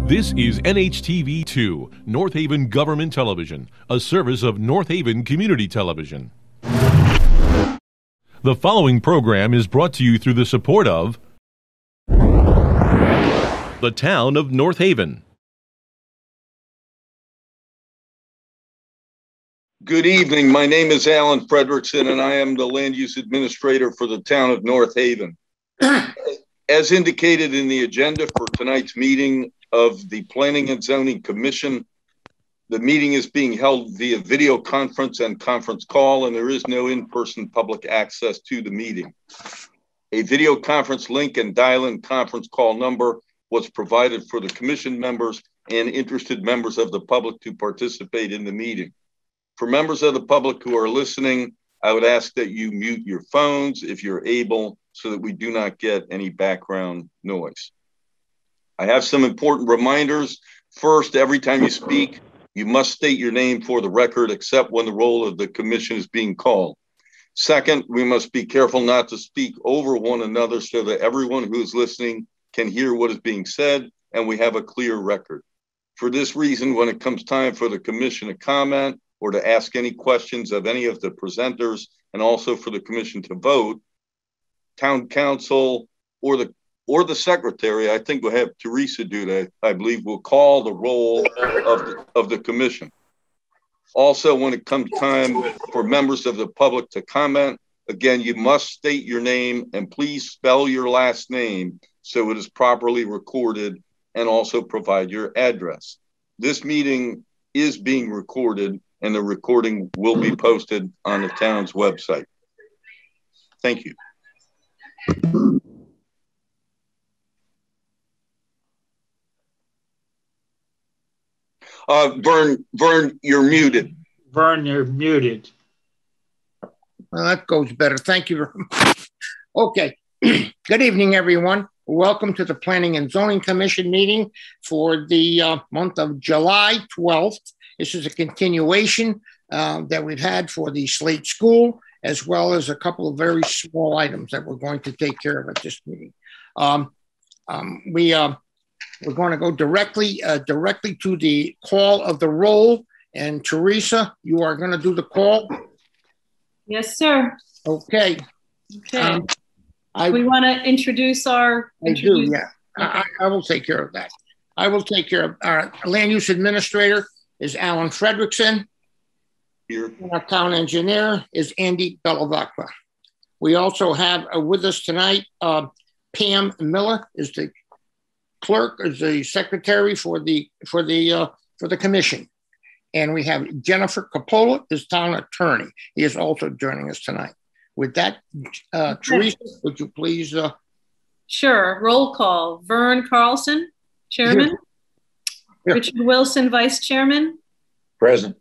This is NHTV2, North Haven Government Television, a service of North Haven Community Television. The following program is brought to you through the support of the Town of North Haven. Good evening. My name is Alan Fredrickson, and I am the Land Use Administrator for the Town of North Haven. As indicated in the agenda for tonight's meeting of the Planning and Zoning Commission, the meeting is being held via video conference and conference call, and there is no in-person public access to the meeting. A video conference link and dial-in conference call number was provided for the commission members and interested members of the public to participate in the meeting. For members of the public who are listening, I would ask that you mute your phones if you're able so that we do not get any background noise. I have some important reminders. First, every time you speak, you must state your name for the record, except when the roll of the commission is being called. Second, we must be careful not to speak over one another so that everyone who is listening can hear what is being said and we have a clear record. For this reason, when it comes time for the commission to comment or to ask any questions of any of the presenters, and also for the commission to vote, town council or the secretary, I think we'll have Teresa do that, I believe, will call the roll of the commission. Also, when it comes time for members of the public to comment, again, you must state your name and please spell your last name so it is properly recorded, and also provide your address. This meeting is being recorded and the recording will be posted on the town's website. Thank you. Vern, you're muted. Vern, you're muted. Well, that goes better. Thank you very much. Okay. Good evening, everyone. Welcome to the Planning and Zoning Commission meeting for the month of July 12th. This is a continuation that we've had for the Slate School, as well as a couple of very small items that we're going to take care of at this meeting. We're going to go directly to the call of the roll. And Teresa, you are going to do the call? Yes, sir. Okay. Okay. We want to introduce our... I will take care of that. I will take care of our land use administrator is Alan Fredrickson. Here. And our town engineer is Andy Bellavacqua. We also have with us tonight, Pam Miller is the clerk, is the secretary for the commission. And we have Jennifer Coppola, is town attorney. He is also joining us tonight. With that, Teresa, would you please? Sure. Roll call. Vern Carlson, chairman. Here. Richard Wilson, vice chairman. Present.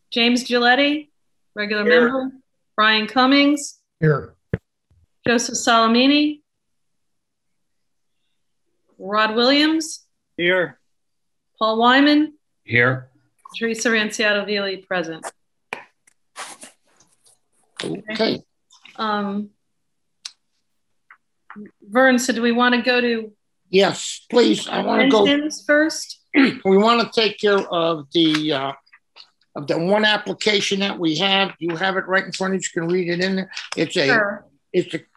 James Giletti, regular member. Brian Cummings. Here. Joseph Salamini. Rod Williams. Here. Paul Wyman. Here. Teresa Ranciato-Vili, present. Okay. Vern, so do we want to go to? Yes, please. I want to go first. We want to take care of the one application that we have. You have it right in front of you. You can read it in there.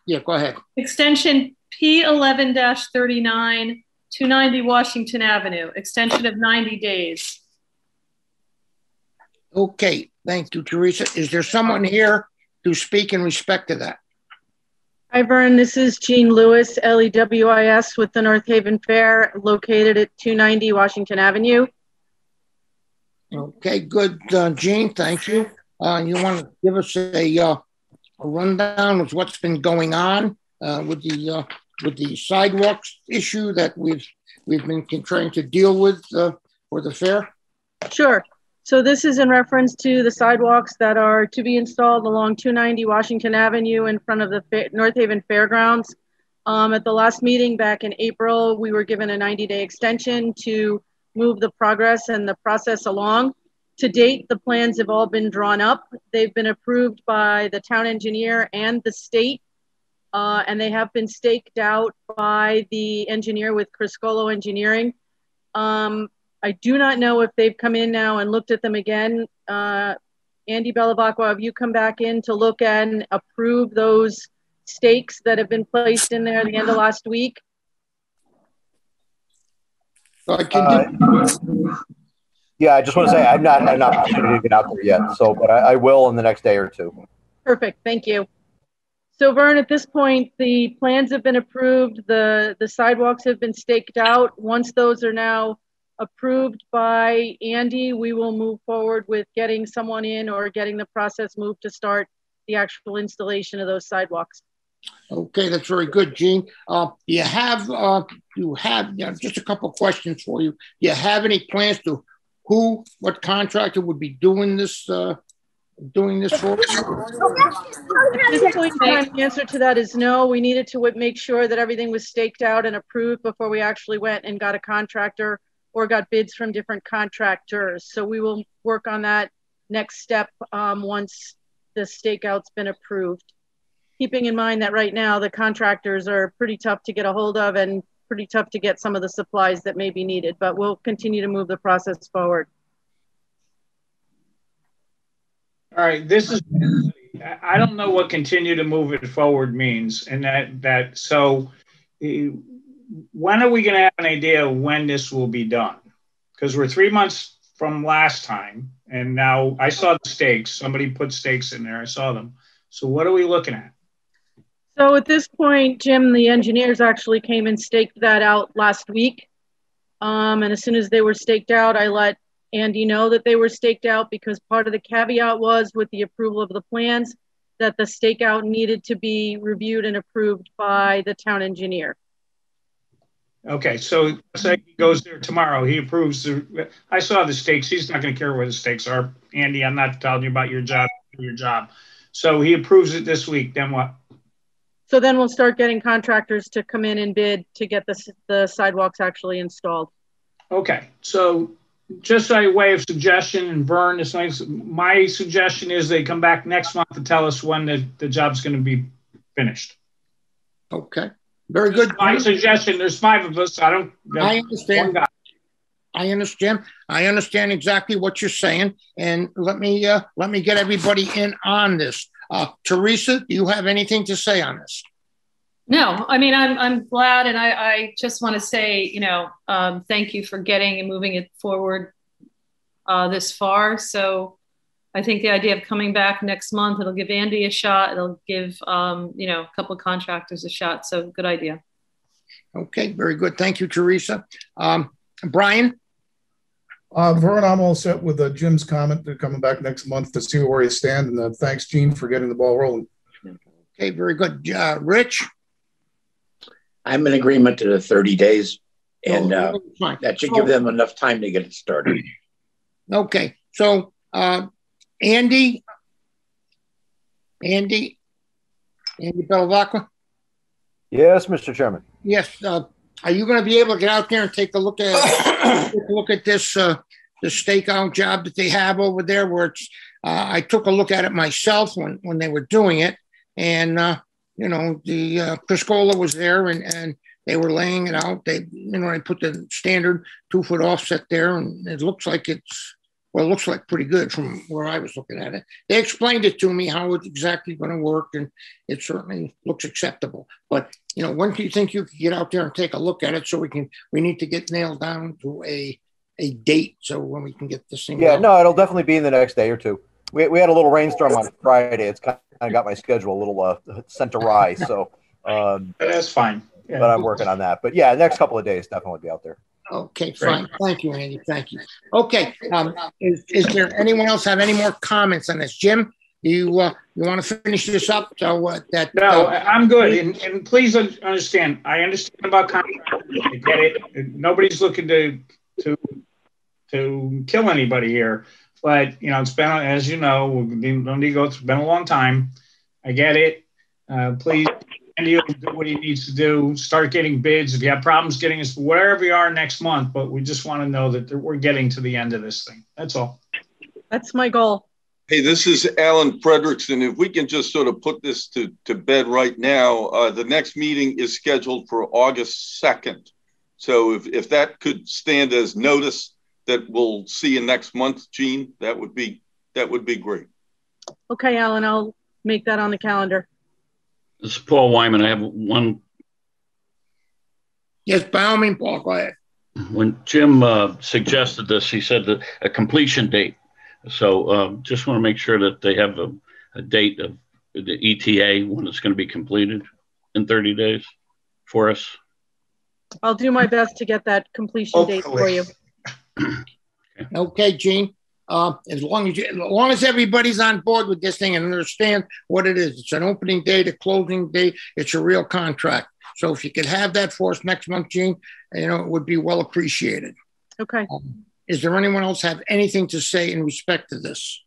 Yeah, go ahead. Extension P11-39, 290 Washington Avenue, extension of 90 days. Okay, thank you, Teresa. Is there someone here to speak in respect to that? Hi, Vern. This is Jean Lewis, LEWIS with the North Haven Fair, located at 290 Washington Avenue. Okay, good, Jean. Thank you. You want to give us a rundown of what's been going on with the sidewalks issue that we've been trying to deal with for the fair? Sure. So this is in reference to the sidewalks that are to be installed along 290 Washington Avenue in front of the North Haven Fairgrounds. At the last meeting back in April, we were given a 90-day extension to move the progress and the process along. To date, the plans have all been drawn up. They've been approved by the town engineer and the state, and they have been staked out by the engineer with Criscolo Engineering. I do not know if they've come in now and looked at them again. Andy Bellavacqua, have you come back in to look and approve those stakes that have been placed in there at the end of last week? Yeah, I just want to say I'm not ready to get out there yet. So, but I will in the next day or two. Perfect, thank you. So Vern, at this point, the plans have been approved. The sidewalks have been staked out. Once those are now approved by Andy, we will move forward with getting someone in or getting the process moved to start the actual installation of those sidewalks. Okay, that's very good, Gene. You have just a couple of questions for you. Do you have any plans to what contractor would be doing this for? At this point in time, the answer to that is no. We needed to make sure that everything was staked out and approved before we actually went and got a contractor or got bids from different contractors. So we will work on that next step once the stakeout's been approved. Keeping in mind that right now the contractors are pretty tough to get a hold of and pretty tough to get some of the supplies that may be needed, but we'll continue to move the process forward. All right, I don't know what continue to move it forward means. And so when are we going to have an idea of when this will be done? Because we're 3 months from last time. And now I saw the stakes. Somebody put stakes in there. I saw them. So what are we looking at? So at this point, Jim, the engineers actually came and staked that out last week. And as soon as they were staked out, I let Andy know that they were staked out because part of the caveat was with the approval of the plans that the stakeout needed to be reviewed and approved by the town engineer. Okay, so say he goes there tomorrow, he approves. I saw the stakes. He's not going to care where the stakes are. Andy, I'm not telling you about your job. So he approves it this week. Then what? So then we'll start getting contractors to come in and bid to get the sidewalks actually installed. Okay, so just by way of suggestion, and Vern, my suggestion is they come back next month to tell us when the job's going to be finished. Okay, very good. My suggestion. There's 5 of us. I understand. I understand exactly what you're saying, and let me get everybody in on this. Teresa, do you have anything to say on this? No, I mean, I'm glad. And I just want to say, thank you for getting and moving it forward this far. So I think the idea of coming back next month, it'll give Andy a shot. It'll give, a couple of contractors a shot. So good idea. Okay, very good. Thank you, Teresa. Brian? Vern, I'm all set with Jim's comment. They're coming back next month to see where you stand. And thanks, Gene, for getting the ball rolling. Okay, very good. Rich? I'm in agreement to the 30 days, and that should give them enough time to get it started. Okay, so Andy Bellavacqua? Yes, Mr. Chairman. Yes. Are you going to be able to get out there and take a look at this the stakeout job that they have over there? Where it's, I took a look at it myself when they were doing it, and the Criscola was there, and they were laying it out. They put the standard 2-foot offset there, and it looks like it looks like pretty good from where I was looking at it. They explained it to me how it's exactly going to work, and it certainly looks acceptable. But when do you think you could get out there and take a look at it so we need to get nailed down to a date so when we can get this thing Yeah, going? no, it'll definitely be in the next day or two. We had a little rainstorm on Friday. It's kind of got my schedule a little sent awry. So that's fine. Yeah. But I'm working on that. But yeah, next couple of days, definitely be out there. Okay, fine. Thank you, Andy. Thank you. Okay. Is there anyone else have any more comments on this? Jim, you want to finish this up? So I'm good. And please understand, I understand about contractors. I get it. Nobody's looking to kill anybody here. But it's been, as you know, it's been a long time. I get it. Please, Andy will do what he needs to do. Start getting bids. If you have problems getting us wherever we are next month, but we just want to know that we're getting to the end of this thing. That's all. That's my goal. Hey, this is Alan Frederickson. If we can just sort of put this to bed right now, the next meeting is scheduled for August 2nd. So if that could stand as notice that we'll see you next month, Gene, that would be great. Okay, Alan, I'll make that on the calendar. This is Paul Wyman. I have one. Yes, by all means, Paul, go ahead. When Jim suggested this, he said that a completion date. So just want to make sure that they have a date of the ETA when it's going to be completed in 30 days for us. I'll do my best to get that completion date for you. Okay, Gene. As long as everybody's on board with this thing and understand what it is, it's an opening date, a closing date. It's a real contract. So if you could have that for us next month, Gene, it would be well appreciated. Okay. Is there anyone else have anything to say in respect to this?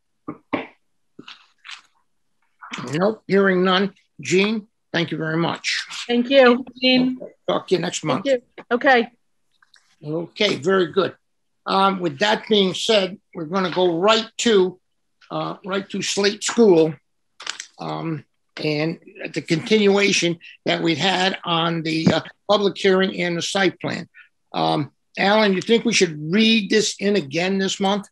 Nope, hearing none. Gene, thank you very much. Thank you, Gene. Okay, talk to you next month. Thank you. Okay. Okay, very good. With that being said, we're going to go right to Slate School, and the continuation that we had on the public hearing and the site plan. Alan, you think we should read this in again this month?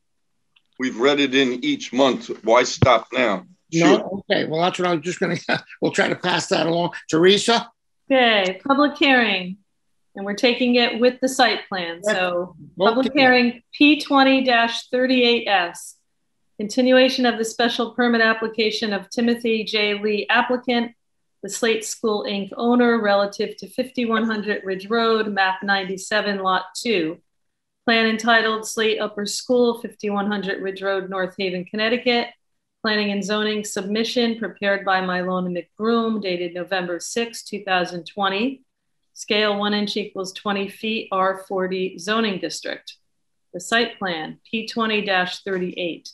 We've read it in each month. Why stop now? No? Sure. Okay, well, that's what I was just going to, we'll try to pass that along. Teresa? Okay, public hearing. And we're taking it with the site plan. So public hearing P20-38S, continuation of the special permit application of Timothy J. Lee applicant, the Slate School Inc. owner relative to 5100 Ridge Road, map 97, lot 2. Plan entitled Slate Upper School, 5100 Ridge Road, North Haven, Connecticut. Planning and zoning submission prepared by Mylona McBroom, dated November 6, 2020. Scale 1 inch equals 20 feet, R40 zoning district. The site plan, P20-38.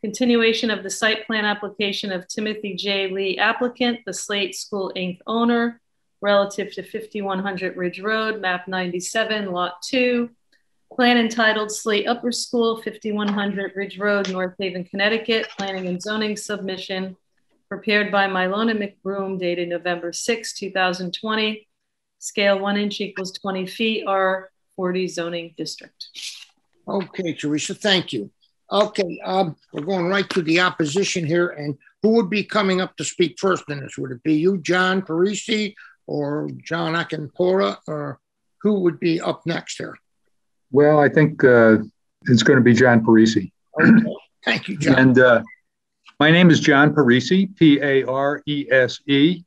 Continuation of the site plan application of Timothy J. Lee applicant, the Slate School Inc. owner, relative to 5100 Ridge Road, map 97, lot 2. Plan entitled Slate Upper School, 5100 Ridge Road, North Haven, Connecticut. Planning and zoning submission prepared by Mylona McBroom, dated November 6, 2020. Scale 1 inch equals 20 feet, R40 zoning district. Okay, Teresa, thank you. Okay, we're going right to the opposition here, and who would be coming up to speak first in this? Would it be you, John Parisi, or John Akinpora, or who would be up next here? Well, I think it's going to be John Parisi. Okay, thank you, John. And my name is John Parisi, P-A-R-E-S-E.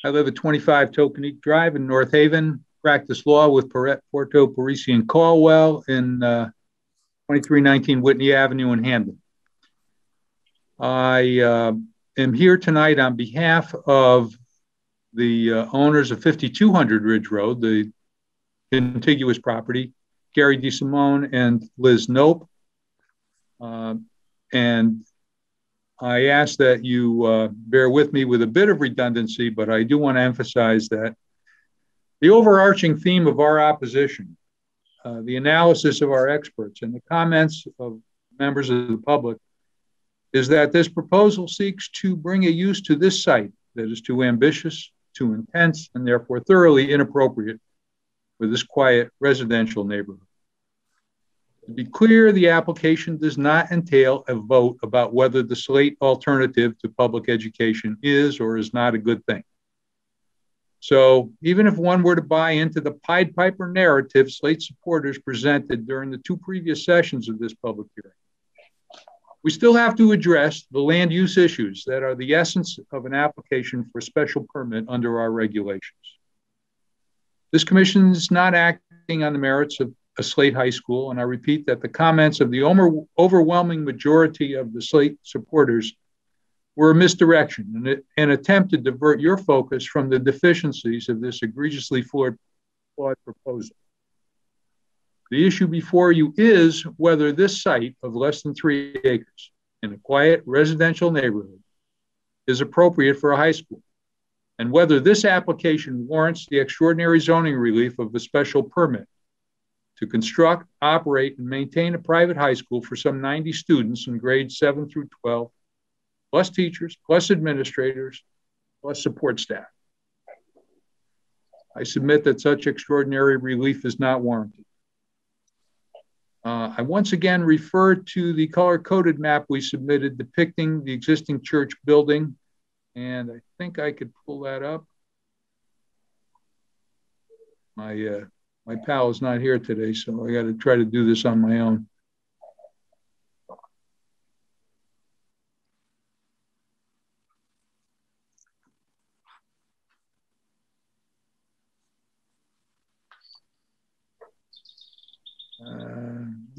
I live at 25 Tokenique Drive in North Haven, practice law with Porto, Parisi, and Caldwell in 2319 Whitney Avenue in Hamden. I am here tonight on behalf of the owners of 5200 Ridge Road, the contiguous property, Gary DeSimone and Liz Nope. And I ask that you bear with me with a bit of redundancy, but I do want to emphasize that the overarching theme of our opposition, the analysis of our experts, and the comments of members of the public is that this proposal seeks to bring a use to this site that is too ambitious, too intense, and therefore thoroughly inappropriate for this quiet residential neighborhood. To be clear, the application does not entail a vote about whether the Slate alternative to public education is or is not a good thing. So even if one were to buy into the Pied Piper narrative Slate supporters presented during the 2 previous sessions of this public hearing, we still have to address the land use issues that are the essence of an application for a special permit under our regulations. This commission is not acting on the merits of a Slate High School, and I repeat that the comments of the overwhelming majority of the Slate supporters were a misdirection and an attempt to divert your focus from the deficiencies of this egregiously flawed proposal. The issue before you is whether this site of less than 3 acres in a quiet residential neighborhood is appropriate for a high school, and whether this application warrants the extraordinary zoning relief of a special permit to construct, operate, and maintain a private high school for some 90 students in grades 7 through 12, plus teachers, plus administrators, plus support staff. I submit that such extraordinary relief is not warranted. I once again refer to the color-coded map we submitted depicting the existing church building, and I think I could pull that up. My pal is not here today, so I got to try to do this on my own.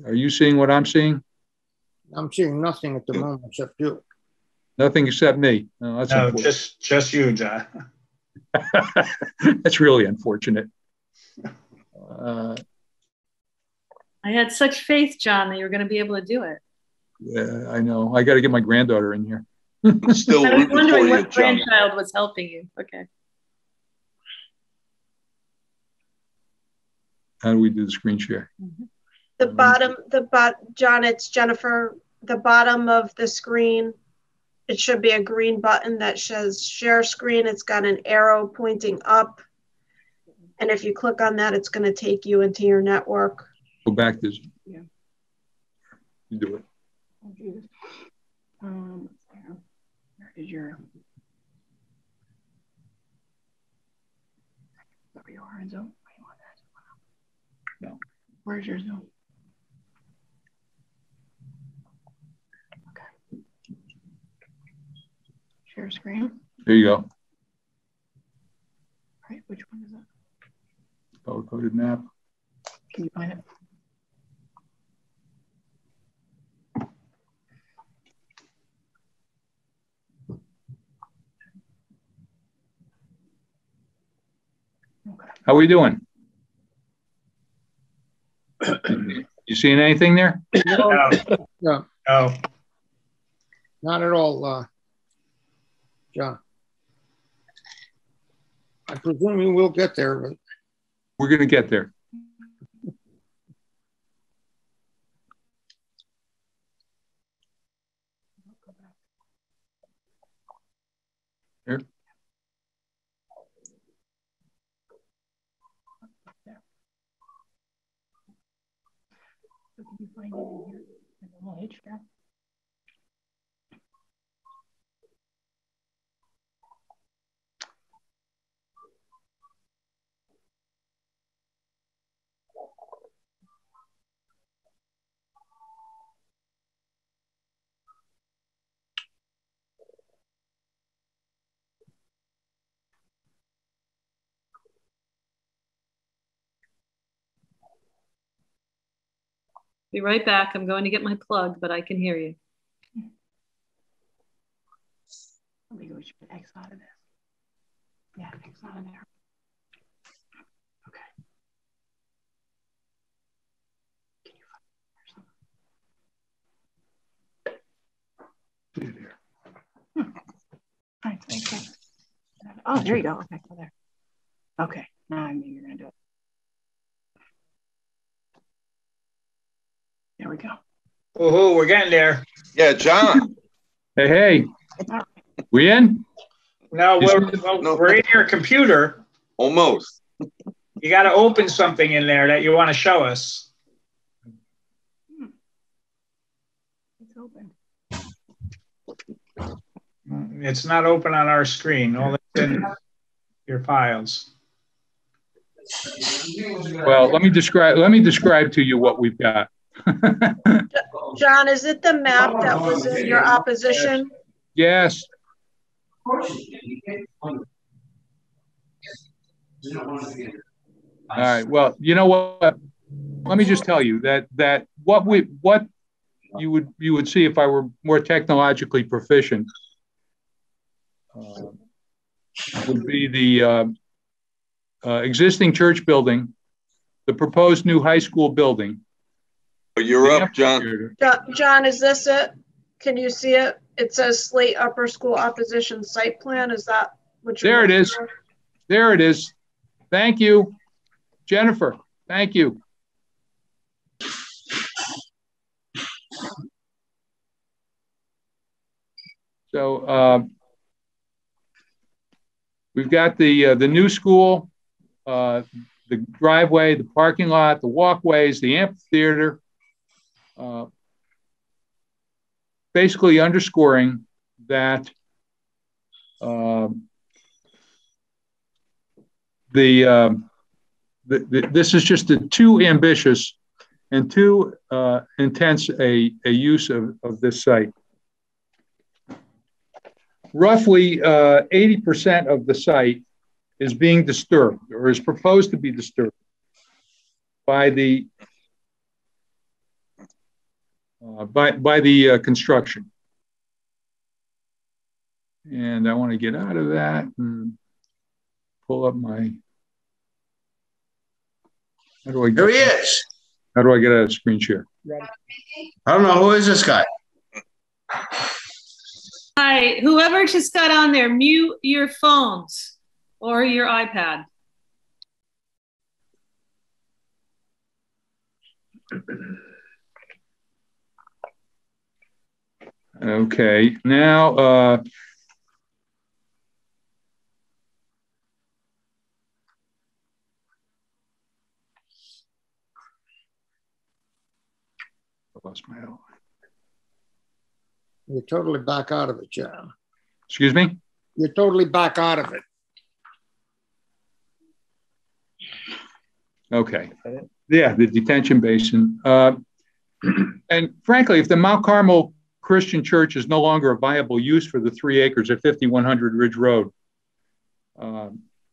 Are you seeing what I'm seeing? I'm seeing nothing at the moment except you. Nothing except me. No, that's no, just you, John. That's really unfortunate. I had such faith, John, that you were going to be able to do it. Yeah, I know. I got to get my granddaughter in here. Still I was wondering what John. grandchild was helping you. Okay. How do we do the screen share? John, it's Jennifer. The bottom of the screen, it should be a green button that says share screen. It's got an arrow pointing up. And if you click on that, it's going to take you into your network. Go back to yeah. You do it. Where is your? Where you are in Zoom? No. Where's your Zoom? Okay. Share screen. There you go. All right. Which one is that? Color-coded map. Can you find it? Okay. How are we doing? You seeing anything there? No. No. No. Not at all, John. I presume you will get there, but We're going to get there. Here. So can you find it in here? In the little H there? Be right back. I'm going to get my plug, but I can hear you. Let me go put X out of this. Yeah, X out of there. Okay. Can you find there? All right, thanks. Oh, there you go. Okay, go there. Okay, now I know you're gonna do it. There we go. Woohoo, we're getting there. Yeah, John. Hey. We in? No, we're in your computer. Almost. You got to open something in there that you want to show us. It's open. It's not open on our screen. All that's in your files. Well, let me describe to you what we've got. John, is it the map that was in your opposition? Yes. All right. Well, you know what? Let me just tell you that what you would see if I were more technologically proficient would be the existing church building, the proposed new high school building. You're up, John. John, is this it? Can you see it? It says Slate Upper School Opposition Site Plan. Is that what you're There it is. for? There it is. Thank you, Jennifer. Thank you. So we've got the new school the driveway, the parking lot, the walkways, the amphitheater, basically underscoring that this is just too ambitious and too intense a use of this site. Roughly 80% of the site is being disturbed or is proposed to be disturbed by the construction. And I want to get out of that and pull up my. How do I get? There he is. How do I get out of screen share? I don't know. Who is this guy? Hi, whoever just got on there, mute your phones or your iPad. Okay, now I lost my outline. You're totally back out of it, John. Excuse me? You're totally back out of it. Okay. Yeah, the detention basin. And frankly, if the Mount Carmel Christian Church is no longer a viable use for the 3 acres at 5100 Ridge Road,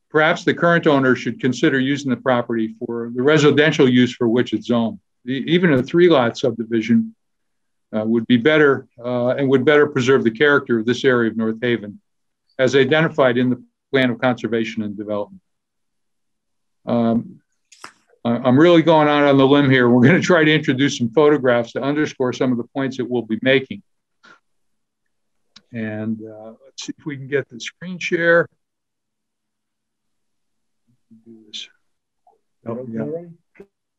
perhaps the current owner should consider using the property for the residential use for which it's zoned. Even a 3-lot subdivision would be better and would better preserve the character of this area of North Haven as identified in the Plan of Conservation and Development. I'm really going out on the limb here. We're going to try to introduce some photographs to underscore some of the points that we'll be making. And let's see if we can get the screen share. Do this. Oh, yeah. Go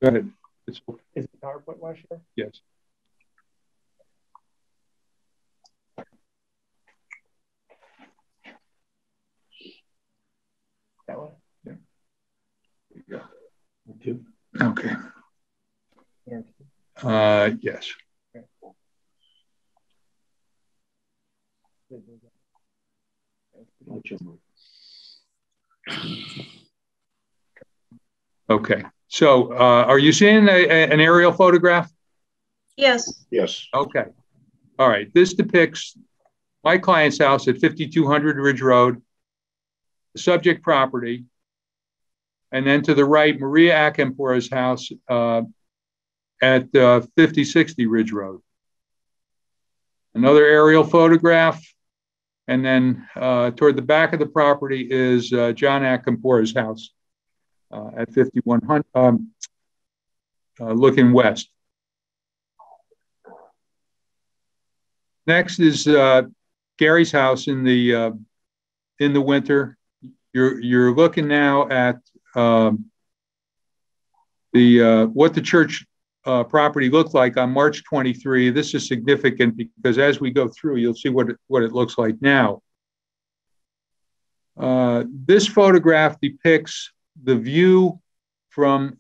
ahead. Is it PowerPoint last year? Yes. That one? Yeah. There you go. Two. Okay. Yes. Okay. So are you seeing an aerial photograph? Yes. Yes. Okay. All right. This depicts my client's house at 5200 Ridge Road, the subject property, and then to the right, Maria Akampora's house at 5060 Ridge Road. Another aerial photograph, and then toward the back of the property is John Akampora's house at 5100, looking west. Next is Gary's house in the winter. You're looking now at what the church property looked like on March 23. This is significant because as we go through, you'll see what it looks like now. This photograph depicts the view from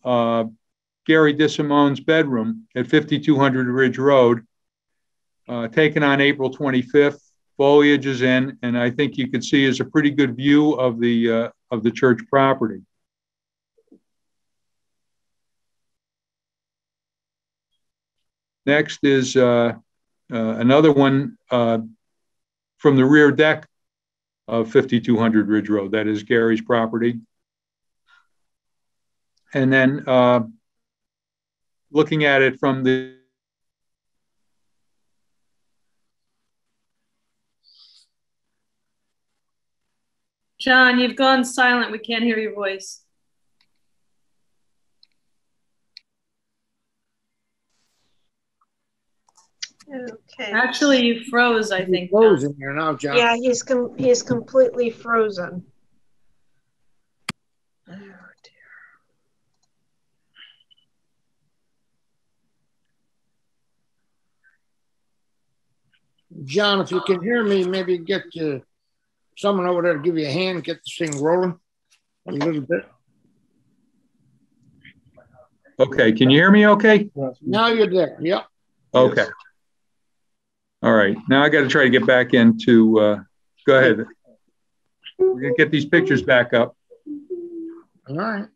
Gary DeSimone's bedroom at 5200 Ridge Road, taken on April 25th. Foliage is in, and I think you can see is a pretty good view of the church property. Next is another one from the rear deck of 5200 Ridge Road. That is Gary's property. And then looking at it from the John, you've gone silent. We can't hear your voice. Okay. Actually, you froze, I think. Frozen here now, John. Yeah, he's completely frozen. Oh, dear. John, if you can hear me, maybe get someone over there to give you a hand, get this thing rolling a little bit. Okay, can you hear me okay? Now you're there, yep. Okay. Yes. All right, now I got to try to get back into, go ahead. We're going to get these pictures back up. All right.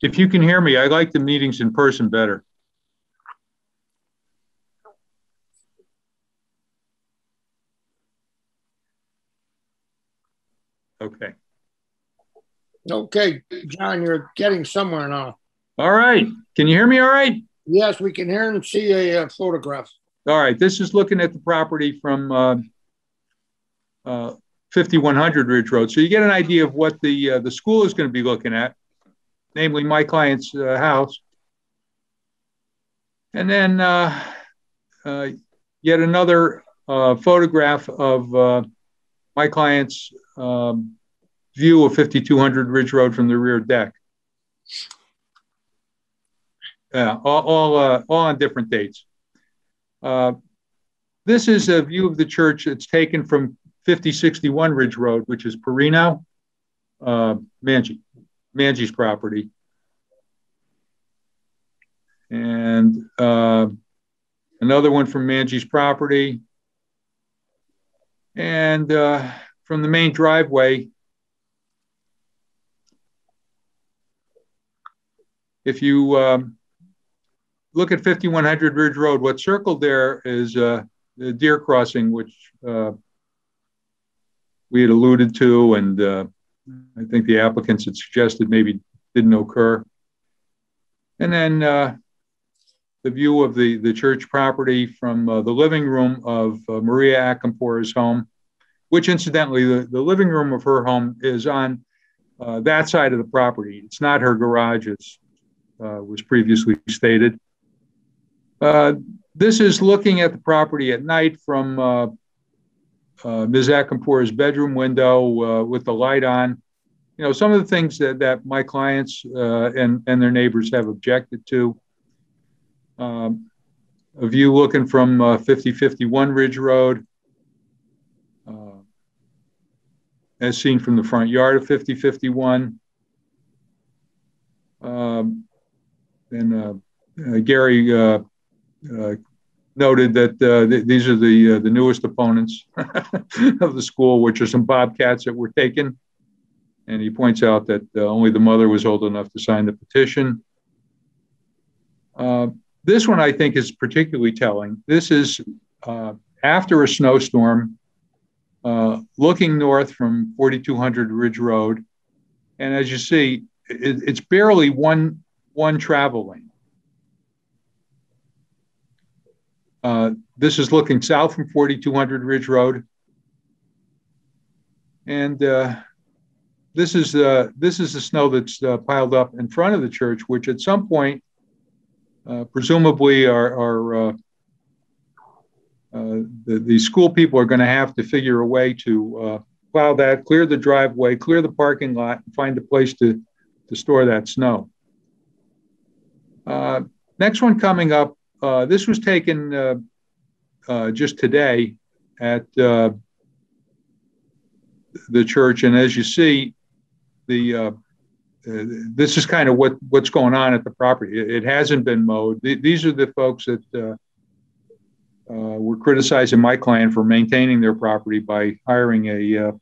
If you can hear me, I like the meetings in person better. Okay. Okay, John, you're getting somewhere now. All right. Can you hear me all right? Yes, we can hear and see a photograph. All right. This is looking at the property from 5100 Ridge Road. So you get an idea of what the school is going to be looking at, namely my client's house. And then yet another photograph of my client's view of 5200 Ridge Road from the rear deck. All on different dates. This is a view of the church. It's taken from 5061 Ridge Road, which is Perino, Mangy's property. And another one from Mangy's property. And from the main driveway, if you look at 5100 Ridge Road, what's circled there is the deer crossing, which we had alluded to, and I think the applicants had suggested maybe didn't occur. And then the view of the church property from the living room of Maria Akampora's home, which incidentally, the living room of her home is on that side of the property. It's not her garage, as was previously stated. This is looking at the property at night from Ms. Akampora's bedroom window with the light on. You know, some of the things that my clients and their neighbors have objected to. A view looking from 5051 Ridge Road, as seen from the front yard of 5051. And Gary noted that these are the newest opponents of the school, which are some bobcats that were taken. And he points out that only the mother was old enough to sign the petition. This one I think is particularly telling. This is after a snowstorm, looking north from 4200 Ridge Road. And as you see, it's barely one travel lane. This is looking south from 4200 Ridge Road. And this is the snow that's piled up in front of the church, which at some point, presumably the school people are going to have to figure a way to plow that, clear the driveway, clear the parking lot, and find a place to store that snow. Next one coming up, this was taken just today at the church, and as you see, this is kind of what's going on at the property. It hasn't been mowed. These are the folks that were criticizing my client for maintaining their property by hiring a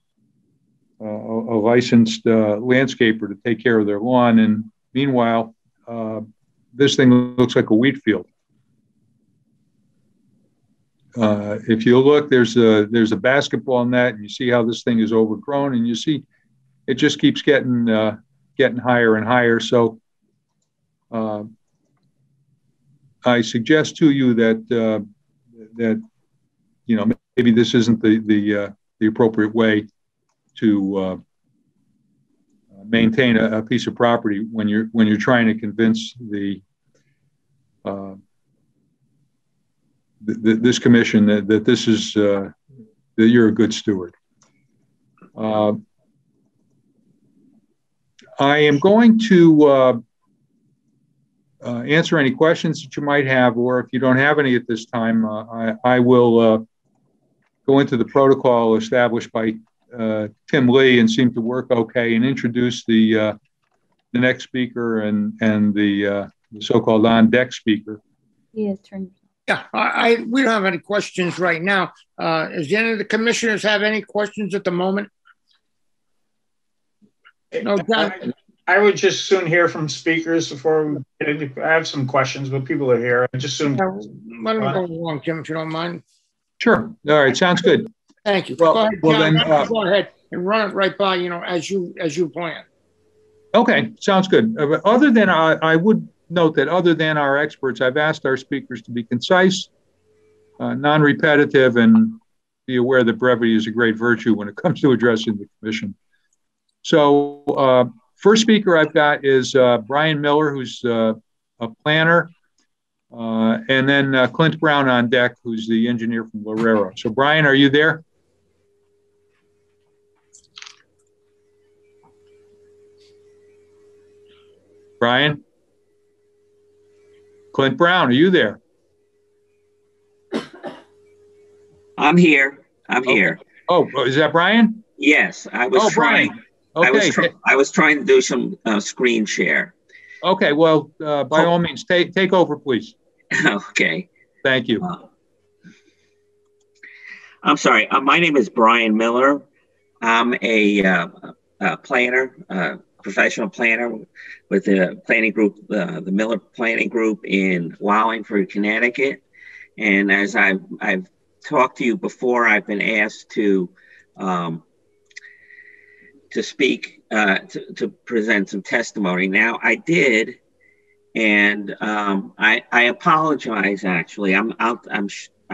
licensed landscaper to take care of their lawn. And meanwhile, this thing looks like a wheat field. If you look, there's a basketball net, and you see how this thing is overgrown, and you see it just keeps getting higher and higher. So I suggest to you that you know, maybe this isn't the appropriate way to maintain a piece of property when you're trying to convince this commission that this is that you're a good steward. I am going to answer any questions that you might have, or if you don't have any at this time, I will go into the protocol established by Tim Lee and seem to work okay, and introduce the next speaker and the so-called on-deck speaker. Yeah, we don't have any questions right now. Does any of the commissioners have any questions at the moment? No, John. I would just soon hear from speakers before we get into, I have some questions, but people are here. I just soon. Let them go along, Jim, if you don't mind. Sure. All right. Sounds good. Thank you. Well, go ahead, well John, then, go ahead and run it right by, as you plan. Okay. Sounds good. Other than, I would note that other than our experts, I've asked our speakers to be concise, non-repetitive, and be aware that brevity is a great virtue when it comes to addressing the commission. So first speaker I've got is Brian Miller, who's a planner, and then Clint Brown on deck, who's the engineer from Lorero. So Brian, are you there? Brian? Clint Brown, are you there? I'm here. I'm here. Oh, is that Brian? Yes, I was trying. Brian. Okay. I was trying to do some screen share. Okay. Well, by all means, take over, please. Okay. Thank you. I'm sorry. My name is Brian Miller. I'm a planner, professional planner with the planning group, the Miller Planning Group in Wallingford, Connecticut. And as I've talked to you before, I've been asked to speak, to present some testimony. Now I did, and I apologize. Actually, I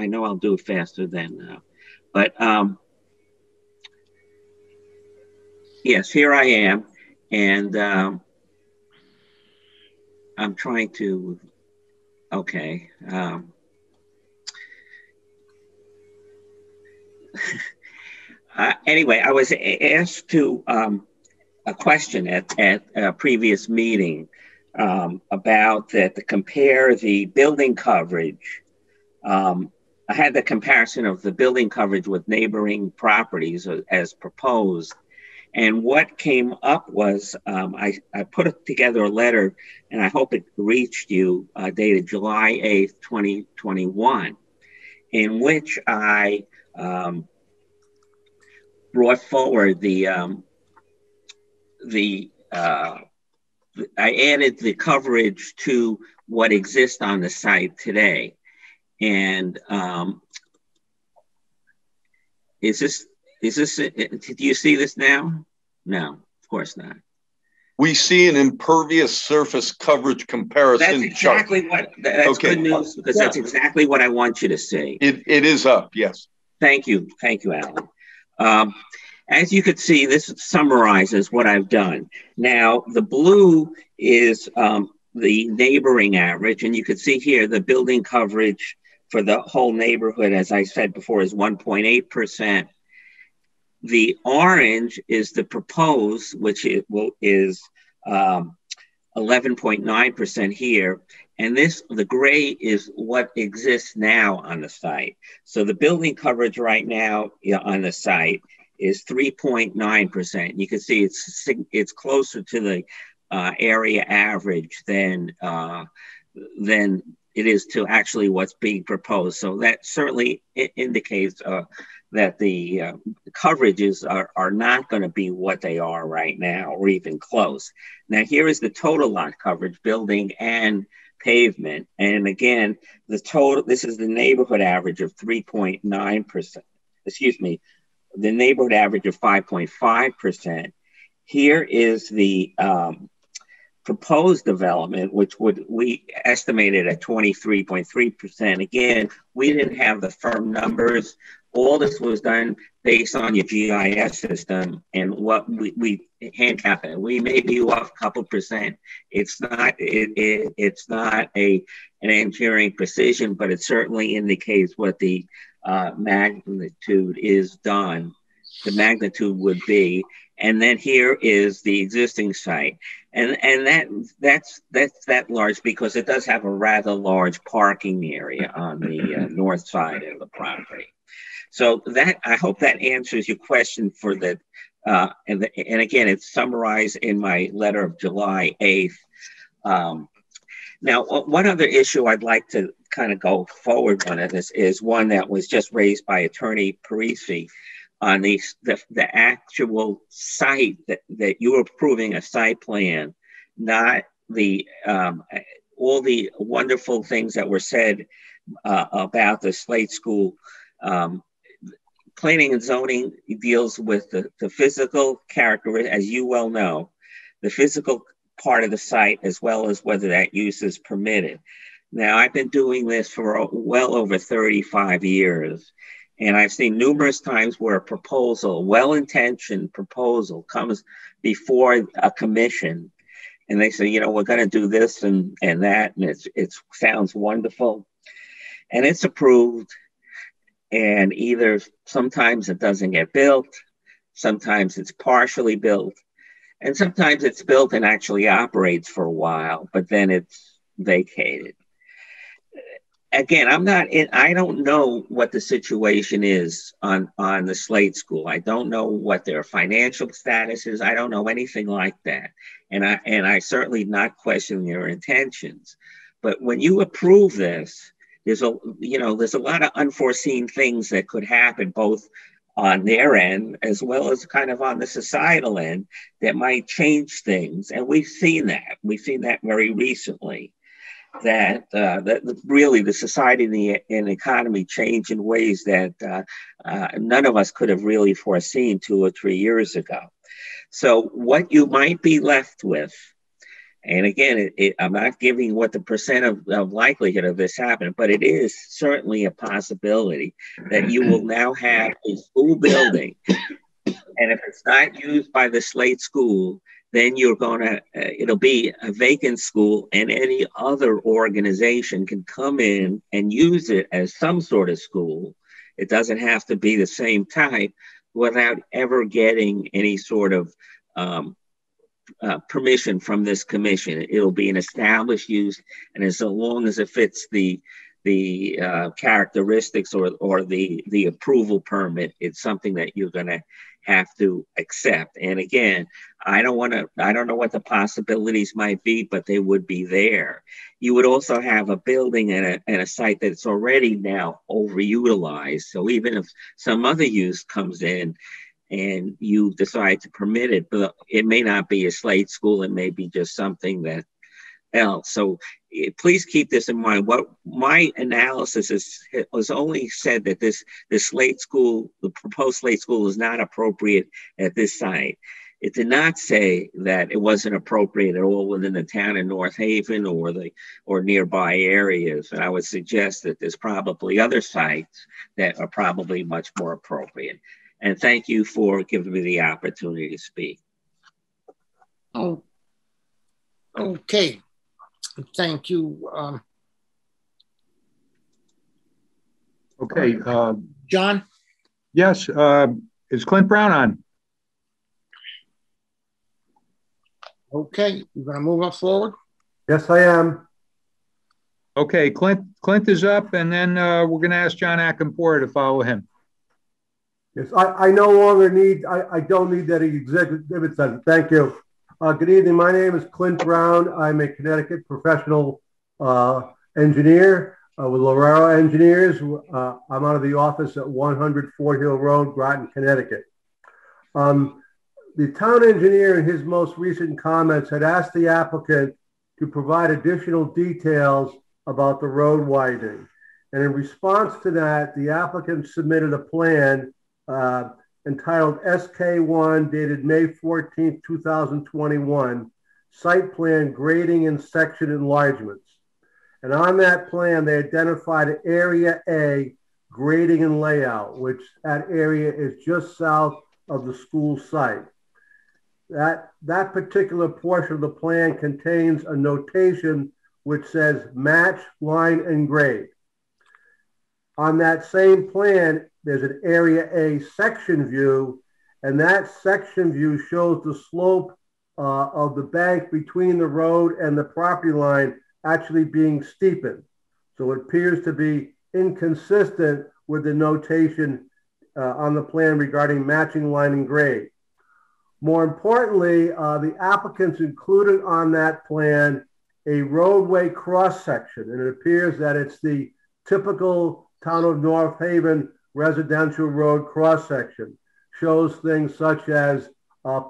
know I'll do it faster than, but yes, here I am, and I'm trying to. Okay. Anyway, I was asked to a question at a previous meeting about that to compare the building coverage. I had the comparison of the building coverage with neighboring properties as proposed. And what came up was I put together a letter, and I hope it reached you, dated July 8th, 2021, in which I brought forward I added the coverage to what exists on the site today. And do you see this now? No, of course not. We see an impervious surface coverage comparison. That's exactly that's okay. Good news, because that's exactly what I want you to see. It is up, yes. Thank you, Alan. As you can see, this summarizes what I've done. Now, the blue is the neighboring average, and you can see here the building coverage for the whole neighborhood, as I said before, is 1.8%. The orange is the proposed, which is 11.9% here. And the gray is what exists now on the site. So the building coverage right now on the site is 3.9%. You can see it's closer to the area average than it is to actually what's being proposed. So that certainly indicates that the coverages are not going to be what they are right now, or even close. Now, here is the total lot coverage, building and pavement. And again, this is the neighborhood average of 3.9%. Excuse me, the neighborhood average of 5.5%. Here is the proposed development, which we estimated at 23.3%. Again, we didn't have the firm numbers. All this was done based on your GIS system and what we handicap it. We may be off a couple percent. It's not an engineering precision, but it certainly indicates what the magnitude is done. The magnitude would be. And then here is the existing site. And that's that large because it does have a rather large parking area on the north side of the property. So that, I hope that answers your question for the, and again, it's summarized in my letter of July 8th. Now, one other issue I'd like to kind of go forward on this is one that was just raised by Attorney Parisi on the actual site that you were approving a site plan, not the all the wonderful things that were said about the Slate School. Planning and zoning deals with the physical character, as you well know, the physical part of the site, as well as whether that use is permitted. Now, I've been doing this for well over 35 years. And I've seen numerous times where a proposal, well-intentioned proposal, comes before a commission, and they say, you know, we're going to do this and that, and it sounds wonderful, and it's approved, and either sometimes it doesn't get built, sometimes it's partially built, and sometimes it's built and actually operates for a while, but then it's vacated. Again, I don't know what the situation is on the Slate School. I don't know what their financial status is. I don't know anything like that. And I certainly not question their intentions. But when you approve this, there's a lot of unforeseen things that could happen, both on their end as well as kind of on the societal end, that might change things. And we've seen that. We've seen that very recently. That really the society and the economy change in ways that none of us could have really foreseen 2 or 3 years ago. So what you might be left with, and again, I'm not giving what the percent of likelihood of this happening, but it is certainly a possibility that you will now have a school building, and if it's not used by the Slate School, then you're it'll be a vacant school, and any other organization can come in and use it as some sort of school. It doesn't have to be the same type, without ever getting any sort of permission from this commission. It'll be an established use, and as long as it fits the characteristics or the approval permit, it's something that you're going to have to accept. And again, I don't know what the possibilities might be, but they would be there. You would also have a building and a site that's already now overutilized. So even if some other use comes in and you decide to permit it, but it may not be a Slate School, it may be just something that else. So please keep this in mind. What my analysis was only said that this Slate School, the proposed Slate School, is not appropriate at this site. It did not say that it wasn't appropriate at all within the town of North Haven or nearby areas. And I would suggest that there's probably other sites that are probably much more appropriate. And thank you for giving me the opportunity to speak. Oh, okay. Thank you. Okay. John? Yes. Is Clint Brown on? Okay. You're going to move us forward? Yes, I am. Okay. Clint is up, and then we're going to ask John Akinpora to follow him. Yes, I no longer need, I don't need that exhibit says. Thank you. Good evening. My name is Clint Brown. I'm a Connecticut professional engineer with Lorero Engineers. I'm out of the office at 100 Fort Hill Road, Groton, Connecticut. The town engineer in his most recent comments had asked the applicant to provide additional details about the road widening. And in response to that, the applicant submitted a plan entitled SK1, dated May 14th, 2021, Site Plan Grading and Section Enlargements. And on that plan, they identified Area A, grading and layout, which that area is just south of the school site. That particular portion of the plan contains a notation which says match, line, and grade. On that same plan, there's an Area A section view, and that section view shows the slope of the bank between the road and the property line actually being steepened. So it appears to be inconsistent with the notation on the plan regarding matching line and grade. More importantly, the applicants included on that plan a roadway cross section, and it appears that it's the typical town of North Haven residential road cross section. Shows things such as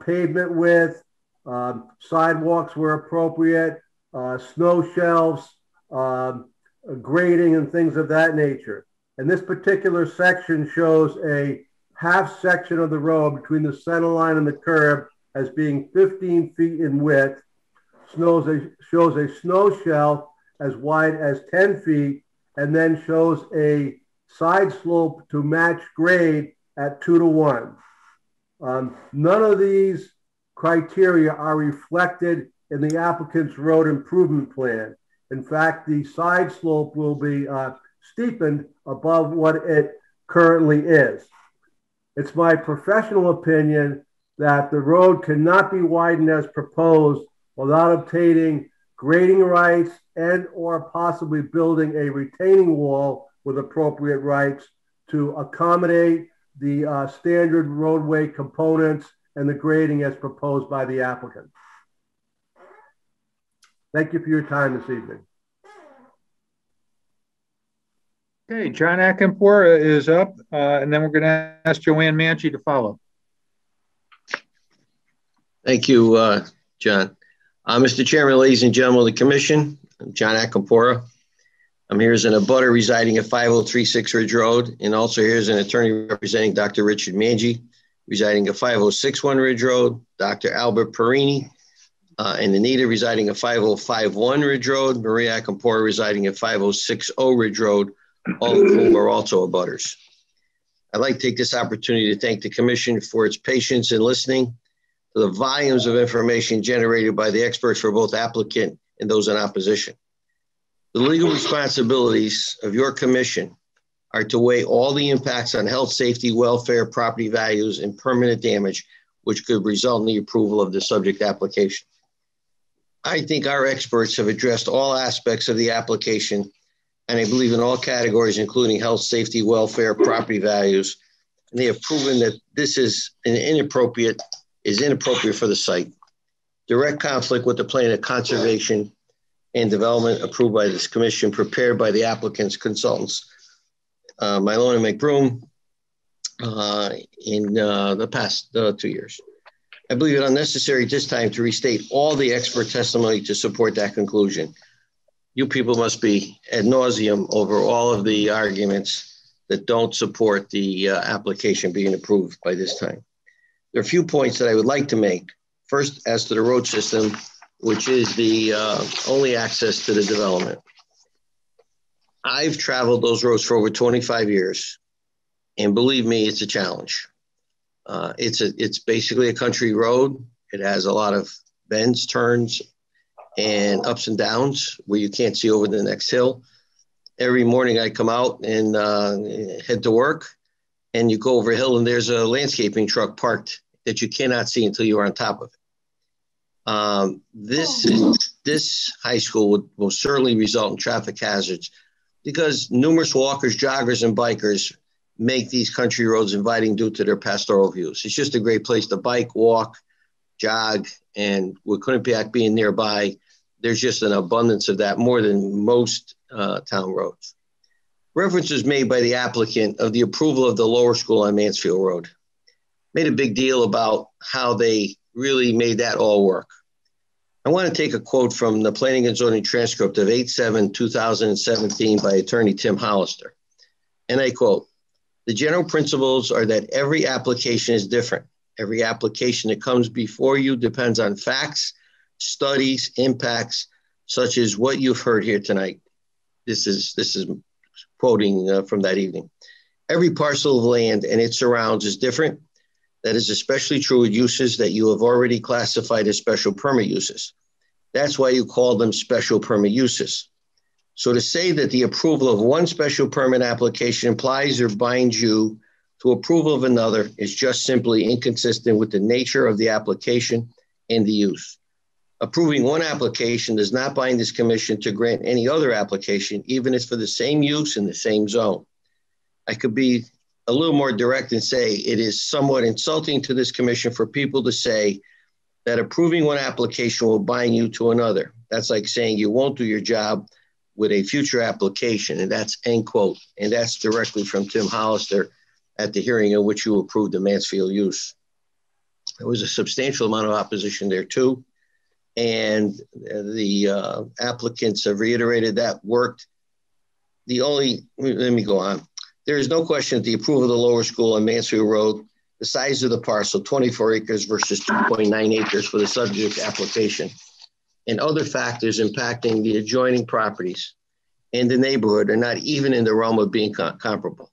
pavement width, sidewalks where appropriate, snow shelves, grading and things of that nature. And this particular section shows a half section of the road between the center line and the curb as being 15 feet in width, shows a snow shelf as wide as 10 feet, and then shows a side slope to match grade at 2:1. None of these criteria are reflected in the applicant's road improvement plan. In fact, the side slope will be steepened above what it currently is. It's my professional opinion that the road cannot be widened as proposed without obtaining grading rights and or possibly building a retaining wall with appropriate rights to accommodate the standard roadway components and the grading as proposed by the applicant. Thank you for your time this evening. Okay, John Akinpur is up, and then we're going to ask Joanne Manchi to follow. Thank you, John. Mr. Chairman, ladies and gentlemen of the commission, I'm John Akinpur. I'm here as an abutter residing at 5036 Ridge Road, and also here as an attorney representing Dr. Richard Manji, residing at 5061 Ridge Road, Dr. Albert Perini, and Anita residing at 5051 Ridge Road, Maria Akinpur residing at 5060 Ridge Road, all of whom are also abutters. I'd like to take this opportunity to thank the commission for its patience in listening to the volumes of information generated by the experts for both applicant and those in opposition. The legal responsibilities of your commission are to weigh all the impacts on health, safety, welfare, property values, and permanent damage, which could result in the approval of the subject application. I think our experts have addressed all aspects of the application, and I believe in all categories, including health, safety, welfare, property values, and they have proven that this is inappropriate for the site. Direct conflict with the plan of conservation and development approved by this commission, prepared by the applicant's consultants, Mylone and McBroom, in the past 2 years. I believe it unnecessary at this time to restate all the expert testimony to support that conclusion. You people must be ad nauseum over all of the arguments that don't support the application being approved by this time. There are a few points that I would like to make. First, as to the road system, which is the only access to the development. I've traveled those roads for over 25 years, and believe me, it's a challenge. It's basically a country road. It has a lot of bends, turns, and ups and downs where you can't see over the next hill. Every morning I come out and head to work, and you go over a hill and there's a landscaping truck parked that you cannot see until you're on top of it. This high school would most certainly result in traffic hazards because numerous walkers, joggers, and bikers make these country roads inviting due to their pastoral views. It's just a great place to bike, walk, jog, and with Quinnipiac being nearby, there's just an abundance of that, more than most town roads. Reference was made by the applicant of the approval of the lower school on Mansfield Road. Made a big deal about how they really made that all work. I want to take a quote from the Planning and Zoning transcript of 8/7/2017 by attorney Tim Hollister. And I quote, "The general principles are that every application is different. Every application that comes before you depends on facts, studies, impacts, such as what you've heard here tonight." This is quoting from that evening. "Every parcel of land and its surrounds is different. That is especially true with uses that you have already classified as special permit uses. That's why you call them special permit uses. So to say that the approval of one special permit application implies or binds you to approval of another is just simply inconsistent with the nature of the application and the use. Approving one application does not bind this commission to grant any other application, even if for the same use in the same zone. I could be a little more direct and say it is somewhat insulting to this commission for people to say that approving one application will bind you to another. That's like saying you won't do your job with a future application, and that's end quote. And that's directly from Tim Hollister at the hearing in which you approved the Mansfield use. There was a substantial amount of opposition there too. And the applicants have reiterated that worked. Let me go on. There is no question that the approval of the lower school on Mansfield Road, the size of the parcel, 24 acres versus 2.9 acres for the subject application, and other factors impacting the adjoining properties and the neighborhood are not even in the realm of being comparable.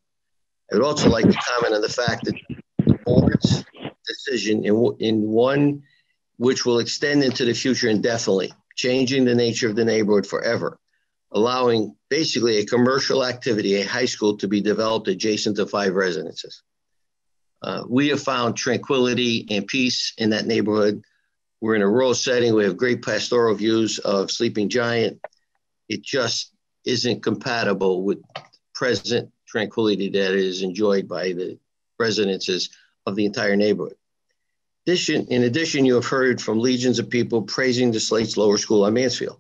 I would also like to comment on the fact that the board's decision in one which will extend into the future indefinitely, changing the nature of the neighborhood forever, allowing basically a commercial activity, a high school, to be developed adjacent to 5 residences. We have found tranquility and peace in that neighborhood. We're in a rural setting. We have great pastoral views of Sleeping Giant. It just isn't compatible with present tranquility that is enjoyed by the residences of the entire neighborhood. In addition, you have heard from legions of people praising the Slate's lower school on Mansfield.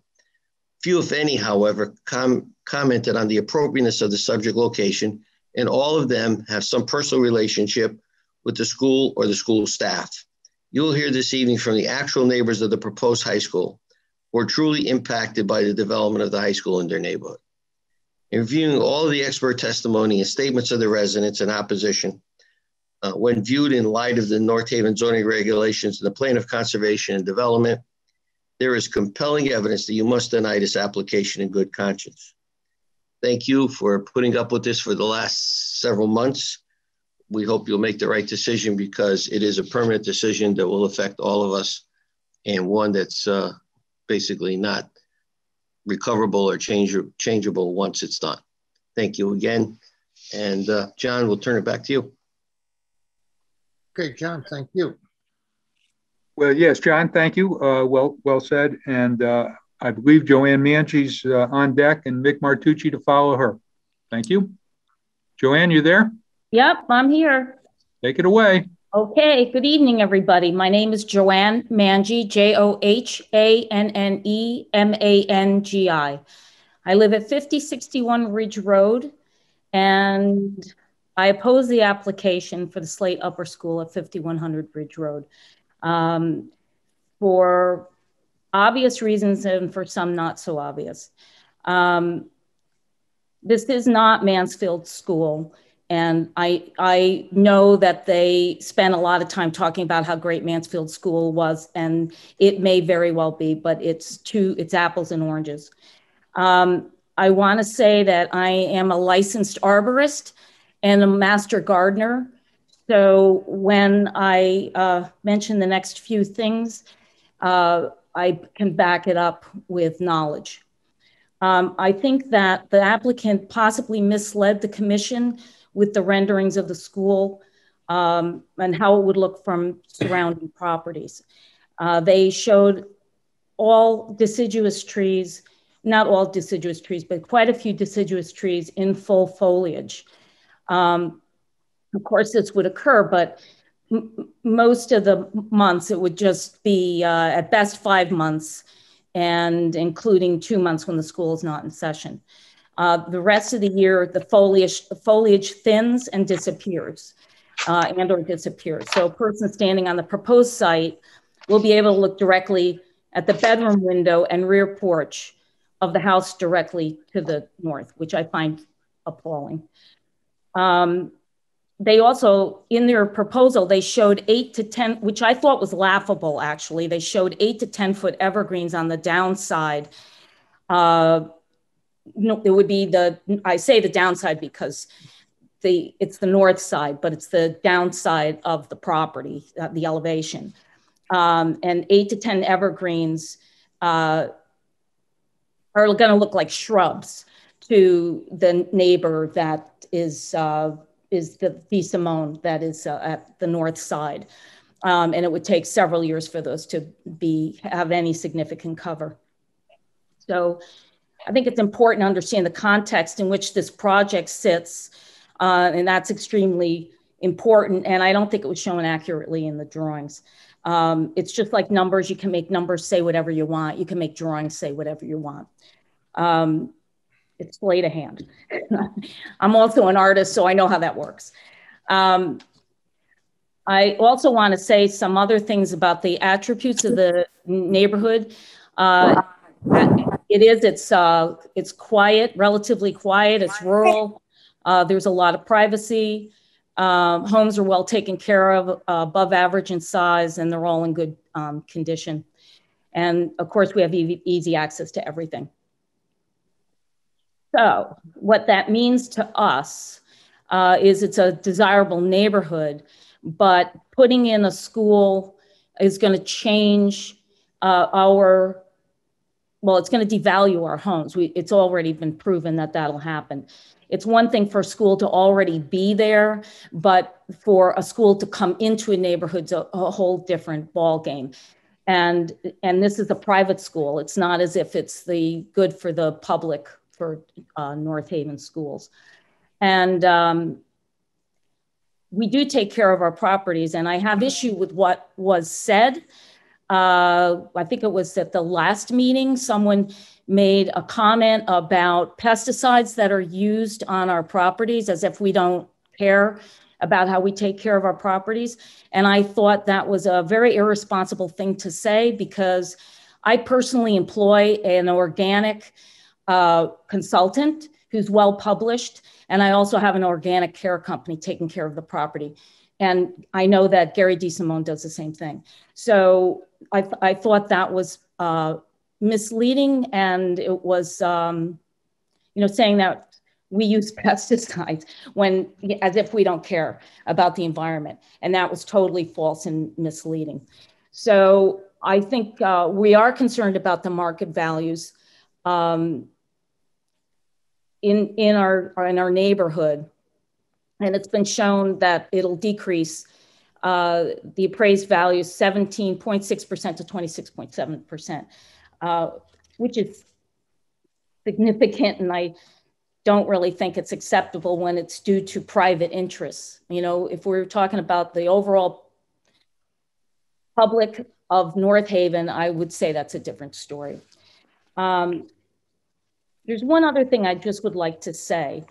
Few, if any, however, commented on the appropriateness of the subject location, and all of them have some personal relationship with the school or the school staff. You will hear this evening from the actual neighbors of the proposed high school who are truly impacted by the development of the high school in their neighborhood. In reviewing all of the expert testimony and statements of the residents in opposition, when viewed in light of the North Haven zoning regulations and the plan of conservation and development, there is compelling evidence that you must deny this application in good conscience. Thank you for putting up with this for the last several months. We hope you'll make the right decision because it is a permanent decision that will affect all of us and one that's basically not recoverable or changeable once it's done. Thank you again. And John, we'll turn it back to you. Okay, John, thank you. Well, yes, John, thank you. Well said. And I believe Joanne Manchi's on deck and Mick Martucci to follow her. Thank you. Joanne, you there? Yep, I'm here. Take it away. Okay, good evening, everybody. My name is Joanne Mangi, Johannemangi. I live at 5061 Ridge Road, and I oppose the application for the Slate Upper School at 5100 Ridge Road for obvious reasons and for some not so obvious. This is not Mansfield School. And I know that they spent a lot of time talking about how great Mansfield School was, and it may very well be, but it's apples and oranges. I want to say that I am a licensed arborist and a master gardener. So when I mention the next few things, I can back it up with knowledge. I think that the applicant possibly misled the commission with the renderings of the school and how it would look from surrounding properties. They showed all deciduous trees, not all deciduous trees, but quite a few deciduous trees in full foliage. Of course, this would occur, but most of the months it would just be at best 5 months, and including 2 months when the school is not in session. The rest of the year, the foliage thins and disappears, or disappears. So a person standing on the proposed site will be able to look directly at the bedroom window and rear porch of the house directly to the north, which I find appalling. They also, in their proposal, they showed 8 to 10, which I thought was laughable, actually. They showed 8 to 10 foot evergreens on the downside. No, it would be I say the downside because it's the north side, but it's the downside of the property, the elevation. And 8 to 10 evergreens are going to look like shrubs to the neighbor that is the Simone that is at the north side. And it would take several years for those to have any significant cover. So I think it's important to understand the context in which this project sits, and that's extremely important. And I don't think it was shown accurately in the drawings. It's just like numbers. You can make numbers say whatever you want. You can make drawings say whatever you want. It's sleight of hand. I'm also an artist, so I know how that works. I also want to say some other things about the attributes of the neighborhood. It's quiet, relatively quiet. It's rural. There's a lot of privacy. Homes are well taken care of, above average in size, and they're all in good condition. And of course, we have easy access to everything. So what that means to us is it's a desirable neighborhood, but putting in a school is going to change it's going to devalue our homes. It's already been proven that that'll happen. It's one thing for a school to already be there, but for a school to come into a neighborhood's a whole different ballgame. And this is a private school. It's not as if it's good for the public for North Haven schools. And we do take care of our properties, and I have issue with what was said. I think it was at the last meeting, someone made a comment about pesticides that are used on our properties, as if we don't care about how we take care of our properties. And I thought that was a very irresponsible thing to say, because I personally employ an organic consultant who's well published. And I also have an organic care company taking care of the property. And I know that Gary DeSimone does the same thing. So I thought that was misleading, and it was, saying that we use pesticides as if we don't care about the environment. And that was totally false and misleading. So I think we are concerned about the market values in our neighborhood. And it's been shown that it'll decrease the appraised value 17.6% to 26.7%, which is significant. And I don't really think it's acceptable when it's due to private interests. If we're talking about the overall public of North Haven, I would say that's a different story. There's one other thing I just would like to say,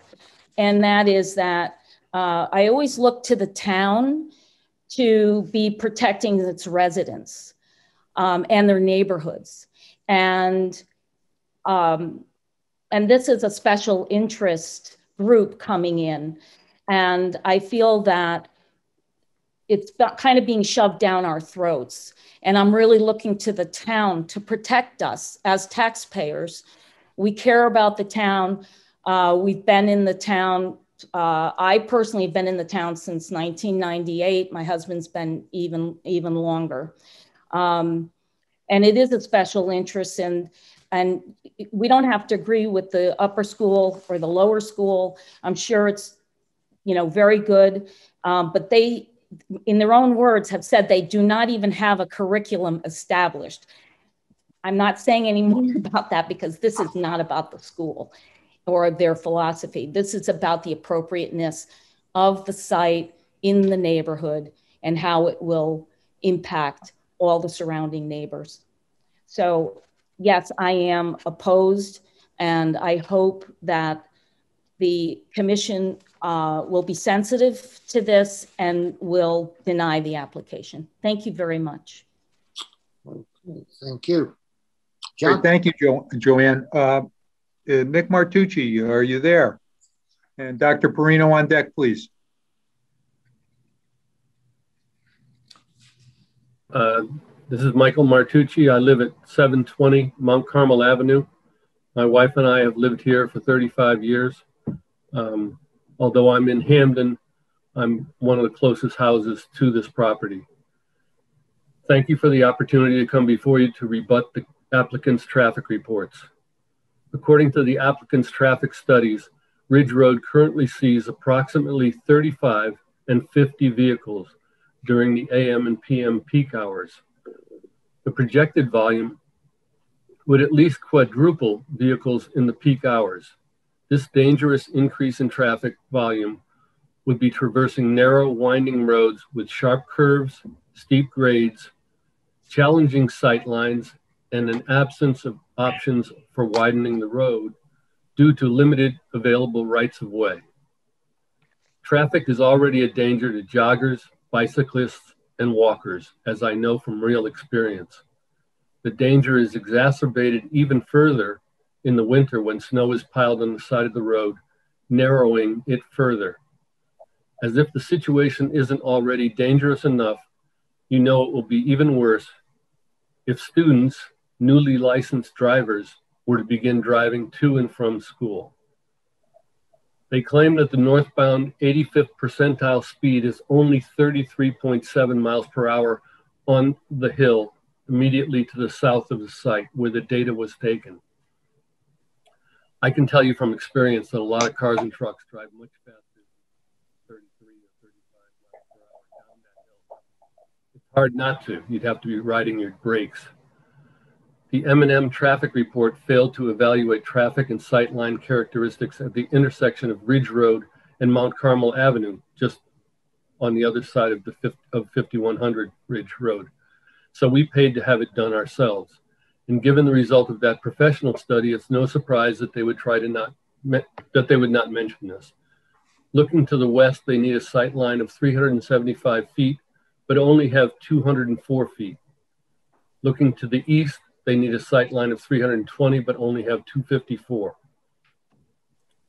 and that is that I always look to the town to be protecting its residents and their neighborhoods. And this is a special interest group coming in. And I feel that it's kind of being shoved down our throats. And I'm really looking to the town to protect us as taxpayers. We care about the town. We've been in the town. I personally have been in the town since 1998. My husband's been even longer. And it is a special interest, and we don't have to agree with the upper school or the lower school. I'm sure it's, very good. But they, in their own words, have said they do not even have a curriculum established. I'm not saying any more about that, because this is not about the school or their philosophy. This is about the appropriateness of the site in the neighborhood and how it will impact all the surrounding neighbors. So yes, I am opposed, and I hope that the commission will be sensitive to this and will deny the application. Thank you very much. Okay, thank you. John? Great, thank you, Joanne. Nick Martucci, are you there? And Dr. Perino on deck, please. This is Michael Martucci. I live at 720 Mount Carmel Avenue. My wife and I have lived here for 35 years. Although I'm in Hamden, I'm one of the closest houses to this property. Thank you for the opportunity to come before you to rebut the applicant's traffic reports. According to the applicant's traffic studies, Ridge Road currently sees approximately 35 and 50 vehicles during the AM and PM peak hours. The projected volume would at least quadruple vehicles in the peak hours. This dangerous increase in traffic volume would be traversing narrow, winding roads with sharp curves, steep grades, challenging sight lines, and an absence of options for widening the road due to limited available rights of way. Traffic is already a danger to joggers, bicyclists, and walkers, as I know from real experience. The danger is exacerbated even further in the winter when snow is piled on the side of the road, narrowing it further. As if the situation isn't already dangerous enough, you know it will be even worse if students, newly licensed drivers, were to begin driving to and from school. They claim that the northbound 85th percentile speed is only 33.7 miles per hour on the hill immediately to the south of the site where the data was taken. I can tell you from experience that a lot of cars and trucks drive much faster than 33 or 35 miles per hour down that hill. It's hard not to. You'd have to be riding your brakes. The M&M traffic report failed to evaluate traffic and sightline characteristics at the intersection of Ridge Road and Mount Carmel Avenue, just on the other side of 5100 Ridge Road. So we paid to have it done ourselves. And given the result of that professional study, it's no surprise that they would not mention this. Looking to the west, they need a sight line of 375 feet, but only have 204 feet. Looking to the east, they need a sight line of 320, but only have 254.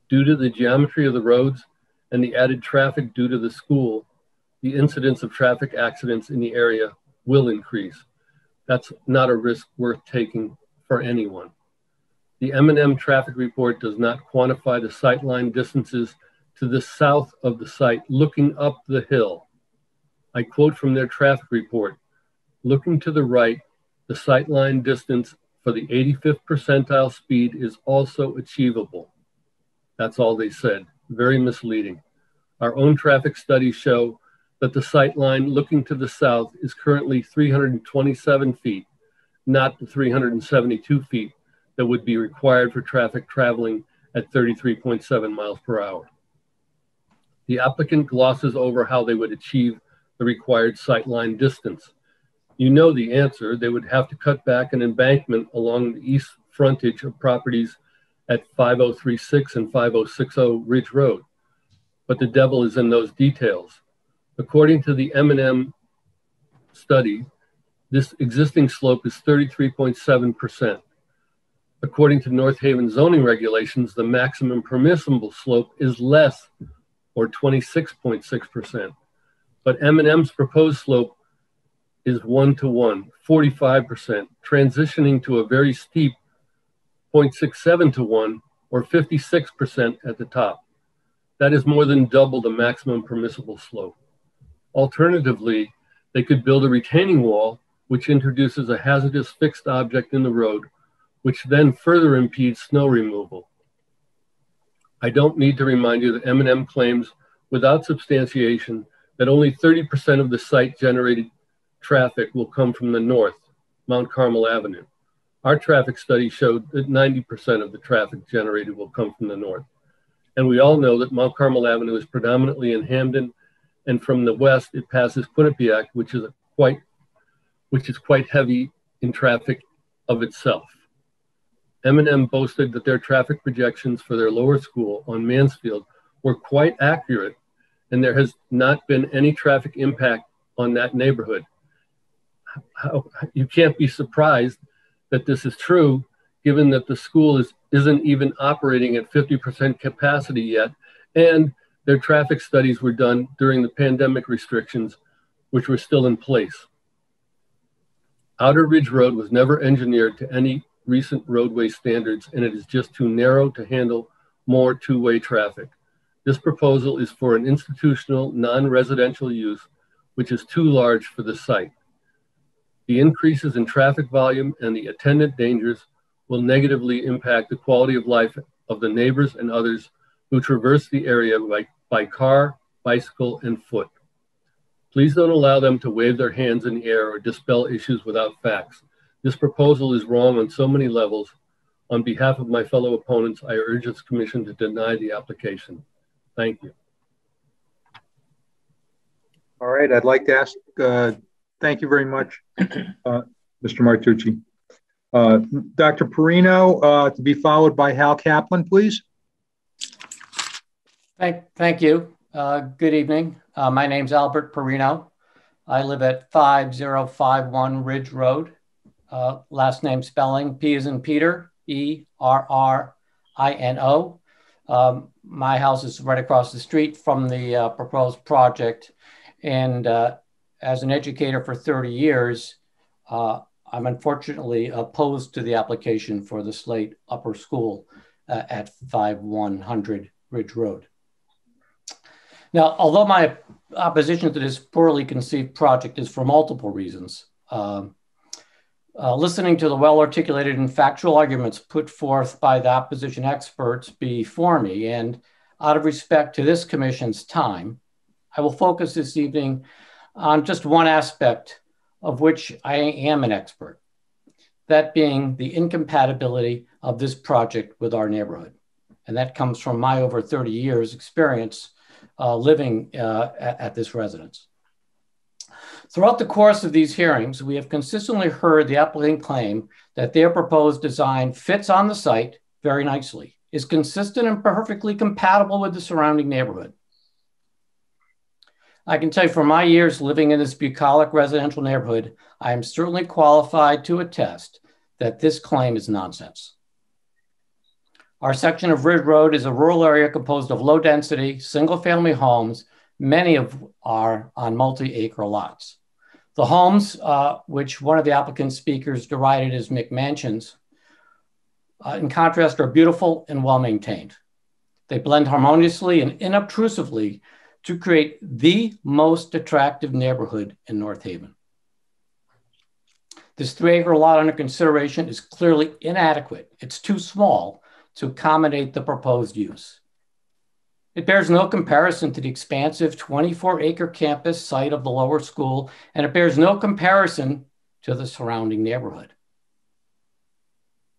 Due to the geometry of the roads and the added traffic due to the school, the incidence of traffic accidents in the area will increase. That's not a risk worth taking for anyone. The M&M traffic report does not quantify the sightline distances to the south of the site looking up the hill. I quote from their traffic report, looking to the right, the sightline distance for the 85th percentile speed is also achievable. That's all they said. Very misleading. Our own traffic studies show that the sight line looking to the south is currently 327 feet, not the 372 feet that would be required for traffic traveling at 33.7 miles per hour. The applicant glosses over how they would achieve the required sight line distance. You know the answer. They would have to cut back an embankment along the east frontage of properties at 5036 and 5060 Ridge Road. But the devil is in those details. According to the M&M study, this existing slope is 33.7%. According to North Haven zoning regulations, the maximum permissible slope is less, or 26.6%. But M&M's proposed slope is 1-to-1, 45%, transitioning to a very steep 0.67-to-1, or 56% at the top. That is more than double the maximum permissible slope. Alternatively, they could build a retaining wall, which introduces a hazardous fixed object in the road, which then further impedes snow removal. I don't need to remind you that M&M claims without substantiation that only 30% of the site-generated traffic will come from the north, Mount Carmel Avenue. Our traffic study showed that 90% of the traffic generated will come from the north. And we all know that Mount Carmel Avenue is predominantly in Hamden, and from the west, it passes Quinnipiac, which is quite heavy in traffic of itself. M&M boasted that their traffic projections for their lower school on Mansfield were quite accurate, and there has not been any traffic impact on that neighborhood. You can't be surprised that this is true, given that the school isn't even operating at 50% capacity yet, and their traffic studies were done during the pandemic restrictions, which were still in place. Outer Ridge Road was never engineered to any recent roadway standards, and it is just too narrow to handle more two-way traffic. This proposal is for an institutional, non-residential use, which is too large for the site. The increases in traffic volume and the attendant dangers will negatively impact the quality of life of the neighbors and others who traverse the area by car, bicycle, and foot. Please don't allow them to wave their hands in the air or dispel issues without facts. This proposal is wrong on so many levels. On behalf of my fellow opponents, I urge this commission to deny the application. Thank you. All right, I'd like to ask, thank you very much, Mr. Martucci. Dr. Perino, to be followed by Hal Kaplan, please. Thank you. Good evening. My name's Albert Perino. I live at 5051 Ridge Road. Last name spelling, P as in Peter, E-R-R-I-N-O. My house is right across the street from the proposed project. And as an educator for 30 years, I'm unfortunately opposed to the application for the Slate Upper School at 5100 Ridge Road. Now, although my opposition to this poorly conceived project is for multiple reasons, listening to the well-articulated and factual arguments put forth by the opposition experts before me, and out of respect to this commission's time, I will focus this evening on just one aspect of which I am an expert, that being the incompatibility of this project with our neighborhood. And that comes from my over 30 years experience living at this residence. Throughout the course of these hearings, we have consistently heard the applicant claim that their proposed design fits on the site very nicely, is consistent and perfectly compatible with the surrounding neighborhood. I can tell you from my years living in this bucolic residential neighborhood, I am certainly qualified to attest that this claim is nonsense. Our section of Ridge Road is a rural area composed of low density, single family homes, many of are on multi-acre lots. The homes, which one of the applicant speakers derided as McMansions, in contrast are beautiful and well-maintained. They blend harmoniously and inobtrusively to create the most attractive neighborhood in North Haven. This 3-acre lot under consideration is clearly inadequate. It's too small to accommodate the proposed use. It bears no comparison to the expansive 24-acre campus site of the lower school, and it bears no comparison to the surrounding neighborhood.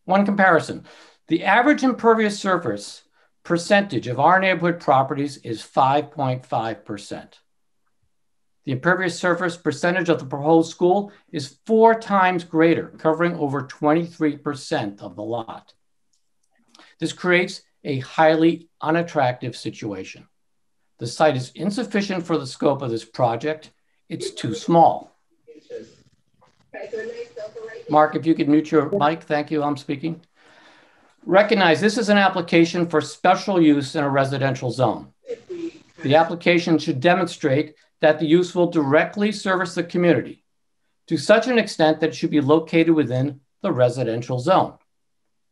One comparison, the average impervious surface percentage of our neighborhood properties is 5.5%. The impervious surface percentage of the proposed school is 4 times greater, covering over 23% of the lot. This creates a highly unattractive situation. The site is insufficient for the scope of this project. It's too small. Mark, if you could mute your mic, thank you, I'm speaking. Recognize this is an application for special use in a residential zone. The application should demonstrate that the use will directly service the community to such an extent that it should be located within the residential zone.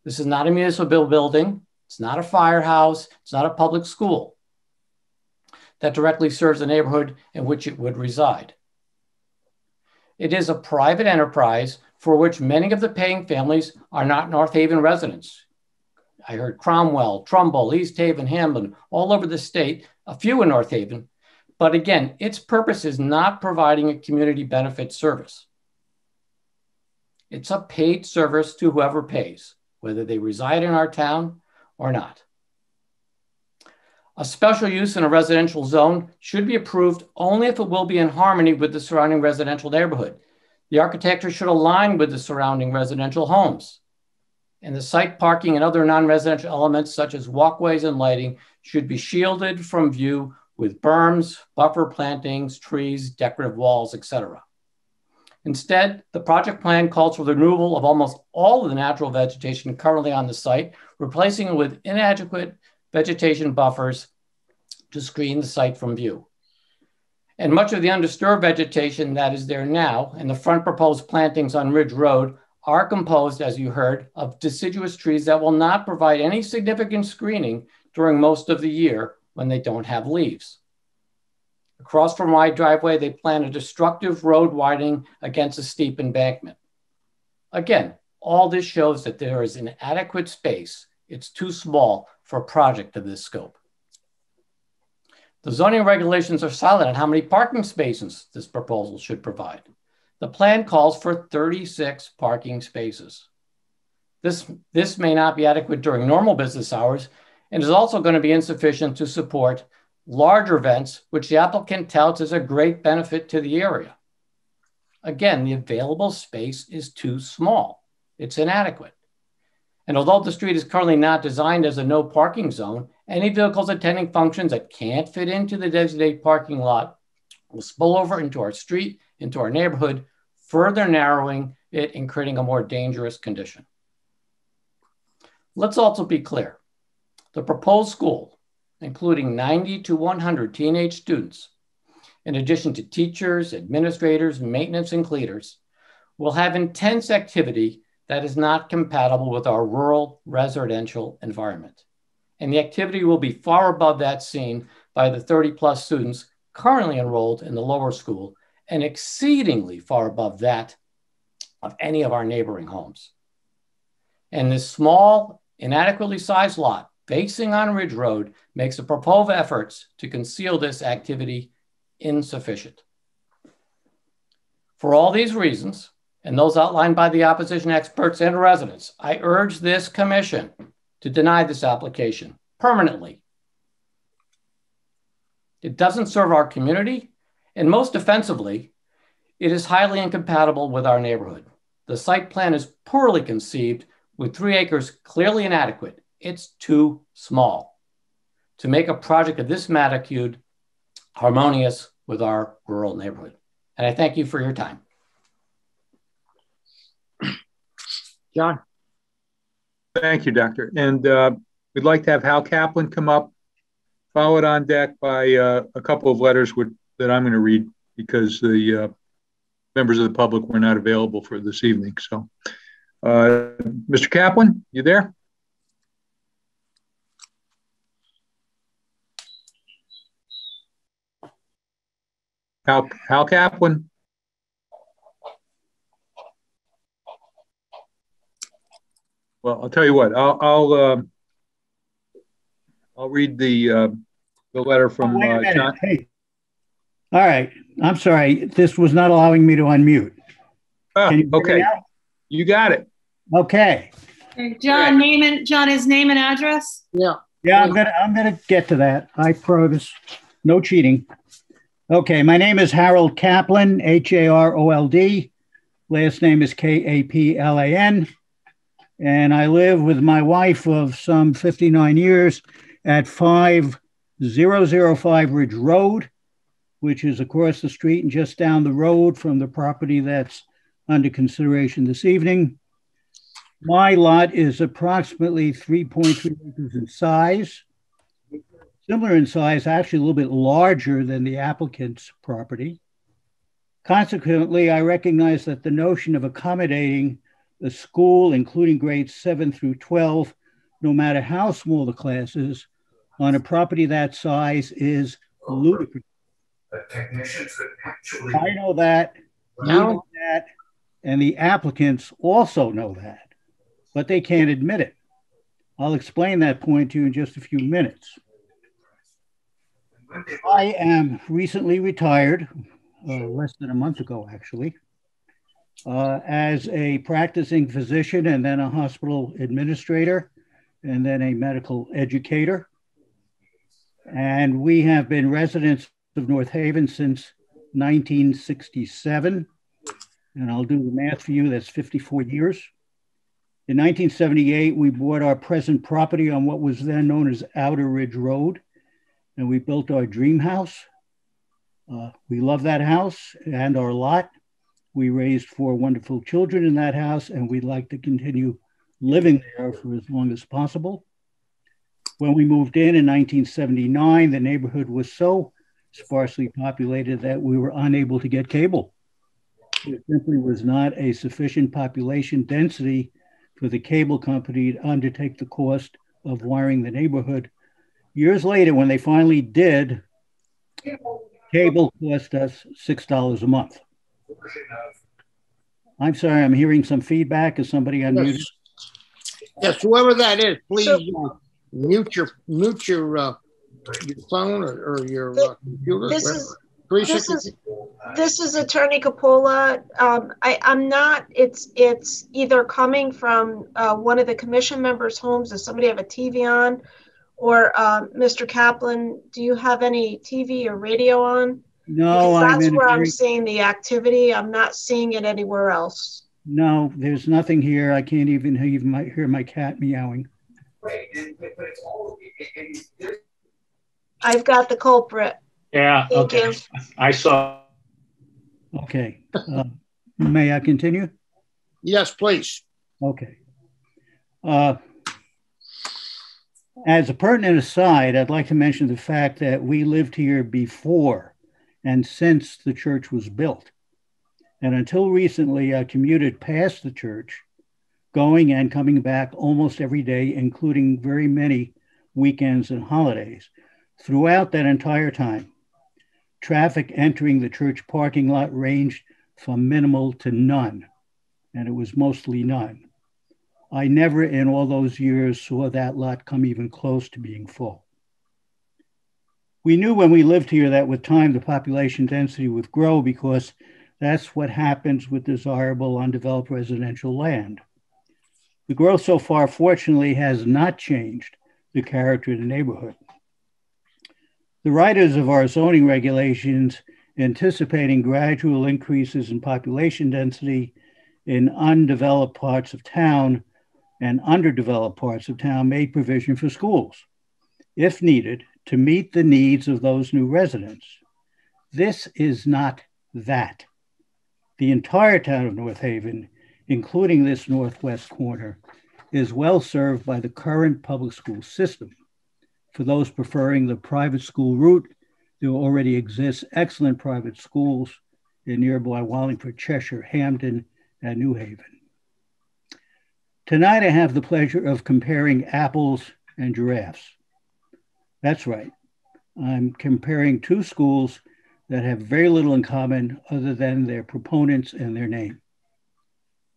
This is not a municipal building. It's not a firehouse. It's not a public school that directly serves the neighborhood in which it would reside. It is a private enterprise for which many of the paying families are not North Haven residents. I heard Cromwell, Trumbull, East Haven, Hamlin, all over the state, a few in North Haven. But again, its purpose is not providing a community benefit service. It's a paid service to whoever pays, whether they reside in our town or not. A special use in a residential zone should be approved only if it will be in harmony with the surrounding residential neighborhood. The architecture should align with the surrounding residential homes. And the site parking and other non-residential elements such as walkways and lighting should be shielded from view with berms, buffer plantings, trees, decorative walls, etc. Instead, the project plan calls for the removal of almost all of the natural vegetation currently on the site, replacing it with inadequate vegetation buffers to screen the site from view. And much of the undisturbed vegetation that is there now and the front proposed plantings on Ridge Road are composed, as you heard, of deciduous trees that will not provide any significant screening during most of the year when they don't have leaves. Across from my driveway, they plan a destructive road widening against a steep embankment. Again, all this shows that there is inadequate space. It's too small for a project of this scope. The zoning regulations are silent on how many parking spaces this proposal should provide. The plan calls for 36 parking spaces. This may not be adequate during normal business hours and is also going to be insufficient to support larger events, which the applicant touts as a great benefit to the area. Again, the available space is too small. It's inadequate. And although the street is currently not designed as a no parking zone, any vehicles attending functions that can't fit into the designated parking lot will spill over into our street, into our neighborhood, further narrowing it and creating a more dangerous condition. Let's also be clear. The proposed school, including 90 to 100 teenage students, in addition to teachers, administrators, maintenance, and cleaners, will have intense activity that is not compatible with our rural residential environment. And the activity will be far above that seen by the 30+ students currently enrolled in the lower school and exceedingly far above that of any of our neighboring homes. And this small, inadequately sized lot facing on Ridge Road makes the proposed efforts to conceal this activity insufficient. For all these reasons, and those outlined by the opposition experts and residents, I urge this commission to deny this application permanently. It doesn't serve our community, and most offensively, it is highly incompatible with our neighborhood. The site plan is poorly conceived with 3 acres clearly inadequate. It's too small to make a project of this magnitude harmonious with our rural neighborhood. And I thank you for your time. John. Thank you, Doctor. And we'd like to have Hal Kaplan come up, followed on deck by a couple of letters that I'm going to read because the members of the public were not available for this evening. So, Mr. Kaplan, you there? Hal Kaplan. Well, I'll tell you what. I'll read the letter from John. Hey. All right. I'm sorry. This was not allowing me to unmute. Okay. You got it. Okay. John, his name and address. Yeah. Yeah, I'm gonna get to that. I promise. No cheating. Okay, my name is Harold Kaplan, Harold. Last name is Kaplan. And I live with my wife of some 59 years at 5005 Ridge Road, which is across the street and just down the road from the property that's under consideration this evening. My lot is approximately 3.3 acres in size, similar in size, actually a little bit larger than the applicant's property. Consequently, I recognize that the notion of accommodating a school, including grades 7 through 12, no matter how small the class is, on a property that size is ludicrous. I know that, you know that, and the applicants also know that, but they can't admit it. I'll explain that point to you in just a few minutes. I am recently retired, less than a month ago, actually, as a practicing physician and then a hospital administrator and then a medical educator. And we have been residents of North Haven since 1967. And I'll do the math for you, that's 54 years. In 1978, we bought our present property on what was then known as Outer Ridge Road, and we built our dream house. We love that house and our lot. We raised 4 wonderful children in that house, and we'd like to continue living there for as long as possible. When we moved in 1979, the neighborhood was so sparsely populated that we were unable to get cable. There simply was not a sufficient population density for the cable company to undertake the cost of wiring the neighborhood. Years later, when they finally did, cable cost us $6 a month. I'm sorry, I'm hearing some feedback. Is somebody unmuted? Yes, whoever that is, please mute your phone or your computer? This is Attorney Capola. I'm not. It's either coming from one of the commission members' homes. Does somebody have a TV on? Or Mr. Kaplan, do you have any TV or radio on? No, because that's where I'm seeing the activity. I'm not seeing it anywhere else. No, there's nothing here. I can't even hear my cat meowing. I've got the culprit. Yeah, Thank okay. you. I saw. Okay. May I continue? Yes, please. Okay. As a pertinent aside, I'd like to mention the fact that we lived here before and since the church was built. And until recently, I commuted past the church, going and coming back almost every day, including very many weekends and holidays. Throughout that entire time, traffic entering the church parking lot ranged from minimal to none, and it was mostly none. I never in all those years saw that lot come even close to being full. We knew when we lived here that with time the population density would grow because that's what happens with desirable undeveloped residential land. The growth so far, fortunately, has not changed the character of the neighborhood. The writers of our zoning regulations, anticipating gradual increases in population density in undeveloped parts of town and underdeveloped parts of town, made provision for schools, if needed, to meet the needs of those new residents. This is not that. The entire town of North Haven, including this northwest corner, is well served by the current public school system. For those preferring the private school route, there already exists excellent private schools in nearby Wallingford, Cheshire, Hampden, and New Haven. Tonight, I have the pleasure of comparing apples and giraffes. That's right. I'm comparing two schools that have very little in common other than their proponents and their name.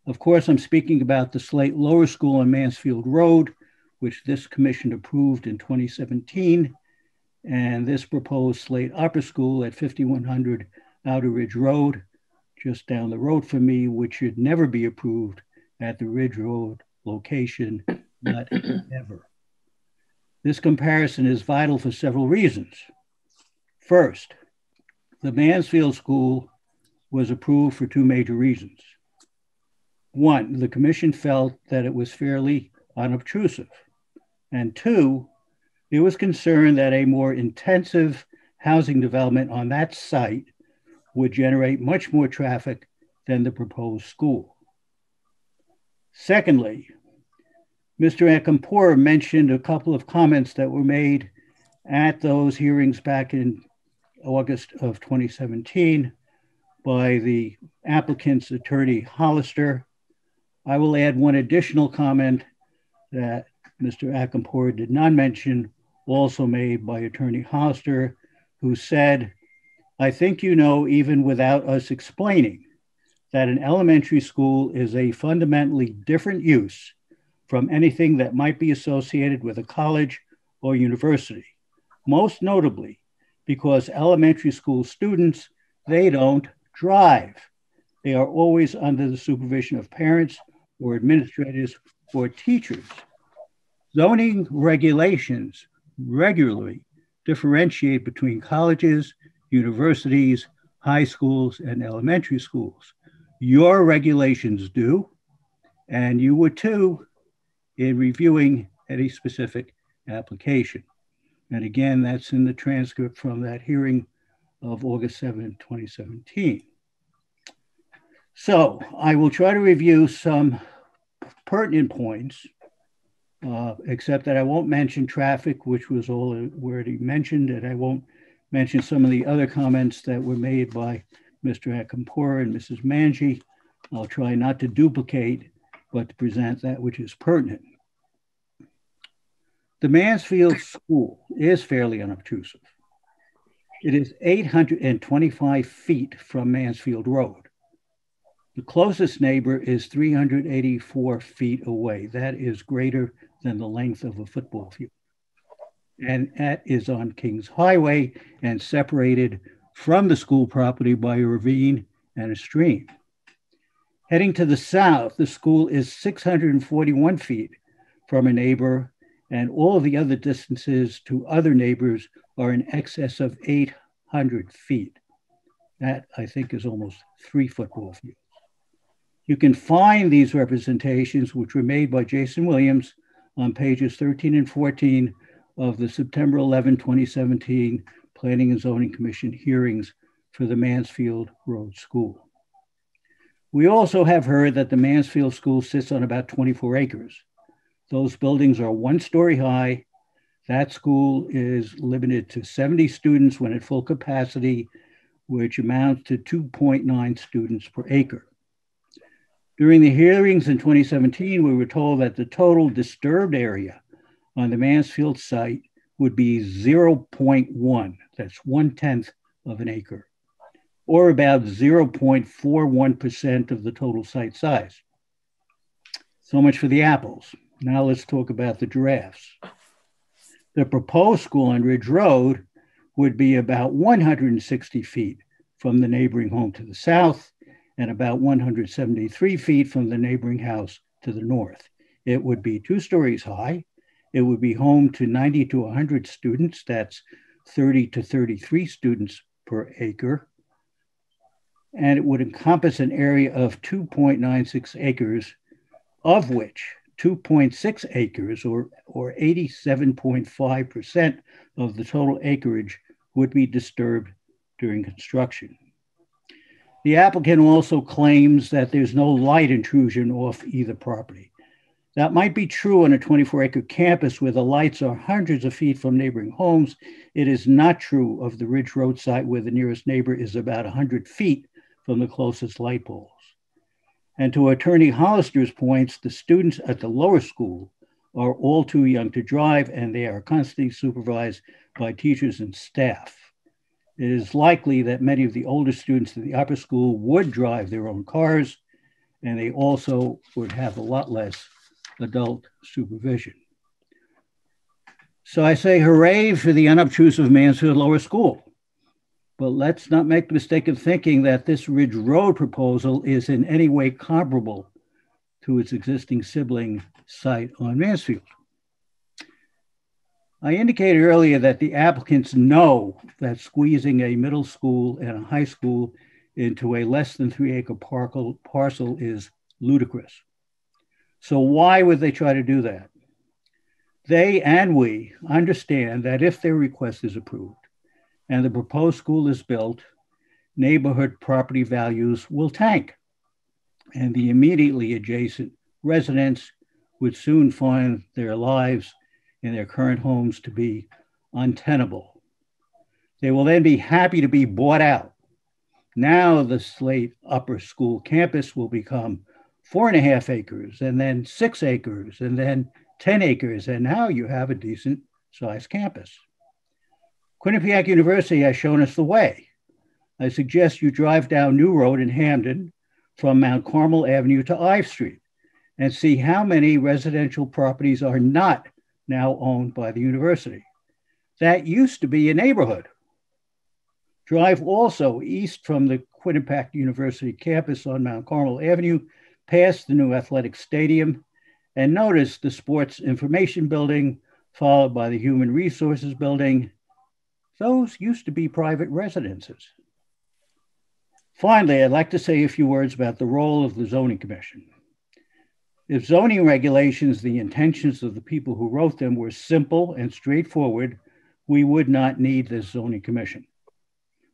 Of course, I'm speaking about the Slate Lower School on Mansfield Road, which this commission approved in 2017, and this proposed Slate Upper School at 5100 Outer Ridge Road, just down the road from me, which should never be approved at the Ridge Road location, not ever. This comparison is vital for several reasons. First, the Mansfield School was approved for two major reasons. One, the commission felt that it was fairly unobtrusive. And two, it was concerned that a more intensive housing development on that site would generate much more traffic than the proposed school. Secondly, Mr. Akampour mentioned a couple of comments that were made at those hearings back in August of 2017 by the applicant's attorney, Hollister. I will add one additional comment that Mr. Akampour did not mention, also made by attorney Hollister, who said, I think you know, even without us explaining, that an elementary school is a fundamentally different use from anything that might be associated with a college or university. Most notably, because elementary school students, they don't drive. They are always under the supervision of parents or administrators or teachers. Zoning regulations regularly differentiate between colleges, universities, high schools, and elementary schools. Your regulations do, and you would too in reviewing any specific application. And again, that's in the transcript from that hearing of August 7, 2017. So I will try to review some pertinent points, except that I won't mention traffic, which was already mentioned, and I won't mention some of the other comments that were made by Mr. Akampour and Mrs. Manji. I'll try not to duplicate, but to present that which is pertinent. The Mansfield School is fairly unobtrusive. It is 825 feet from Mansfield Road. The closest neighbor is 384 feet away. That is greater than the length of a football field. and that is on Kings Highway and separated from the school property by a ravine and a stream. Heading to the south, the school is 641 feet from a neighbor, and all of the other distances to other neighbors are in excess of 800 feet. That, I think, is almost 3 football fields. You can find these representations, which were made by Jason Williams, on pages 13 and 14 of the September 11, 2017 Planning and Zoning Commission hearings for the Mansfield Road School. We also have heard that the Mansfield School sits on about 24 acres. Those buildings are 1 story high. That school is limited to 70 students when at full capacity, which amounts to 2.9 students per acre. During the hearings in 2017, we were told that the total disturbed area on the Mansfield site would be 0.1, that's 1/10 of an acre, or about 0.41% of the total site size. So much for the apples. Now let's talk about the giraffes. The proposed school on Ridge Road would be about 160 feet from the neighboring home to the south and about 173 feet from the neighboring house to the north. It would be 2 stories high. It would be home to 90 to 100 students. That's 30 to 33 students per acre. And it would encompass an area of 2.96 acres, of which 2.6 acres, or 87.5% of the total acreage, would be disturbed during construction. The applicant also claims that there's no light intrusion off either property. That might be true on a 24-acre campus where the lights are hundreds of feet from neighboring homes. It is not true of the Ridge Road site where the nearest neighbor is about 100 feet from the closest light poles. And to Attorney Hollister's points, the students at the lower school are all too young to drive, and they are constantly supervised by teachers and staff. It is likely that many of the older students in the upper school would drive their own cars, and they also would have a lot less adult supervision. So I say hooray for the unobtrusive Mansfield Lower School. But let's not make the mistake of thinking that this Ridge Road proposal is in any way comparable to its existing sibling site on Mansfield. I indicated earlier that the applicants know that squeezing a middle school and a high school into a less than 3-acre parcel is ludicrous. So why would they try to do that? They and we understand that if their request is approved and the proposed school is built, neighborhood property values will tank, and the immediately adjacent residents would soon find their lives in their current homes to be untenable. They will then be happy to be bought out. Now the Slate Upper School campus will become 4.5 acres, and then 6 acres, and then 10 acres, and now you have a decent sized campus. Quinnipiac University has shown us the way. I suggest you drive down New Road in Hamden from Mount Carmel Avenue to Ive Street and see how many residential properties are not now owned by the university. That used to be a neighborhood. Drive also east from the Quinnipiac University campus on Mount Carmel Avenue, past the new athletic stadium, and notice the Sports Information Building, followed by the Human Resources Building. Those used to be private residences. Finally, I'd like to say a few words about the role of the Zoning Commission. If zoning regulations, the intentions of the people who wrote them, were simple and straightforward, we would not need this Zoning Commission.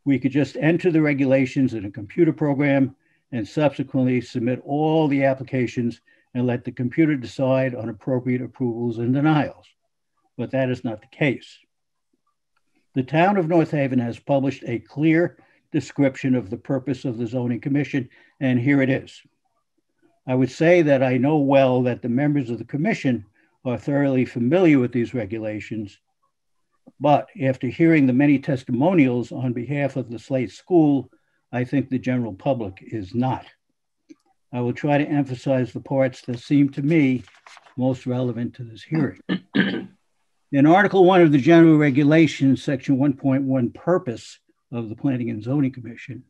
We could just enter the regulations in a computer program and subsequently submit all the applications and let the computer decide on appropriate approvals and denials. But that is not the case. The town of North Haven has published a clear description of the purpose of the Zoning Commission, and here it is. I would say that I know well that the members of the commission are thoroughly familiar with these regulations, but after hearing the many testimonials on behalf of the Slate School, I think the general public is not. I will try to emphasize the parts that seem to me most relevant to this hearing. In Article 1 of the General Regulations, Section 1.1, purpose of the Planning and Zoning Commission,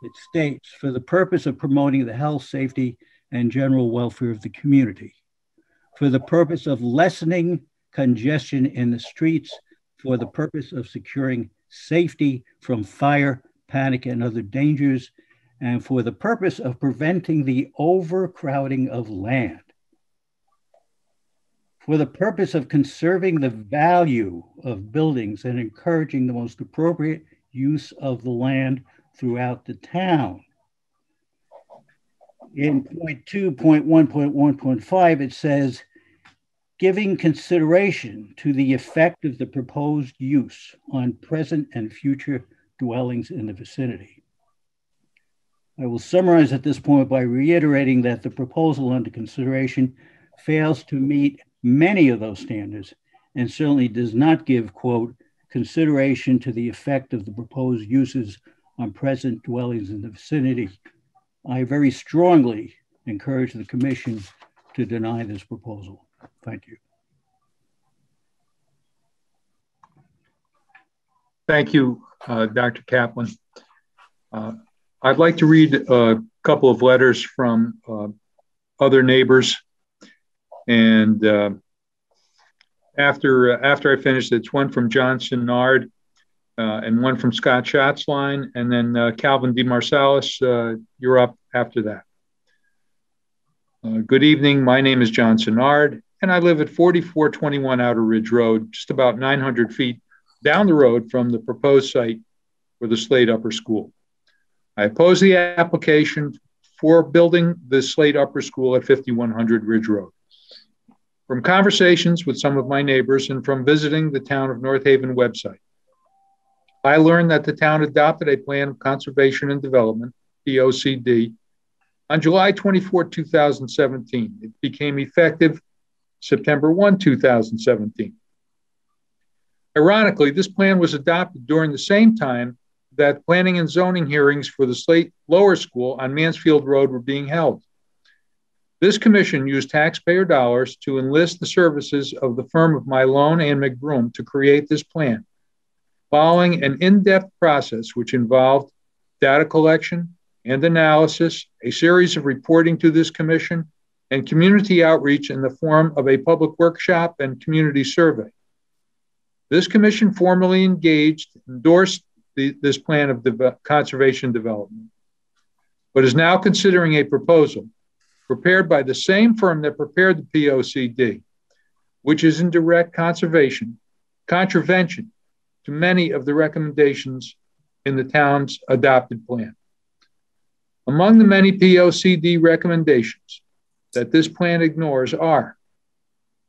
it states, for the purpose of promoting the health, safety, and general welfare of the community, for the purpose of lessening congestion in the streets, for the purpose of securing safety from fire, panic, and other dangers, and for the purpose of preventing the overcrowding of land, for the purpose of conserving the value of buildings and encouraging the most appropriate use of the land throughout the town. In point 2.1.1.5, it says, giving consideration to the effect of the proposed use on present and future dwellings in the vicinity. I will summarize at this point by reiterating that the proposal under consideration fails to meet many of those standards and certainly does not give, quote, consideration to the effect of the proposed uses on present dwellings in the vicinity. I very strongly encourage the Commission to deny this proposal. Thank you. Thank you, Dr. Kaplan. I'd like to read a couple of letters from other neighbors. And after I finish, it's one from John Sinnard and one from Scott Schatzline, and then Calvin DeMarsalis, you're up after that. Good evening, my name is John Sinnard, and I live at 4421 Outer Ridge Road, just about 900 feet down the road from the proposed site for the Slade Upper School. I oppose the application for building the Slade Upper School at 5100 Ridge Road. From conversations with some of my neighbors and from visiting the Town of North Haven website, I learned that the town adopted a plan of conservation and development, POCD, on July 24, 2017. It became effective September 1, 2017. Ironically, this plan was adopted during the same time that planning and zoning hearings for the Slate Lower School on Mansfield Road were being held. This commission used taxpayer dollars to enlist the services of the firm of Milone and McBroom to create this plan, following an in-depth process which involved data collection and analysis, a series of reporting to this commission, and community outreach in the form of a public workshop and community survey. This commission formally endorsed this plan of conservation development, but is now considering a proposal prepared by the same firm that prepared the POCD, which is in direct contravention to many of the recommendations in the town's adopted plan. Among the many POCD recommendations that this plan ignores are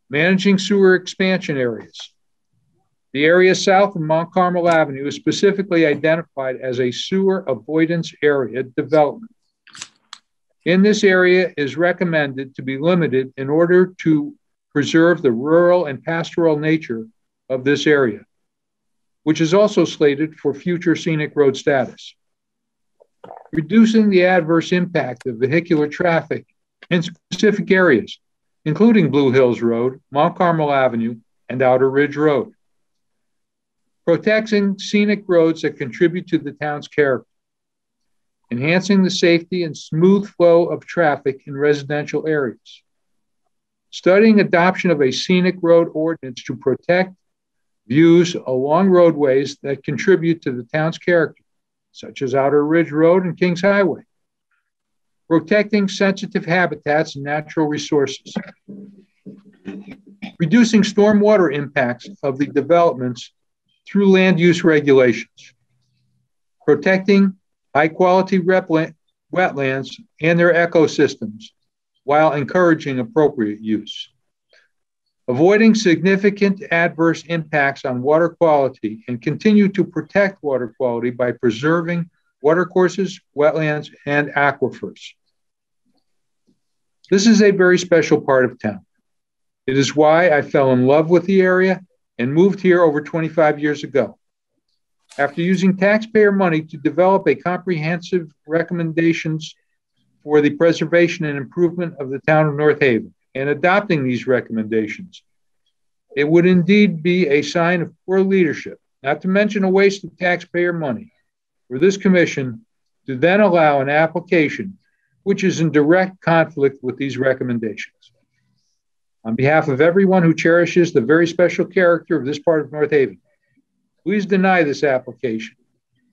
managing sewer expansion areas. The area south of Mount Carmel Avenue is specifically identified as a sewer avoidance area development. In this area is recommended to be limited in order to preserve the rural and pastoral nature of this area, which is also slated for future scenic road status. Reducing the adverse impact of vehicular traffic in specific areas, including Blue Hills Road, Mount Carmel Avenue, and Outer Ridge Road. Protecting scenic roads that contribute to the town's character. Enhancing the safety and smooth flow of traffic in residential areas. Studying adoption of a scenic road ordinance to protect views along roadways that contribute to the town's character, such as Outer Ridge Road and Kings Highway. Protecting sensitive habitats and natural resources. Reducing stormwater impacts of the developments through land use regulations. Protecting high-quality wetlands and their ecosystems while encouraging appropriate use. Avoiding significant adverse impacts on water quality and continue to protect water quality by preserving watercourses, wetlands, and aquifers. This is a very special part of town. It is why I fell in love with the area and moved here over 25 years ago. After using taxpayer money to develop a comprehensive recommendations for the preservation and improvement of the town of North Haven and adopting these recommendations, It would indeed be a sign of poor leadership, not to mention a waste of taxpayer money, for this commission to then allow an application which is in direct conflict with these recommendations. On behalf of everyone who cherishes the very special character of this part of North Haven, please deny this application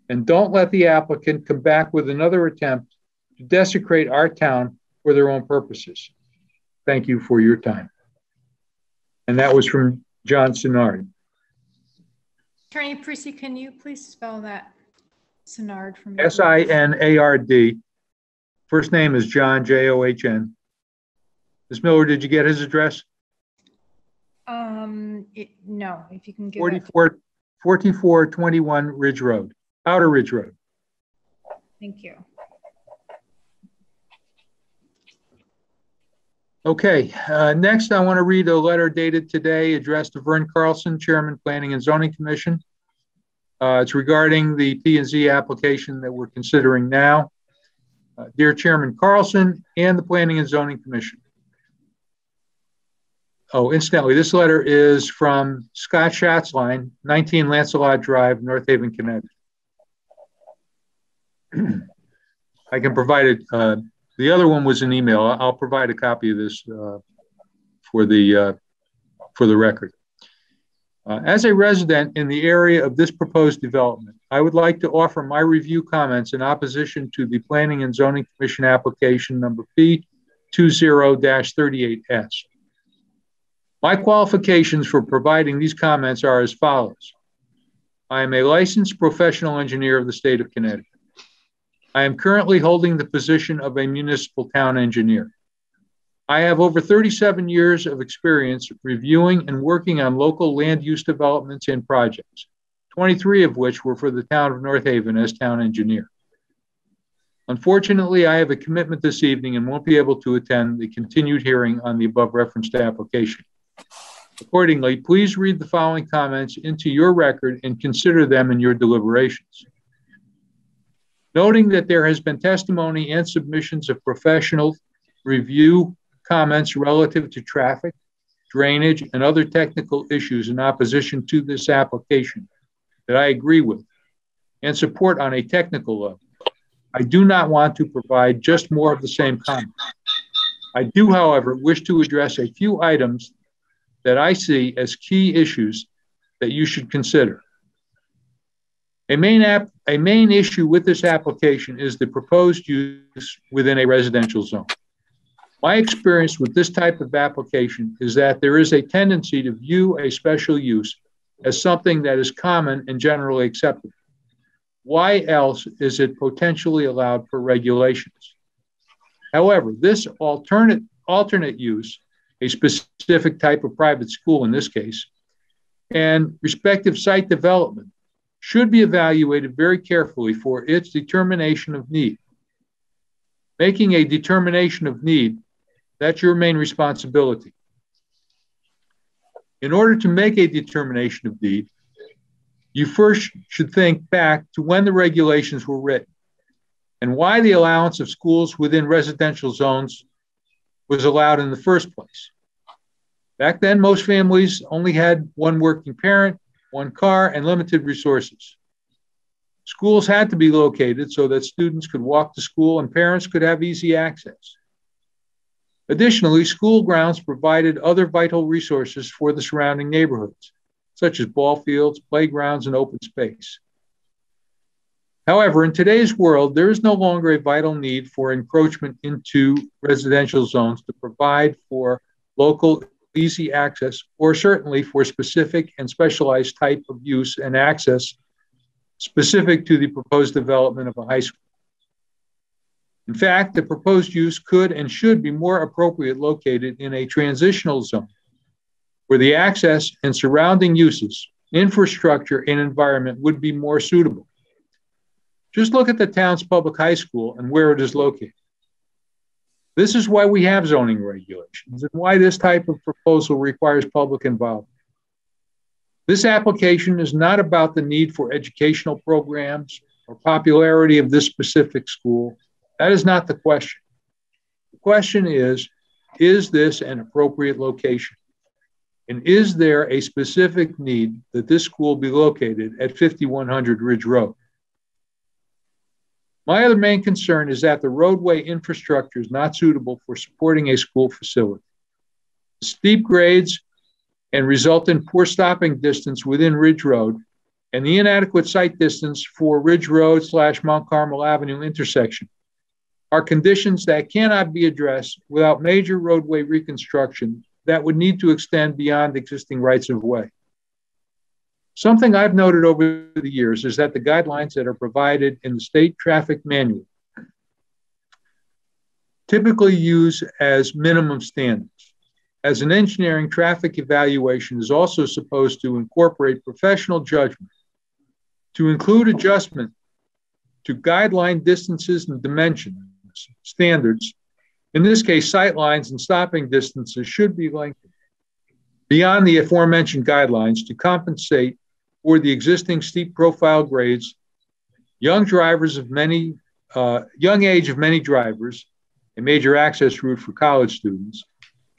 and don't let the applicant come back with another attempt to desecrate our town for their own purposes. Thank you for your time. And that was from John Sinard. Attorney Parisi, can you please spell that Sinard for me? S-I-N-A-R-D. First name is John, J-O-H-N. Ms. Miller, did you get his address? No, if you can give 4421 Ridge Road, Outer Ridge Road. Thank you. Okay, next I want to read a letter dated today addressed to Vern Carlson, Chairman, Planning and Zoning Commission. It's regarding the P&Z application that we're considering now. Dear Chairman Carlson and the Planning and Zoning Commission. Oh, incidentally, this letter is from Scott Schatzline, 19 Lancelot Drive, North Haven, Connecticut. I can provide it. The other one was an email. I'll provide a copy of this for the record. As a resident in the area of this proposed development, I would like to offer my review comments in opposition to the Planning and Zoning Commission application number P20-38S. My qualifications for providing these comments are as follows. I am a licensed professional engineer of the state of Connecticut. I am currently holding the position of a municipal town engineer. I have over 37 years of experience reviewing and working on local land use developments and projects, 23 of which were for the town of North Haven as town engineer. Unfortunately, I have a commitment this evening and won't be able to attend the continued hearing on the above referenced application. Accordingly, please read the following comments into your record and consider them in your deliberations. Noting that there has been testimony and submissions of professional review comments relative to traffic, drainage, and other technical issues in opposition to this application that I agree with and support on a technical level, I do not want to provide just more of the same comment. I do, however, wish to address a few items that I see as key issues that you should consider. A main issue with this application is the proposed use within a residential zone. My experience with this type of application is that there is a tendency to view a special use as something that is common and generally accepted. Why else is it potentially allowed for regulations? However, this alternate use, a specific type of private school in this case, and respective site development should be evaluated very carefully for its determination of need. Making a determination of need, that's your main responsibility. In order to make a determination of need, you first should think back to when the regulations were written and why the allowance of schools within residential zones was allowed in the first place. Back then, most families only had one working parent, one car, and limited resources. Schools had to be located so that students could walk to school and parents could have easy access. Additionally, school grounds provided other vital resources for the surrounding neighborhoods, such as ball fields, playgrounds, and open space. However, in today's world, there is no longer a vital need for encroachment into residential zones to provide for local easy access, or certainly for specific and specialized type of use and access specific to the proposed development of a high school. In fact, the proposed use could and should be more appropriate located in a transitional zone where the access and surrounding uses, infrastructure, and environment would be more suitable. Just look at the town's public high school and where it is located. This is why we have zoning regulations and why this type of proposal requires public involvement. This application is not about the need for educational programs or popularity of this specific school. That is not the question. The question is this an appropriate location? And is there a specific need that this school be located at 5100 Ridge Road? My other main concern is that the roadway infrastructure is not suitable for supporting a school facility. Steep grades and resultant poor stopping distance within Ridge Road and the inadequate sight distance for Ridge Road / Mount Carmel Avenue intersection are conditions that cannot be addressed without major roadway reconstruction that would need to extend beyond existing rights of way. Something I've noted over the years is that the guidelines that are provided in the state traffic manual typically use as minimum standards. As an engineering traffic evaluation is also supposed to incorporate professional judgment to include adjustment to guideline distances and dimensions, standards. In this case, sight lines and stopping distances should be lengthened beyond the aforementioned guidelines to compensate for the existing steep profile grades, young age of many drivers, a major access route for college students,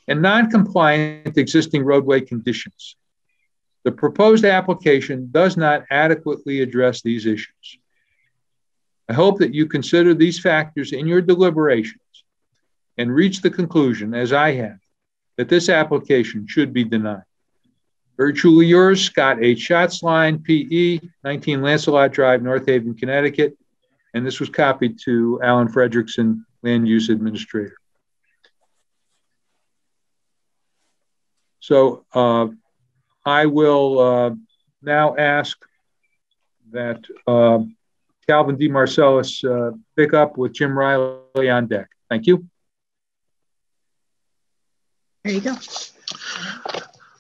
and non-compliant existing roadway conditions. The proposed application does not adequately address these issues. I hope that you consider these factors in your deliberations and reach the conclusion, as I have, that this application should be denied. Very truly yours, Scott H. Schatzline, P.E., 19 Lancelot Drive, North Haven, Connecticut. And this was copied to Alan Fredrickson, Land Use Administrator. So I will now ask that Calvin DeMarcellis pick up with Jim Riley on deck. Thank you. There you go.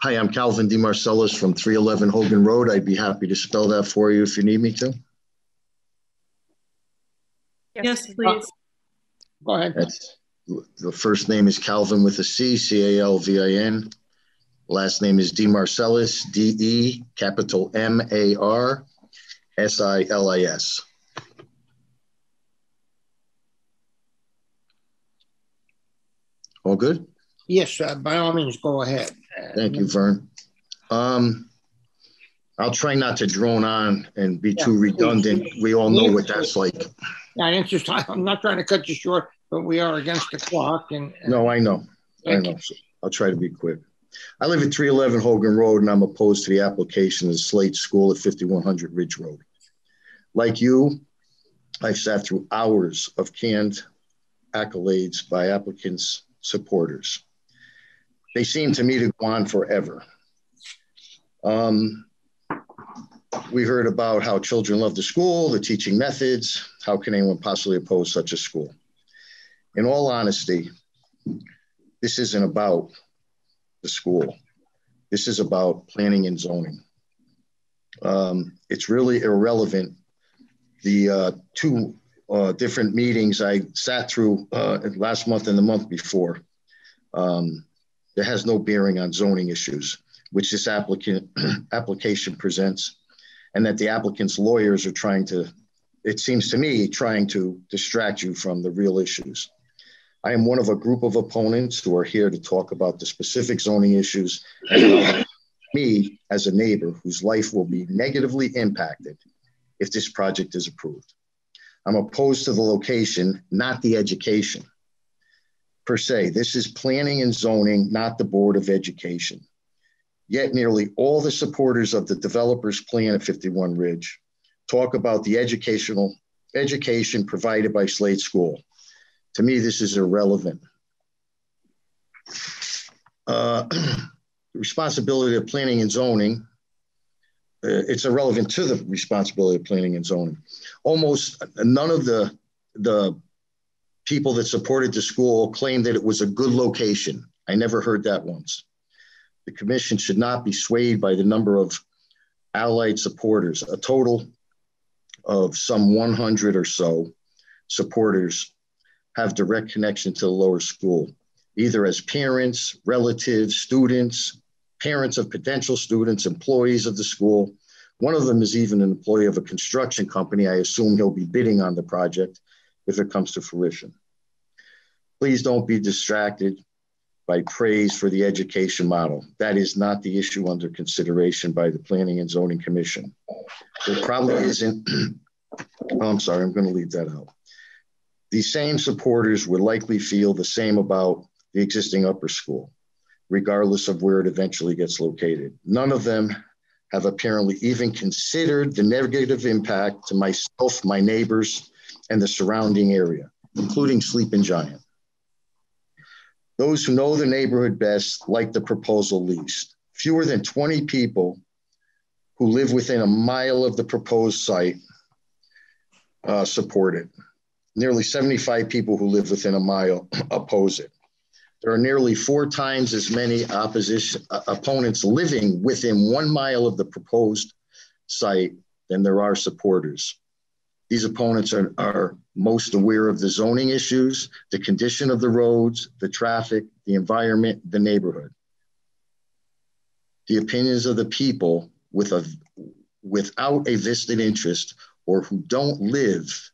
Hi, I'm Calvin DeMarcellis from 311 Hogan Road. I'd be happy to spell that for you if you need me to. Yes, please. Go ahead. The first name is Calvin with a C, C-A-L-V-I-N. Last name is DeMarcellis, D-E, capital M-A-R-S-I-L-I-S. All good? Yes, by all means, go ahead. Thank you, Vern. I'll try not to drone on and be too redundant. We all know what that's like. I'm not trying to cut you short, but we are against the clock. No, I know. So I'll try to be quick. I live at 311 Hogan Road, and I'm opposed to the application of the Slade School at 5100 Ridge Road. Like you, I've sat through hours of canned accolades by applicants' supporters. They seem to me to go on forever. We heard about how children love the school, the teaching methods. How can anyone possibly oppose such a school? In all honesty, this isn't about the school. This is about planning and zoning. It's really irrelevant. The two different meetings I sat through last month and the month before, that has no bearing on zoning issues, which this application presents, and that the applicant's lawyers are trying to, it seems to me, trying to distract you from the real issues. I am one of a group of opponents who are here to talk about the specific zoning issues and me as a neighbor whose life will be negatively impacted if this project is approved. I'm opposed to the location, not the education per se. This is planning and zoning, not the Board of Education. Yet nearly all the supporters of the developer's plan at 51 Ridge talk about the education provided by Slade School. To me, this is irrelevant. The responsibility of planning and zoning, it's irrelevant to the responsibility of planning and zoning. Almost none of the people that supported the school claimed that it was a good location. I never heard that once. The commission should not be swayed by the number of allied supporters. A total of some 100 or so supporters have direct connection to the lower school, either as parents, relatives, students, parents of potential students, employees of the school. One of them is even an employee of a construction company. I assume he'll be bidding on the project if it comes to fruition. Please don't be distracted by praise for the education model. That is not the issue under consideration by the Planning and Zoning Commission. There probably isn't, oh, I'm sorry, I'm going to leave that out. The same supporters would likely feel the same about the existing upper school, regardless of where it eventually gets located. None of them have apparently even considered the negative impact to myself, my neighbors, and the surrounding area, including Sleeping Giant. Those who know the neighborhood best like the proposal least. Fewer than 20 people who live within a mile of the proposed site support it. Nearly 75 people who live within a mile oppose it. There are nearly 4 times as many opponents living within 1 mile of the proposed site than there are supporters. These opponents are most aware of the zoning issues, the condition of the roads, the traffic, the environment, the neighborhood. The opinions of the people without a vested interest or who don't live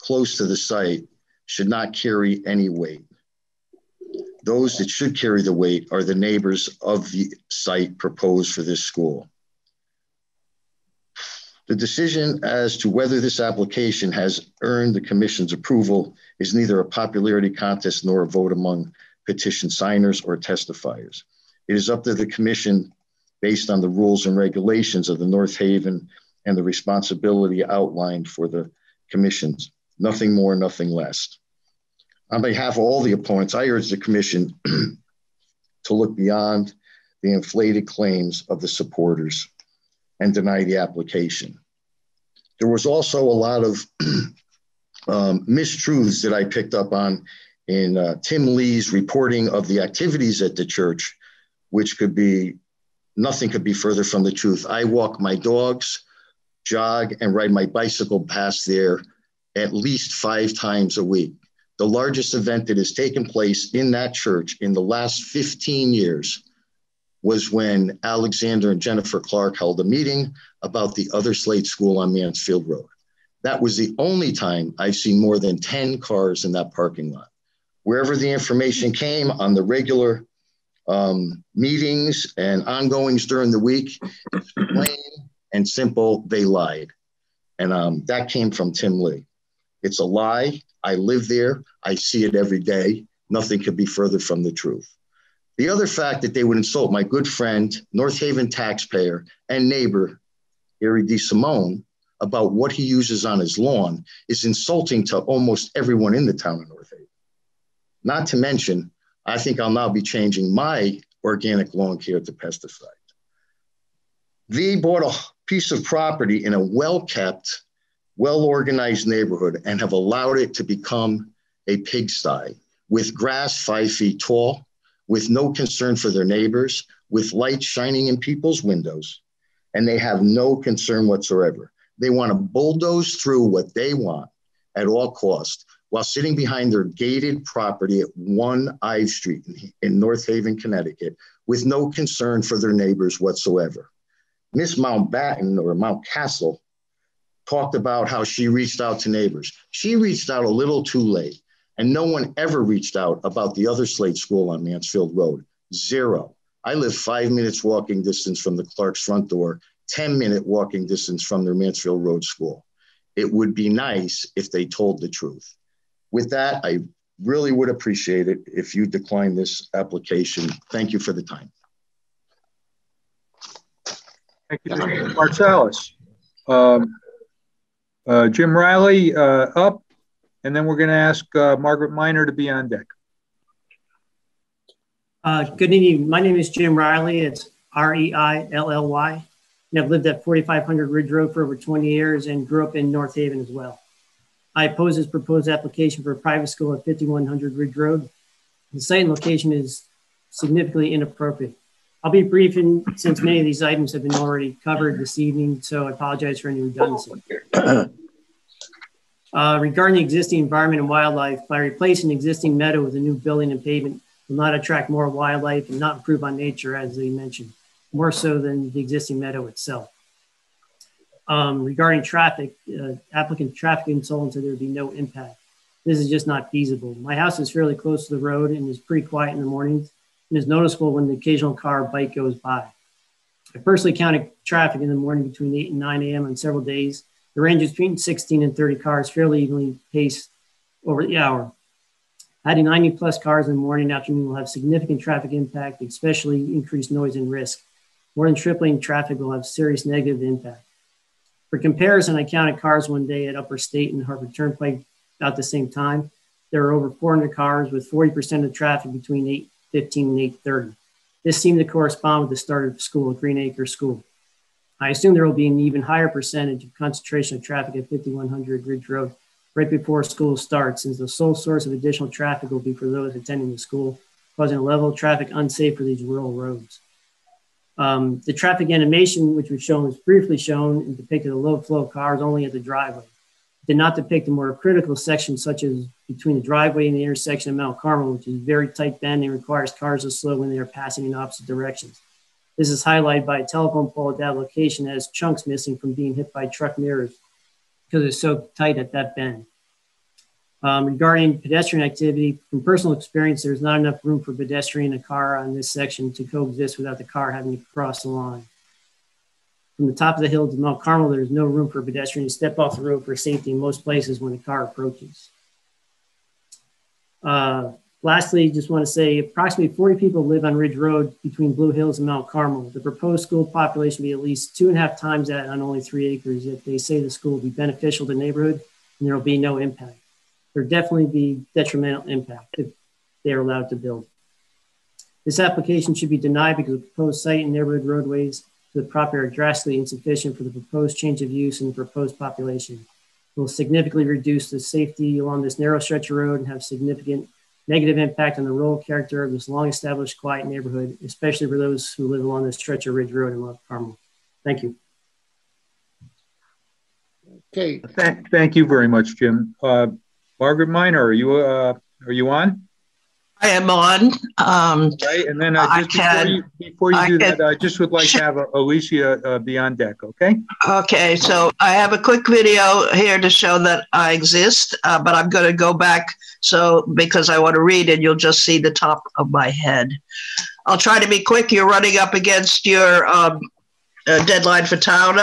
close to the site should not carry any weight. Those that should carry the weight are the neighbors of the site proposed for this school. The decision as to whether this application has earned the commission's approval is neither a popularity contest nor a vote among petition signers or testifiers. It is up to the commission based on the rules and regulations of the North Haven and the responsibility outlined for the commissions. Nothing more, nothing less. On behalf of all the opponents, I urge the commission to look beyond the inflated claims of the supporters and deny the application. There was also a lot of mistruths that I picked up on in Tim Lee's reporting of the activities at the church, which could be, nothing could be further from the truth. I walk my dogs, jog, and ride my bicycle past there at least 5 times a week. The largest event that has taken place in that church in the last 15 years was when Alexander and Jennifer Clark held a meeting about the other Slate School on Mansfield Road. That was the only time I've seen more than 10 cars in that parking lot. Wherever the information came on the regular meetings and ongoings during the week, it's plain and simple, they lied. And that came from Tim Lee. It's a lie. I live there. I see it every day. Nothing could be further from the truth. The other fact that they would insult my good friend, North Haven taxpayer and neighbor, Harry DeSimone, about what he uses on his lawn is insulting to almost everyone in the town of North Haven. Not to mention, I think I'll now be changing my organic lawn care to pesticide. They bought a piece of property in a well-kept, well-organized neighborhood and have allowed it to become a pigsty with grass 5 feet tall, with no concern for their neighbors, with lights shining in people's windows, and they have no concern whatsoever. They want to bulldoze through what they want at all costs while sitting behind their gated property at 1 Ive Street in North Haven, Connecticut, with no concern for their neighbors whatsoever. Miss Mountbatten or Mountcastle talked about how she reached out to neighbors. She reached out a little too late, and no one ever reached out about the other Slate School on Mansfield Road. 0. I live 5 minutes walking distance from the Clark's front door, 10-minute walking distance from their Mansfield Road school. It would be nice if they told the truth. With that, I really would appreciate it if you decline this application. Thank you for the time. Thank you, Mr. Marsalis. Jim Riley up, and then we're going to ask Margaret Miner to be on deck. Good evening. My name is Jim Riley. It's R-E-I-L-L-Y. And I've lived at 4500 Ridge Road for over 20 years and grew up in North Haven as well. I oppose this proposed application for a private school at 5100 Ridge Road. The site and location is significantly inappropriate. I'll be brief since many of these items have been already covered this evening, so I apologize for any redundancy. Regarding the existing environment and wildlife, by replacing the existing meadow with a new building and pavement will not attract more wildlife and not improve on nature, as they mentioned, more so than the existing meadow itself. Regarding traffic, applicant traffic consultant said there would be no impact. This is just not feasible. My house is fairly close to the road and is pretty quiet in the mornings and is noticeable when the occasional car or bike goes by. I personally counted traffic in the morning between 8 and 9 a.m. on several days. The range is between 16 and 30 cars, fairly evenly paced over the hour. Adding 90 plus cars in the morning and afternoon will have significant traffic impact, especially increased noise and risk. More than tripling traffic will have serious negative impact. For comparison, I counted cars one day at Upper State and Harvard Turnpike about the same time. There were over 400 cars with 40% of traffic between 8:15 and 8:30. This seemed to correspond with the start of school at Green Acre School. I assume there will be an even higher percentage of concentration of traffic at 5100 Ridge Road right before school starts, since the sole source of additional traffic will be for those attending the school, causing a level of traffic unsafe for these rural roads. The traffic animation, which was shown, was briefly shown and depicted a low flow of cars only at the driveway. It did not depict the more critical sections, such as between the driveway and the intersection of Mount Carmel, which is very tight bend and requires cars to slow when they are passing in opposite directions. This is highlighted by a telephone pole at that location that has chunks missing from being hit by truck mirrors because it's so tight at that bend. Regarding pedestrian activity, from personal experience, there's not enough room for pedestrian and a car on this section to coexist without the car having to cross the line. From the top of the hill to Mount Carmel, there's no room for a pedestrian to step off the road for safety in most places when the car approaches. Lastly, just want to say approximately 40 people live on Ridge Road between Blue Hills and Mount Carmel. The proposed school population will be at least 2.5 times that on only 3 acres. Yet they say the school will be beneficial to the neighborhood and there will be no impact. There will definitely be detrimental impact if they are allowed to build. This application should be denied because the proposed site and neighborhood roadways to the property are drastically insufficient for the proposed change of use and the proposed population. It will significantly reduce the safety along this narrow stretch of road and have significant negative impact on the rural character of this long-established quiet neighborhood, especially for those who live along this stretch of Ridge Road in Mount Carmel. Thank you. Okay. Thank you very much, Jim. Margaret Miner, are you on? I am on. Right, and then before you do that, I just would like to have Alicia be on deck, okay? Okay, so I have a quick video here to show that I exist, but I'm going to go back because I want to read and you'll just see the top of my head. I'll try to be quick. You're running up against your deadline for town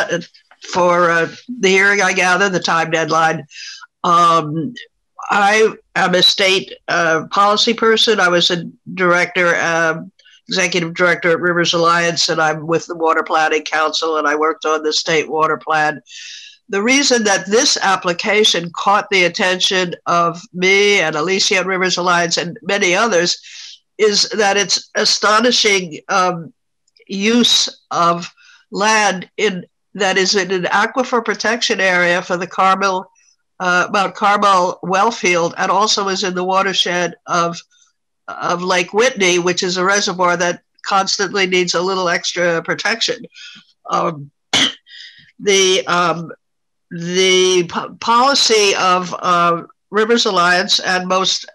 for the hearing, I gather, the time deadline. I am a state policy person. I was a director, executive director at Rivers Alliance, and I'm with the Water Planning Council, and I worked on the state water plan. The reason that this application caught the attention of me and Alicia at Rivers Alliance and many others is that it's astonishing use of land that is in an aquifer protection area for the Mount Carmel well field, and also is in the watershed of Lake Whitney, which is a reservoir that constantly needs a little extra protection. The policy of Rivers Alliance and most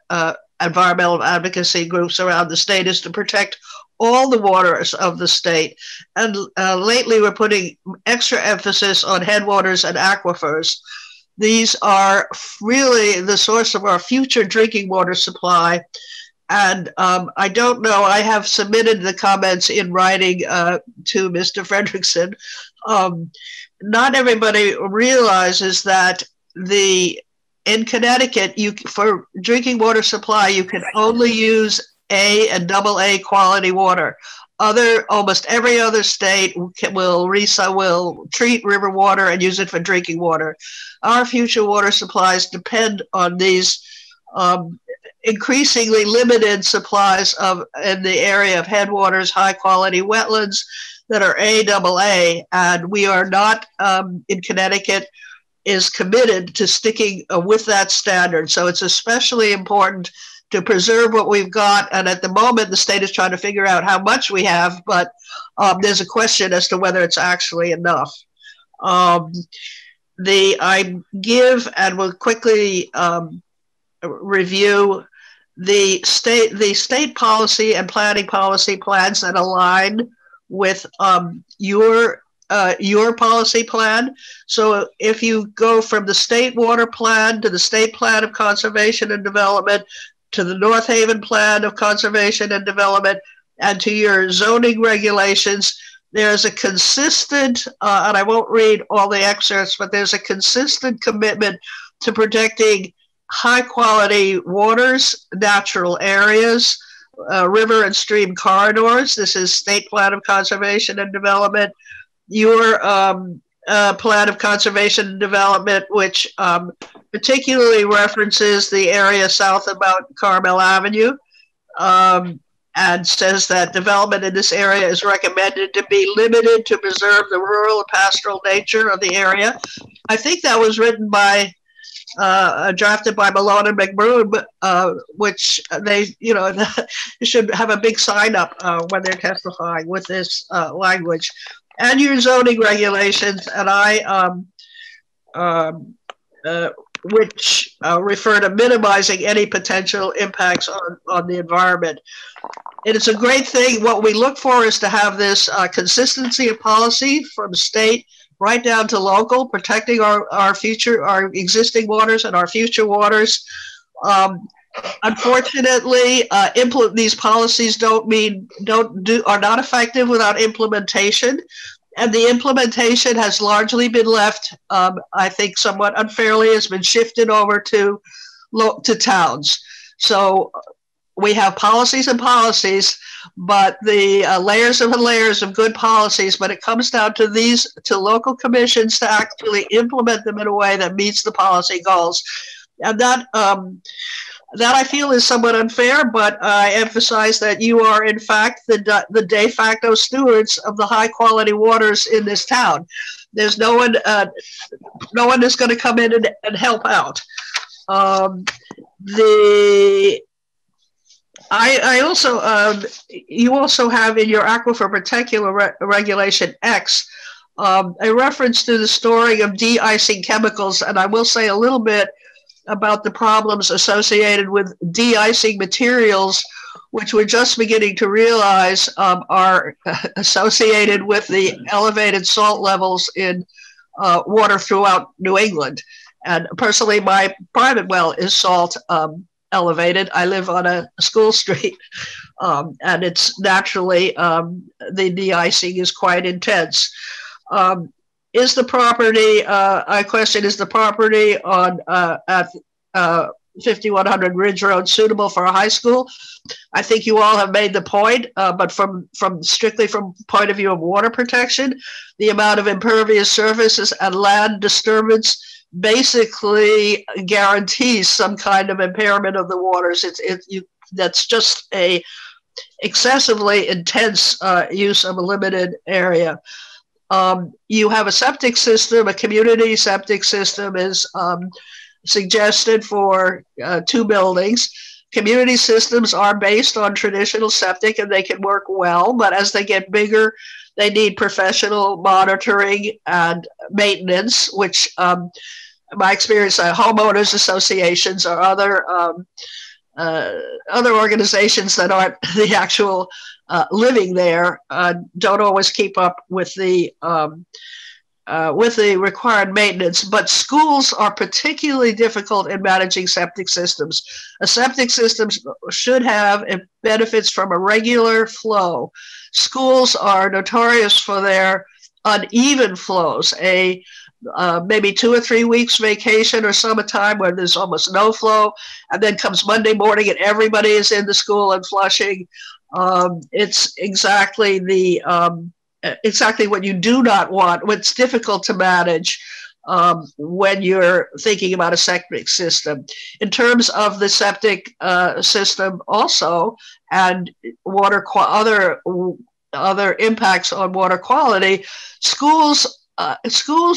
environmental advocacy groups around the state is to protect all the waters of the state. And lately we're putting extra emphasis on headwaters and aquifers. These are really the source of our future drinking water supply. And I don't know, I have submitted the comments in writing to Mr. Frederickson. Not everybody realizes that in Connecticut, for drinking water supply, you can only use A and AA quality water. Almost every other state will treat river water and use it for drinking water. Our future water supplies depend on these increasingly limited supplies in the area of headwaters, high quality wetlands that are AA, and we are not in Connecticut is committed to sticking with that standard. So it's especially important to preserve what we've got. And at the moment, the state is trying to figure out how much we have, but there's a question as to whether it's actually enough. I give and will quickly review the state policy and planning policy plans that align with your your policy plan. So if you go from the state water plan to the state plan of conservation and development to the North Haven plan of conservation and development and to your zoning regulations, there's a consistent, and I won't read all the excerpts, but there's a consistent commitment to protecting high quality waters, natural areas, river and stream corridors. This is state plan of conservation and development. Your plan of conservation and development, which particularly references the area south of Mount Carmel Avenue, and says that development in this area is recommended to be limited to preserve the rural and pastoral nature of the area. I think that was written by, drafted by Malone and McBroom, which they, should have a big sign up when they're testifying with this language. And your zoning regulations, and which refer to minimizing any potential impacts on the environment. It is a great thing. What we look for is to have this consistency of policy from state right down to local, protecting our existing waters and our future waters. Unfortunately, these policies are not effective without implementation. And the implementation has largely been left, I think somewhat unfairly, has been shifted over to towns. So we have policies and policies, but the layers and layers of good policies, but it comes down to local commissions to actually implement them in a way that meets the policy goals. And that I feel is somewhat unfair, but I emphasize that you are, in fact, the de facto stewards of the high quality waters in this town. There's no one is going to come in and help out. I also, you also have in your Aquifer Particular Regulation X, a reference to the storing of de-icing chemicals, and I will say a little bit about the problems associated with de-icing materials, which we're just beginning to realize are associated with the elevated salt levels in water throughout New England. And personally, my private well is salt elevated. I live on a school street, and it's naturally, the de-icing is quite intense. Is the property, I question, is the property on at 5100 Ridge Road suitable for a high school? I think you all have made the point, but from strictly from point of view of water protection, the amount of impervious surfaces and land disturbance basically guarantees some kind of impairment of the waters. That's just a excessively intense use of a limited area. You have a septic system, a community septic system is suggested for 2 buildings. Community systems are based on traditional septic and they can work well, but as they get bigger, they need professional monitoring and maintenance, which my experience at homeowners associations or other organizations that aren't the actual living there don't always keep up with the required maintenance. But schools are particularly difficult in managing septic systems. A septic system should have benefits from a regular flow. Schools are notorious for their uneven flows. Maybe 2 or 3 weeks vacation or summertime where there's almost no flow, and then comes Monday morning and everybody is in the school and flushing. It's exactly exactly what you do not want, what's difficult to manage when you're thinking about a septic system. In terms of the septic system also, and other impacts on water quality, schools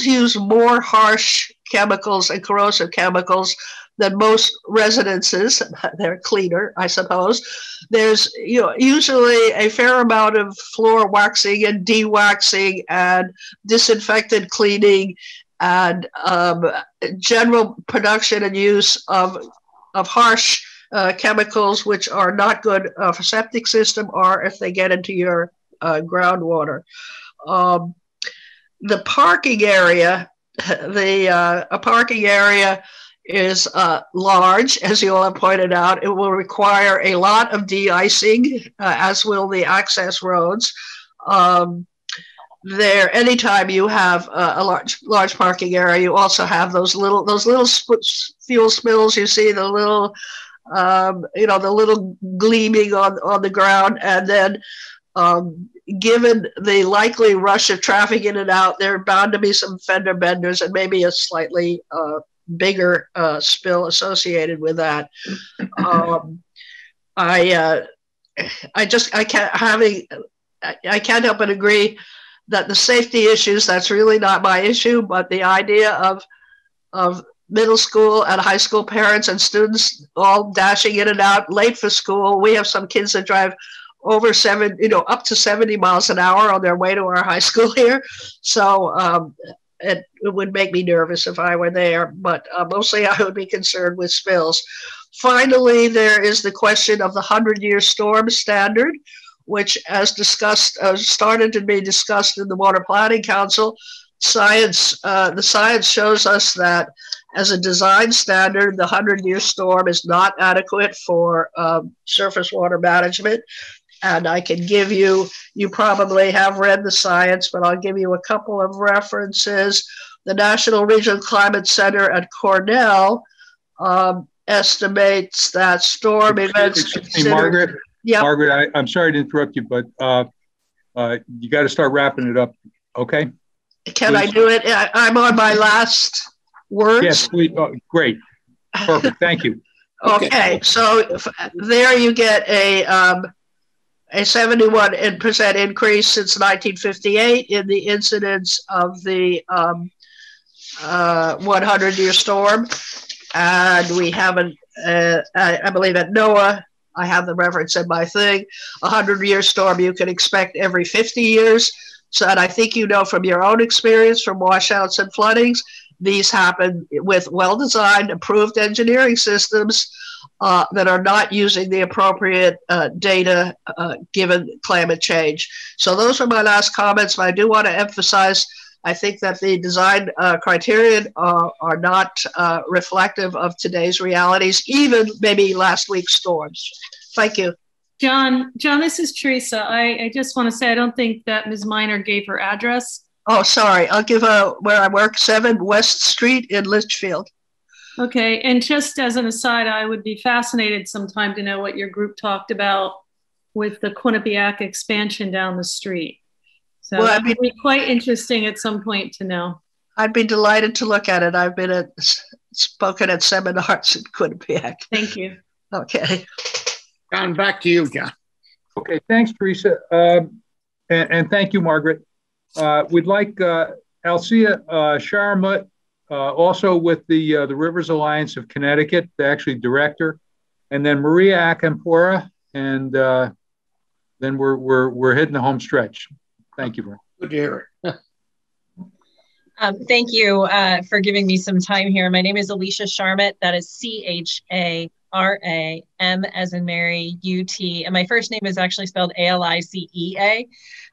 use more harsh chemicals and corrosive chemicals than most residences. They're cleaner, I suppose. There's usually a fair amount of floor waxing and de-waxing and disinfectant cleaning and general production and use of harsh chemicals, which are not good for septic system or if they get into your groundwater. the parking area, a parking area is large, as you all have pointed out. It will require a lot of de-icing, as will the access roads. There, anytime you have a large parking area, you also have those little fuel spills. You see the little, the little gleaming on the ground, and then given the likely rush of traffic in and out, there are bound to be some fender benders and maybe a slightly bigger spill associated with that. I can't help but agree that the safety issues, that's really not my issue, but the idea of middle school and high school parents and students all dashing in and out late for school. We have some kids that drive over up to 70 miles an hour on their way to our high school here. So it would make me nervous if I were there, but mostly I would be concerned with spills. Finally, there is the question of the 100-year storm standard, which, as discussed, started to be discussed in the Water Planning Council. The science shows us that as a design standard, the 100-year storm is not adequate for surface water management. And I can give you probably have read the science, but I'll give you a couple of references. The National Regional Climate Center at Cornell estimates that storm events. Hey, Margaret. Yep. Margaret, I'm sorry to interrupt you, but you got to start wrapping it up, okay? Can I do it? I'm on my last words. Yes, please. Oh, great. Perfect. Thank you. Okay, so there you get a 71% increase since 1958 in the incidence of the 100-year storm. And we have I believe at NOAA, I have the reference in my thing, 100-year storm you can expect every 50 years. So, and I think you know from your own experience from washouts and floodings, these happen with well-designed, approved engineering systems that are not using the appropriate data given climate change. So those are my last comments, but I do want to emphasize, I think that the design criterion are not reflective of today's realities, even maybe last week's storms. Thank you. John, this is Teresa. I just want to say I don't think that Ms. Miner gave her address. Oh, sorry. I'll give where I work, 7 West Street in Litchfield. Okay. And just as an aside, I would be fascinated sometime to know what your group talked about with the Quinnipiac expansion down the street. So that would be quite interesting at some point to know. I'd be delighted to look at it. I've been spoken at seminars in Quinnipiac. Thank you. Okay. John, back to you, John. Okay, thanks, Teresa. And thank you, Margaret. We'd like Alcia Sharma, also with the Rivers Alliance of Connecticut, actually director, and then Maria Akampora, and then we're hitting the home stretch. Thank you, Maria. Good to hear it. Thank you for giving me some time here. My name is Alicia Sharmat. That is CHARAM as in Mary, UT. And my first name is actually spelled ALICEA.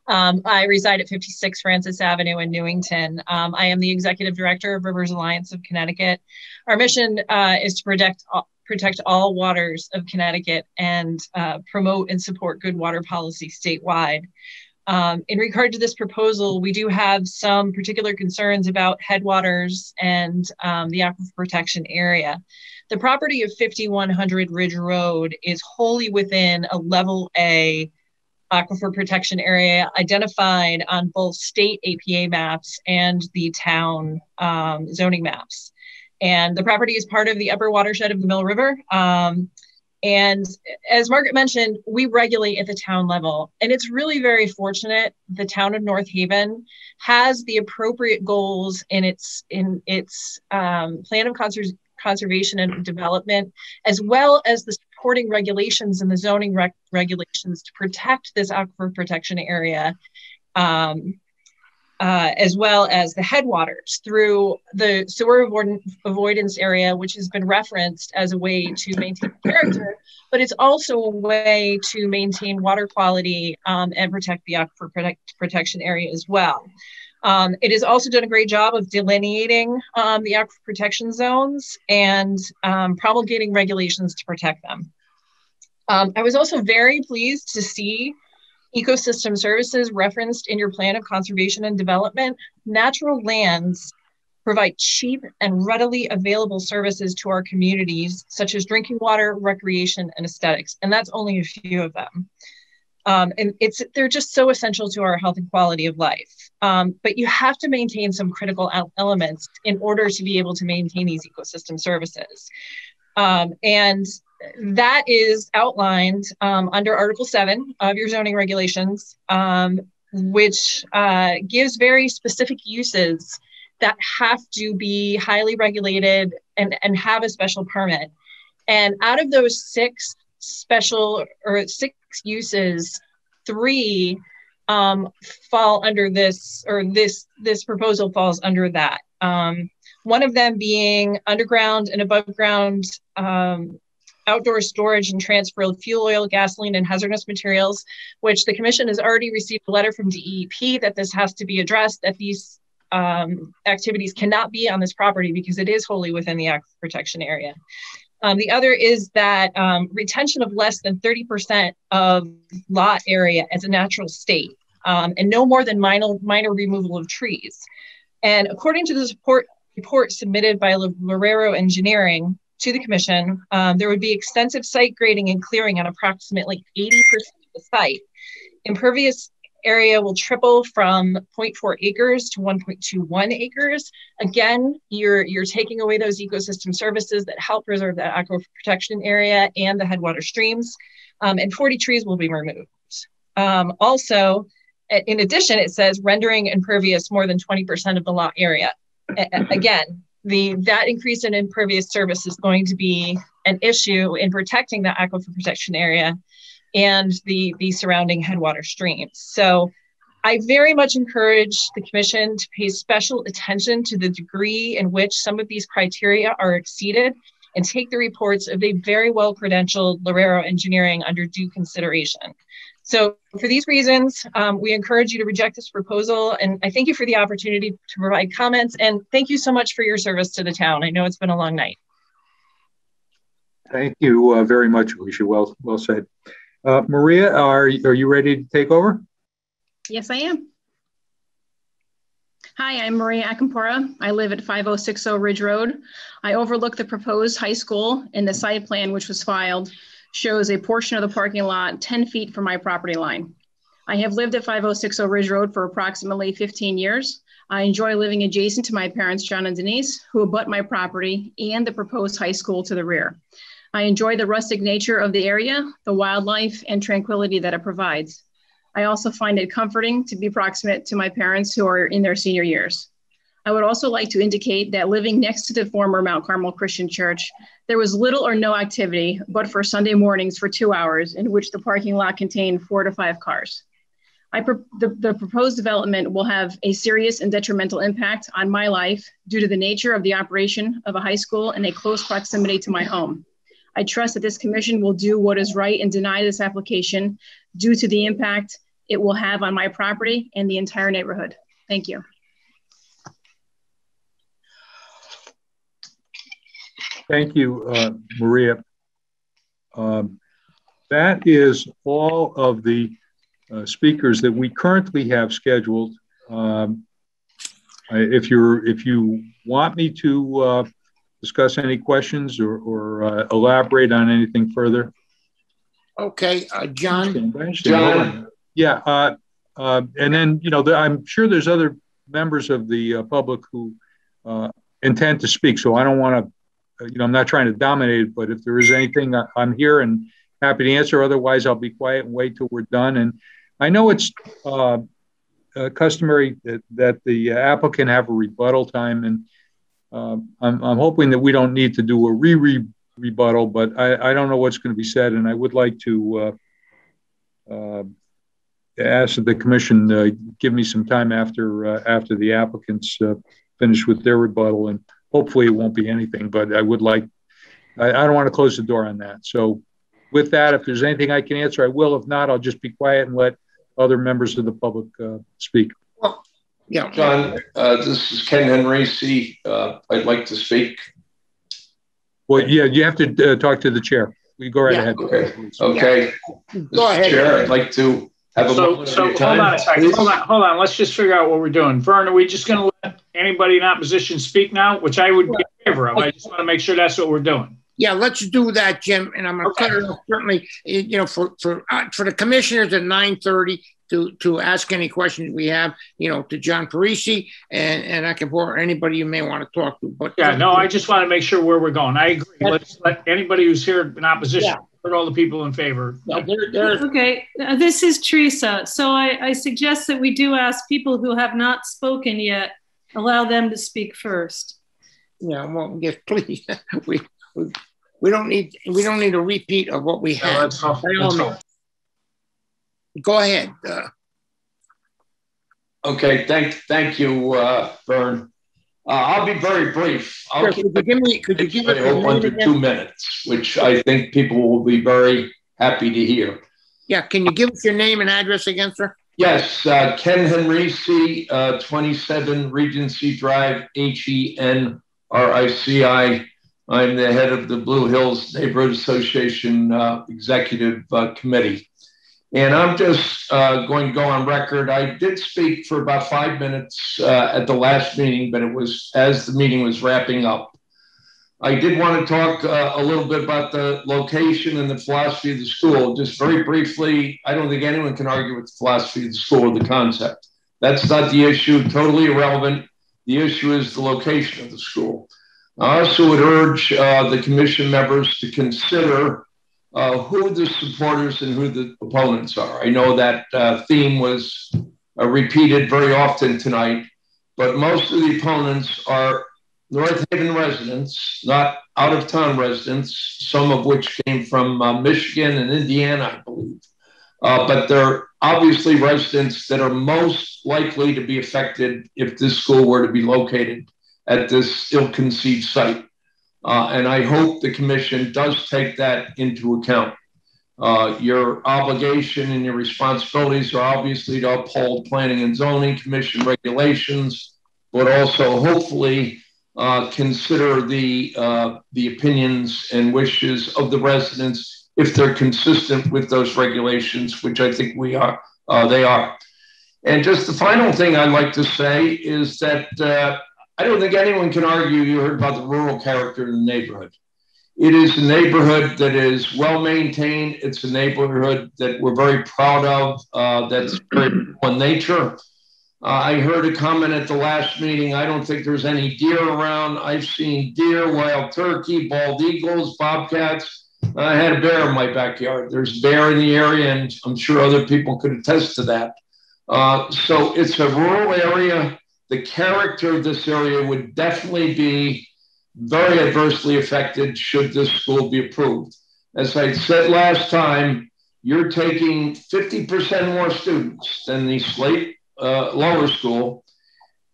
I reside at 56 Francis Avenue in Newington. I am the executive director of Rivers Alliance of Connecticut. Our mission is to protect all waters of Connecticut and promote and support good water policy statewide. In regard to this proposal, we do have some particular concerns about headwaters and the aquifer protection area. The property of 5100 Ridge Road is wholly within a level A aquifer protection area identified on both state APA maps and the town zoning maps. And the property is part of the upper watershed of the Mill River. And as Margaret mentioned, we regulate at the town level, and it's really very fortunate the town of North Haven has the appropriate goals in its plan of conservation and development, as well as the supporting regulations and the zoning regulations to protect this aquifer protection area, as well as the headwaters through the sewer avoidance area, which has been referenced as a way to maintain character, but it's also a way to maintain water quality and protect the aquifer protection area as well. It has also done a great job of delineating the aquifer protection zones and promulgating regulations to protect them. I was also very pleased to see ecosystem services referenced in your plan of conservation and development. Natural lands provide cheap and readily available services to our communities, such as drinking water, recreation, and aesthetics. And that's only a few of them. And they're just so essential to our health and quality of life. But you have to maintain some critical elements in order to be able to maintain these ecosystem services. And that is outlined under Article 7 of your zoning regulations, which gives very specific uses that have to be highly regulated and have a special permit. And out of those six uses, 3 fall under this, or this proposal falls under that. One of them being underground and above ground outdoor storage and transfer of fuel oil, gasoline, and hazardous materials, which the commission has already received a letter from DEP that this has to be addressed, that these activities cannot be on this property because it is wholly within the aquifer protection area. The other is that retention of less than 30% of lot area as a natural state, and no more than minor removal of trees. And according to the report submitted by Lorero Engineering to the commission, there would be extensive site grading and clearing on approximately 80% of the site. Impervious area will triple from 0.4 acres to 1.21 acres. Again, you're taking away those ecosystem services that help preserve that aquifer protection area and the headwater streams, and 40 trees will be removed. Also, in addition, it says rendering impervious more than 20% of the lot area. Again, that increase in impervious service is going to be an issue in protecting the aquifer protection area and the surrounding headwater streams. So I very much encourage the commission to pay special attention to the degree in which some of these criteria are exceeded and take the reports of a very well-credentialed Lorero Engineering under due consideration. So for these reasons, we encourage you to reject this proposal, and I thank you for the opportunity to provide comments, and thank you so much for your service to the town. I know it's been a long night. Thank you very much, Alicia. Well said. Maria, are you ready to take over? Yes, I am. Hi, I'm Maria Akampora. I live at 5060 Ridge Road. I overlook the proposed high school, and the site plan, which was filed, shows a portion of the parking lot 10 feet from my property line. I have lived at 5060 Ridge Road for approximately 15 years. I enjoy living adjacent to my parents, John and Denise, who abut my property and the proposed high school to the rear. I enjoy the rustic nature of the area, the wildlife, and tranquility that it provides. I also find it comforting to be proximate to my parents who are in their senior years. I would also like to indicate that living next to the former Mount Carmel Christian Church, there was little or no activity, but for Sunday mornings for 2 hours, in which the parking lot contained 4 to 5 cars. The proposed development will have a serious and detrimental impact on my life due to the nature of the operation of a high school in a close proximity to my home. I trust that this commission will do what is right and deny this application due to the impact it will have on my property and the entire neighborhood. Thank you. Thank you, Maria. That is all of the speakers that we currently have scheduled. If you want me to discuss any questions or elaborate on anything further. Okay, John. Yeah, and then, I'm sure there's other members of the public who intend to speak, so I don't want to, I'm not trying to dominate, but if there is anything, I'm here and happy to answer. Otherwise, I'll be quiet and wait till we're done. And I know it's customary that the applicant have a rebuttal time, and I'm hoping that we don't need to do a rebuttal, but I don't know what's going to be said, and I would like to ask that the commission give me some time after the applicants finish with their rebuttal, and hopefully it won't be anything, but I would like, I don't want to close the door on that. So with that, if there's anything I can answer, I will. If not, I'll just be quiet and let other members of the public speak. Yeah. John, this is Ken Henrici. I'd like to speak. Well, yeah, you have to talk to the chair. We go right ahead. Okay. Okay. Go ahead. Chair, I'd like to have a moment of your hold time. on a second. Hold on. Let's just figure out what we're doing. Vern, are we just going to let anybody in opposition speak now? Which I would be in favor of. I just want to make sure that's what we're doing. Yeah, let's do that, Jim. And I'm going to cut it off certainly, you know, for the commissioners at 9:30 to ask any questions we have, you know, to John Parisi and I can pour anybody you may want to talk to. But yeah, no, I just want to make sure where we're going. I agree. Let's let anybody who's here in opposition, put all the people in favor. Okay, this is Teresa. So I suggest that we do ask people who have not spoken yet, allow them to speak first. Yeah, well, yes, please. We don't need a repeat of what we had. Go ahead. Okay, thank you, Vern. I'll be very brief. I'll keep it under 2 minutes, which I think people will be very happy to hear. Yeah, can you give us your name and address again, sir? Yes, Ken Henrici, 27 Regency Drive, Henrici. I'm the head of the Blue Hills Neighborhood Association Executive Committee. And I'm just going to go on record. I did speak for about 5 minutes at the last meeting, but it was as the meeting was wrapping up. I did want to talk a little bit about the location and the philosophy of the school. Just very briefly, I don't think anyone can argue with the philosophy of the school or the concept. That's not the issue, totally irrelevant. The issue is the location of the school. I also would urge the commission members to consider who the supporters and who the opponents are. I know that theme was repeated very often tonight, but most of the opponents are North Haven residents, not out-of-town residents, some of which came from Michigan and Indiana, I believe. But they're obviously residents that are most likely to be affected if this school were to be located at this ill-conceived site. And I hope the commission does take that into account. Your obligation and your responsibilities are obviously to uphold planning and zoning commission regulations, but also hopefully consider the opinions and wishes of the residents if they're consistent with those regulations, which I think they are. And just the final thing I'd like to say is that I don't think anyone can argue. You heard about the rural character in the neighborhood. It is a neighborhood that is well maintained. It's a neighborhood that we're very proud of, that's very in nature. I heard a comment at the last meeting. I don't think there's any deer around. I've seen deer, wild turkey, bald eagles, bobcats. I had a bear in my backyard. There's bear in the area, and I'm sure other people could attest to that. So it's a rural area. The character of this area would definitely be very adversely affected should this school be approved. As I said last time, you're taking 50% more students than the Slate lower school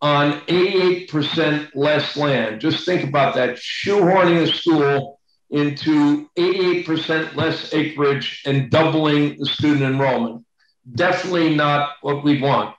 on 88% less land. Just think about that, shoehorning a school into 88% less acreage and doubling the student enrollment. Definitely not what we want.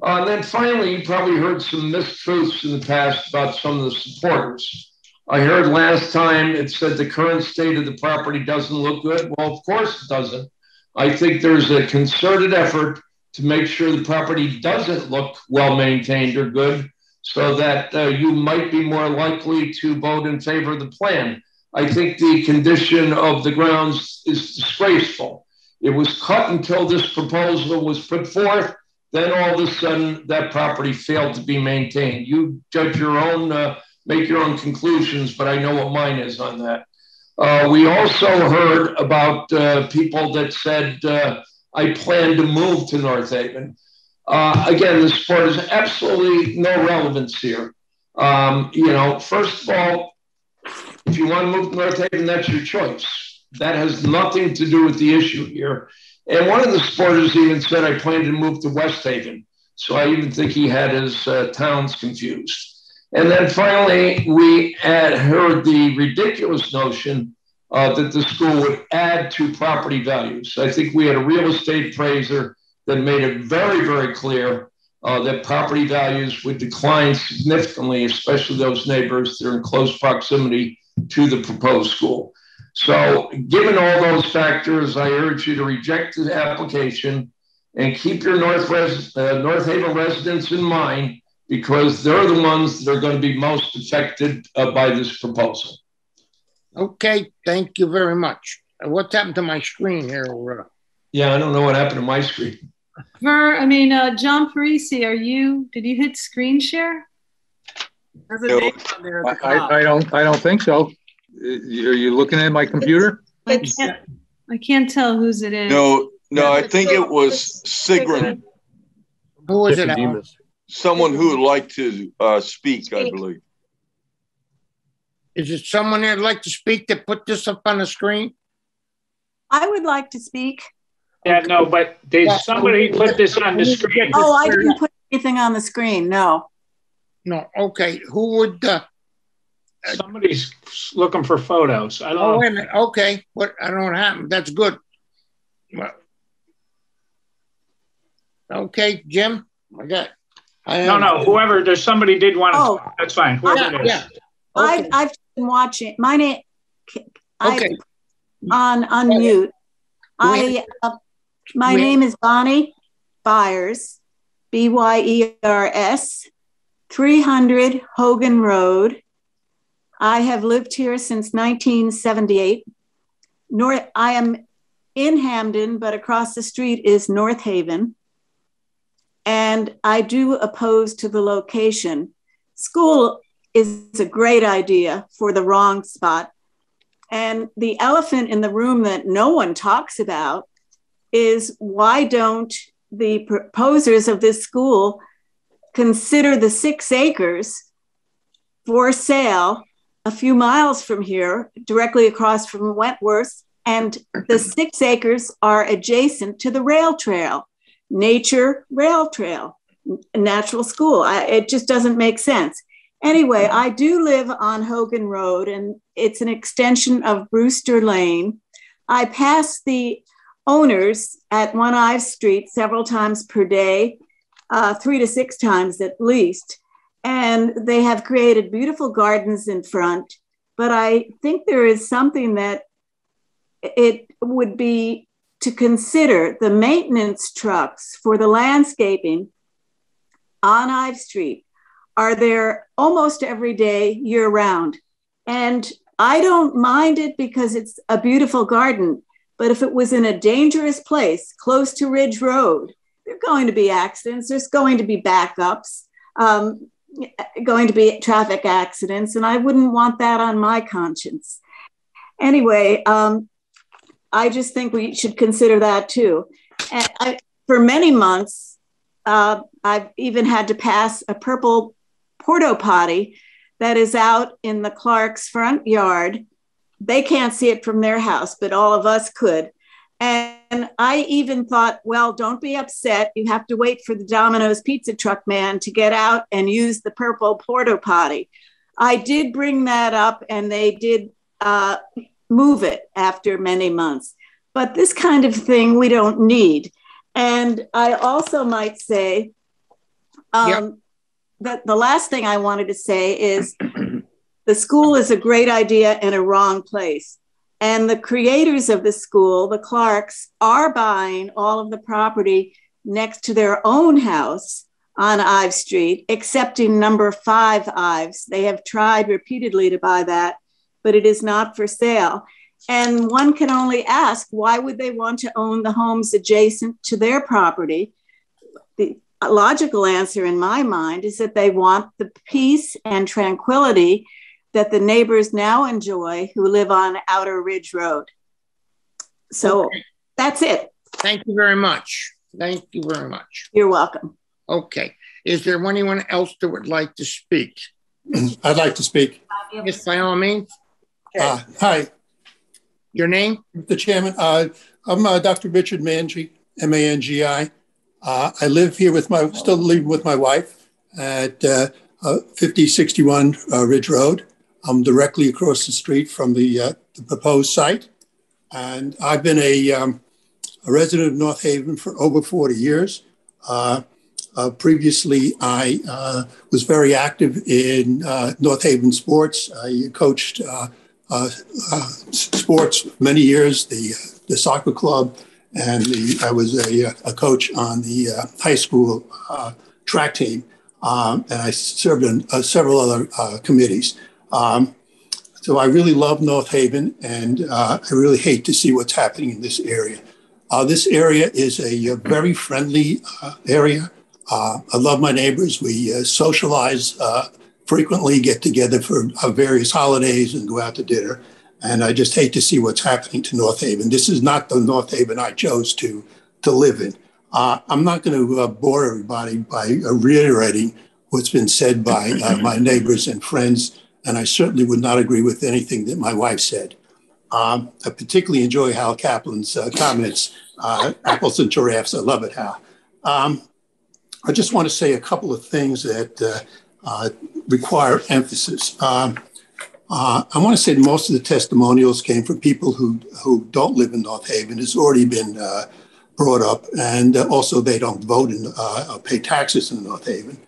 And then finally, you probably heard some mistruths in the past about some of the supporters. I heard last time it said the current state of the property doesn't look good. Well, of course it doesn't. I think there's a concerted effort to make sure the property doesn't look well maintained or good, so that you might be more likely to vote in favor of the plan. I think the condition of the grounds is disgraceful. It was cut until this proposal was put forth. Then all of a sudden, that property failed to be maintained. You judge your own, make your own conclusions, but I know what mine is on that. We also heard about people that said, I plan to move to North Haven. Again, the sport is absolutely no relevance here. First of all, if you want to move to North Haven, that's your choice. That has nothing to do with the issue here. And one of the supporters even said, I plan to move to West Haven. So I even think he had his towns confused. And then finally, we had heard the ridiculous notion that the school would add to property values. I think we had a real estate appraiser that made it very, very clear that property values would decline significantly, especially those neighbors that are in close proximity to the proposed school. So given all those factors, I urge you to reject the application and keep your North Haven residents in mind, because they're the ones that are going to be most affected by this proposal. Okay, thank you very much. What's happened to my screen here? Yeah, I don't know what happened to my screen. John Parisi, did you hit screen share? There's a name on there at the top. I don't think so. Are you looking at my computer? I can't tell whose it is. No, I think it was Sigrun. Who was it? Someone who would like to speak, I believe. Is it someone that'd like to speak to put this up on the screen? I would like to speak. Yeah, no, but somebody put this on the screen. Oh, I didn't put anything on the screen, no. No, okay. Who would... Somebody's looking for photos. I don't know. Wait a minute. Okay, but I don't know what happened. That's good. Well, okay, Jim, No, whoever, there's somebody did want to talk. That's fine. Whoever it is. Yeah. Okay. I've been watching. My name, okay. On mute. My name is Bonnie Byers, Byers, 300 Hogan Road. I have lived here since 1978. I am in Hamden, but across the street is North Haven. And I do oppose to the location. School is a great idea for the wrong spot. And the elephant in the room that no one talks about is, why don't the proposers of this school consider the 6 acres for sale a few miles from here, directly across from Wentworth, and the 6 acres are adjacent to the rail trail, nature rail trail, natural school. It just doesn't make sense. Anyway, I do live on Hogan Road, and it's an extension of Brewster Lane. I pass the owners at 1 Ives Street several times per day, 3 to 6 times at least. And they have created beautiful gardens in front. But I think there is something that it would be to consider. The maintenance trucks for the landscaping on Ives Street are there almost every day, year round. And I don't mind it because it's a beautiful garden. But if it was in a dangerous place, close to Ridge Road, there are going to be accidents. There's going to be backups. Going to be traffic accidents, and I wouldn't want that on my conscience. Anyway, I just think we should consider that too. And for many months, I've even had to pass a purple porta potty that is out in the Clark's front yard. They can't see it from their house, but all of us could. And I even thought, well, don't be upset. You have to wait for the Domino's pizza truck man to get out and use the purple porta potty. I did bring that up, and they did move it after many months. But this kind of thing we don't need. And I also might say that the last thing I wanted to say is the school is a great idea in a wrong place. And the creators of the school, the Clarks, are buying all of the property next to their own house on Ives Street, excepting number 5 Ives. They have tried repeatedly to buy that, but it is not for sale. And one can only ask, why would they want to own the homes adjacent to their property? The logical answer in my mind is that they want the peace and tranquility that the neighbors now enjoy who live on Outer Ridge Road. So that's it. Thank you very much. Thank you very much. You're welcome. Okay. Is there anyone else that would like to speak? I'd like to speak. Yes, by all means. Hi. Your name? The chairman. I'm Dr. Richard Mangi, M-A-N-G-I. I live here still living with my wife at 5061 Ridge Road. I'm directly across the street from the proposed site. And I've been a resident of North Haven for over 40 years. Previously, I was very active in North Haven sports. I coached sports many years, the soccer club, and I was a coach on the high school track team, and I served in several other committees. So I really love North Haven, and I really hate to see what's happening in this area. This area is a very friendly area. I love my neighbors. We socialize frequently, get together for various holidays and go out to dinner. And I just hate to see what's happening to North Haven. This is not the North Haven I chose to live in. I'm not going to bore everybody by reiterating what's been said by my neighbors and friends, and I certainly would not agree with anything that my wife said. I particularly enjoy Hal Kaplan's comments, apples and giraffes. I love it, Hal. I just want to say a couple of things that require emphasis. I want to say that most of the testimonials came from people who don't live in North Haven. It's already been brought up, and also they don't vote or pay taxes in North Haven.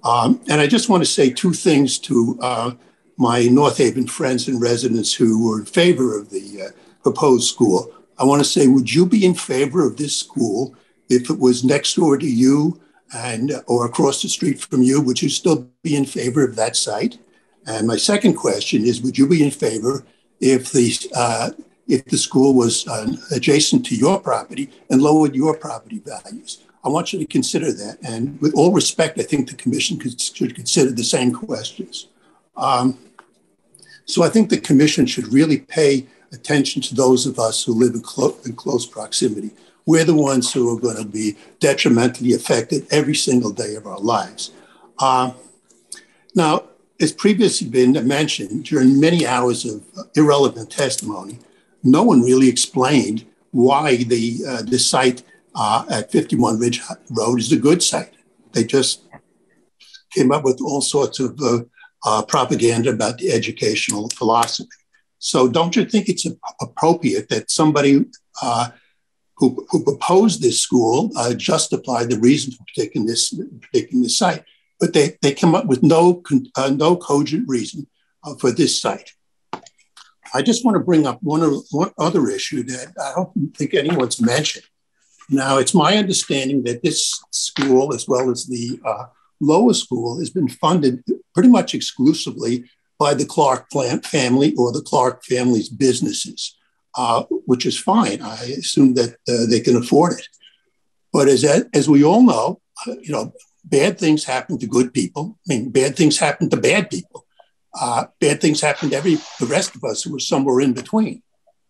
And I just want to say two things to my North Haven friends and residents who were in favor of the proposed school. I want to say, would you be in favor of this school if it was next door to you or across the street from you? Would you still be in favor of that site? And my second question is, would you be in favor if the school was adjacent to your property and lowered your property values? I want you to consider that. And with all respect, I think the commission should consider the same questions. So I think the commission should really pay attention to those of us who live in close proximity. We're the ones who are going to be detrimentally affected every single day of our lives. Now, as previously been mentioned, during many hours of irrelevant testimony, no one really explained why the site at 51 Ridge Road is a good site. They just came up with all sorts of propaganda about the educational philosophy. So don't you think it's appropriate that somebody who proposed this school justified the reason for picking this site, but they come up with no cogent reason for this site? I just want to bring up one other issue that I don't think anyone's mentioned. Now, it's my understanding that this school, as well as the lower school, has been funded pretty much exclusively by the Clark family or the Clark family's businesses, which is fine. I assume that they can afford it. But as we all know, bad things happen to good people. I mean, bad things happen to bad people. Bad things happen to the rest of us who are somewhere in between.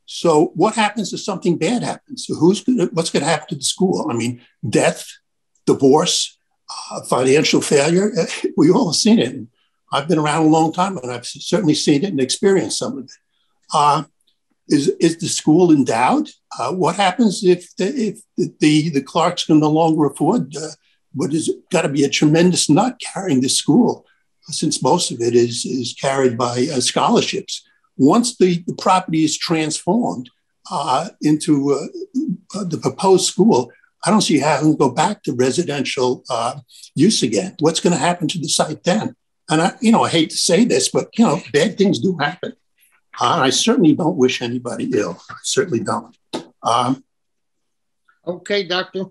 So what happens if something bad happens? So what's going to happen to the school? I mean, death, divorce, financial failure. We all have seen it. I've been around a long time, and I've certainly seen it and experienced some of it. Is the school endowed? What happens if the Clarks can no longer afford what has got to be a tremendous nut carrying the school, since most of it is carried by scholarships? Once the property is transformed into the proposed school, I don't see how it can go back to residential use again. What's going to happen to the site then? And I hate to say this, but bad things do happen. I certainly don't wish anybody ill. I certainly don't. Okay, Doctor.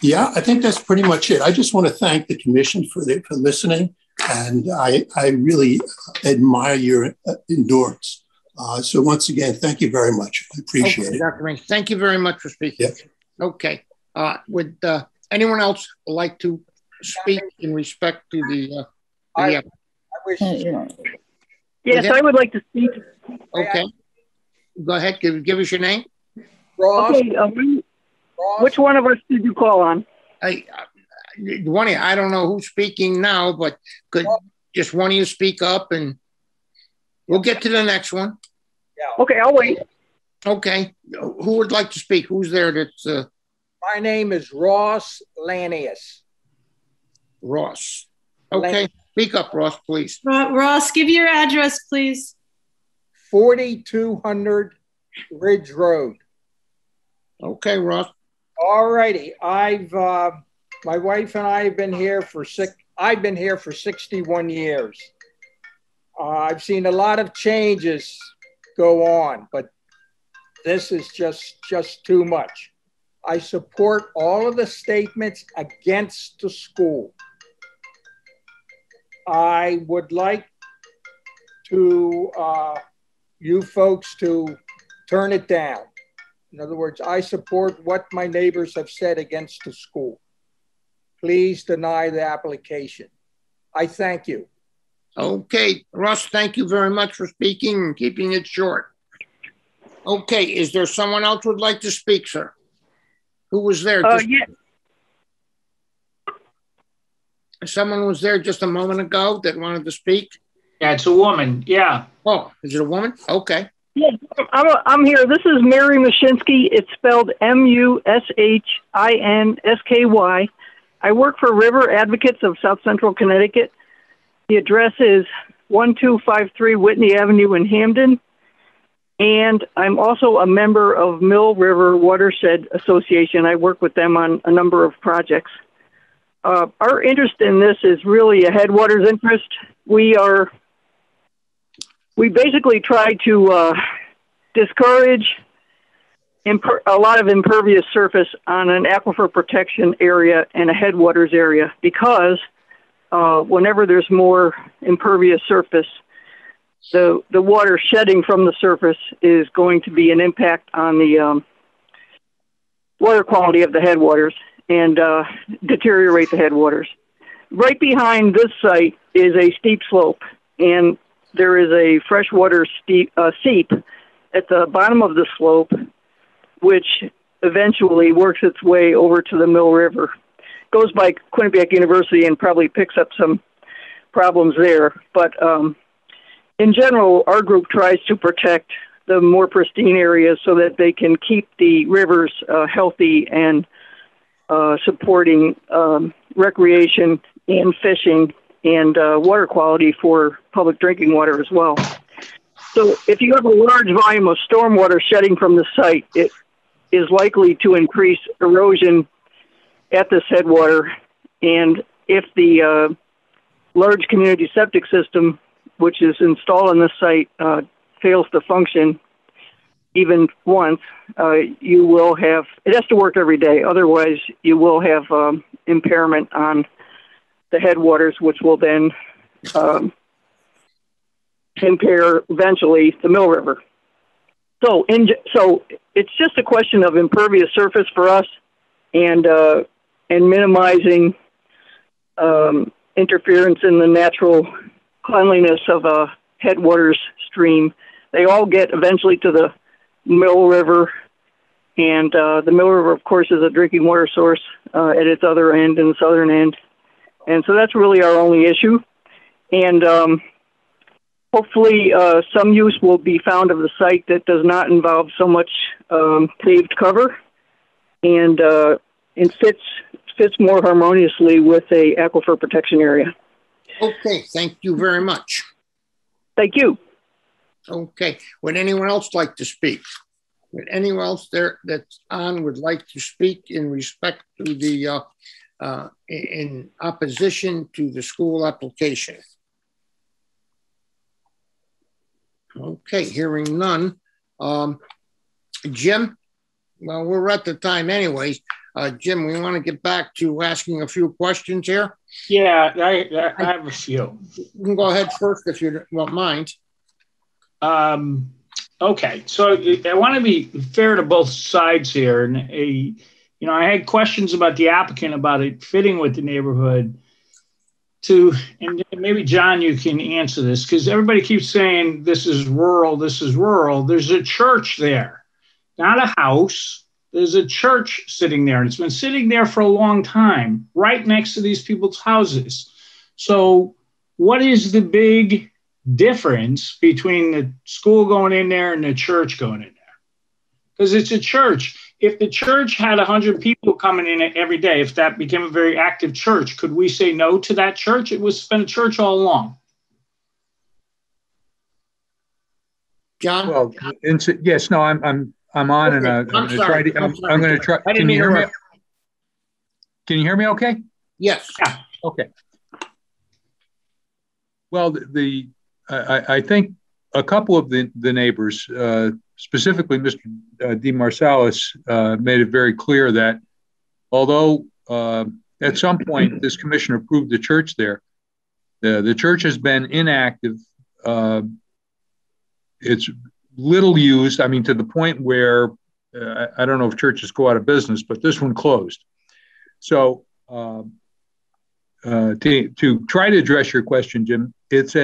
Yeah, I think that's pretty much it. I just want to thank the commission for listening, and I really admire your endurance. So once again, thank you very much. I appreciate it. Dr. Ming, thank you very much for speaking. Yep. Okay. Would anyone else like to speak in respect to the I wish. Yes, I would like to speak. Okay. Go ahead. Give us your name. Ross. Okay. Which one of us did you call on? I don't know who's speaking now, but could just one of you speak up and we'll get to the next one. Yeah. Okay, I'll wait. Okay. Who would like to speak? Who's there that's... My name is Ross Lanius. Ross. Okay. Speak up, Ross, please. Ross, give your address, please. 4200 Ridge Road. Okay, Ross. All righty. I've My wife and I have been here for I've been here for 61 years. I've seen a lot of changes go on, but this is just too much. I support all of the statements against the school. I would like to you folks to turn it down. In other words, I support what my neighbors have said against the school. Please deny the application. I thank you. Okay, Russ, thank you very much for speaking and keeping it short. Okay, is there someone else who would like to speak, sir? Who was there? Yeah. Someone was there just a moment ago that wanted to speak? Yeah, it's a woman. Yeah. Oh, is it a woman? Okay. Yeah, I'm here. This is Mary Mashinsky. It's spelled Mushinsky. I work for River Advocates of South Central Connecticut. The address is 1253 Whitney Avenue in Hamden. And I'm also a member of Mill River Watershed Association. I work with them on a number of projects. Our interest in this is really a headwaters interest. We basically try to discourage a lot of impervious surface on an aquifer protection area and a headwaters area because whenever there's more impervious surface, the water shedding from the surface is going to be an impact on the water quality of the headwaters and deteriorate the headwaters. Right behind this site is a steep slope, and there is a freshwater seep at the bottom of the slope, which eventually works its way over to the Mill River. Goes by Quinnipiac University and probably picks up some problems there. But in general, our group tries to protect the more pristine areas so that they can keep the rivers healthy and supporting recreation and fishing and water quality for public drinking water as well. So if you have a large volume of stormwater shedding from the site, it is likely to increase erosion at this headwater. And if the large community septic system, which is installed on this site, fails to function even once, you will have, it has to work every day. Otherwise, you will have impairment on the headwaters, which will then impair eventually the Mill River. So it's just a question of impervious surface for us and minimizing interference in the natural cleanliness of a headwaters stream. They all get eventually to the Mill River, and the Mill River, of course, is a drinking water source at its other end, in the southern end. And so that's really our only issue. And hopefully some use will be found of the site that does not involve so much paved cover and it fits more harmoniously with a aquifer protection area. Okay, thank you very much. Thank you. Okay, would anyone else like to speak? Would anyone else there that's on would like to speak in respect to the, in opposition to the school application? Okay, hearing none. Jim, well, we're at the time anyways. Jim, we want to get back to asking a few questions here. Yeah, I have a few. You can go ahead first if you don't mind. Okay, so I want to be fair to both sides here. And I had questions about the applicant about it fitting with the neighborhood. And maybe John, you can answer this because everybody keeps saying this is rural, this is rural. There's a church there, not a house. There's a church sitting there, and it's been sitting there for a long time, right next to these people's houses. So what is the big difference between the school going in there and the church going in there? Because it's a church. If the church had 100 people coming in every day, if that became a very active church, could we say no to that church? It was been a church all along. John? Well, yes, no, I'm on, okay, and I'm going to try. Can you hear me? Can you hear me okay? Yes. Yeah. Okay. Well, I think a couple of the neighbors, specifically Mr. DeMarsalis, made it very clear that although at some point this commission approved the church there, the church has been inactive. It's little used. I mean, to the point where I don't know if churches go out of business, but this one closed. So to try to address your question, Jim, it's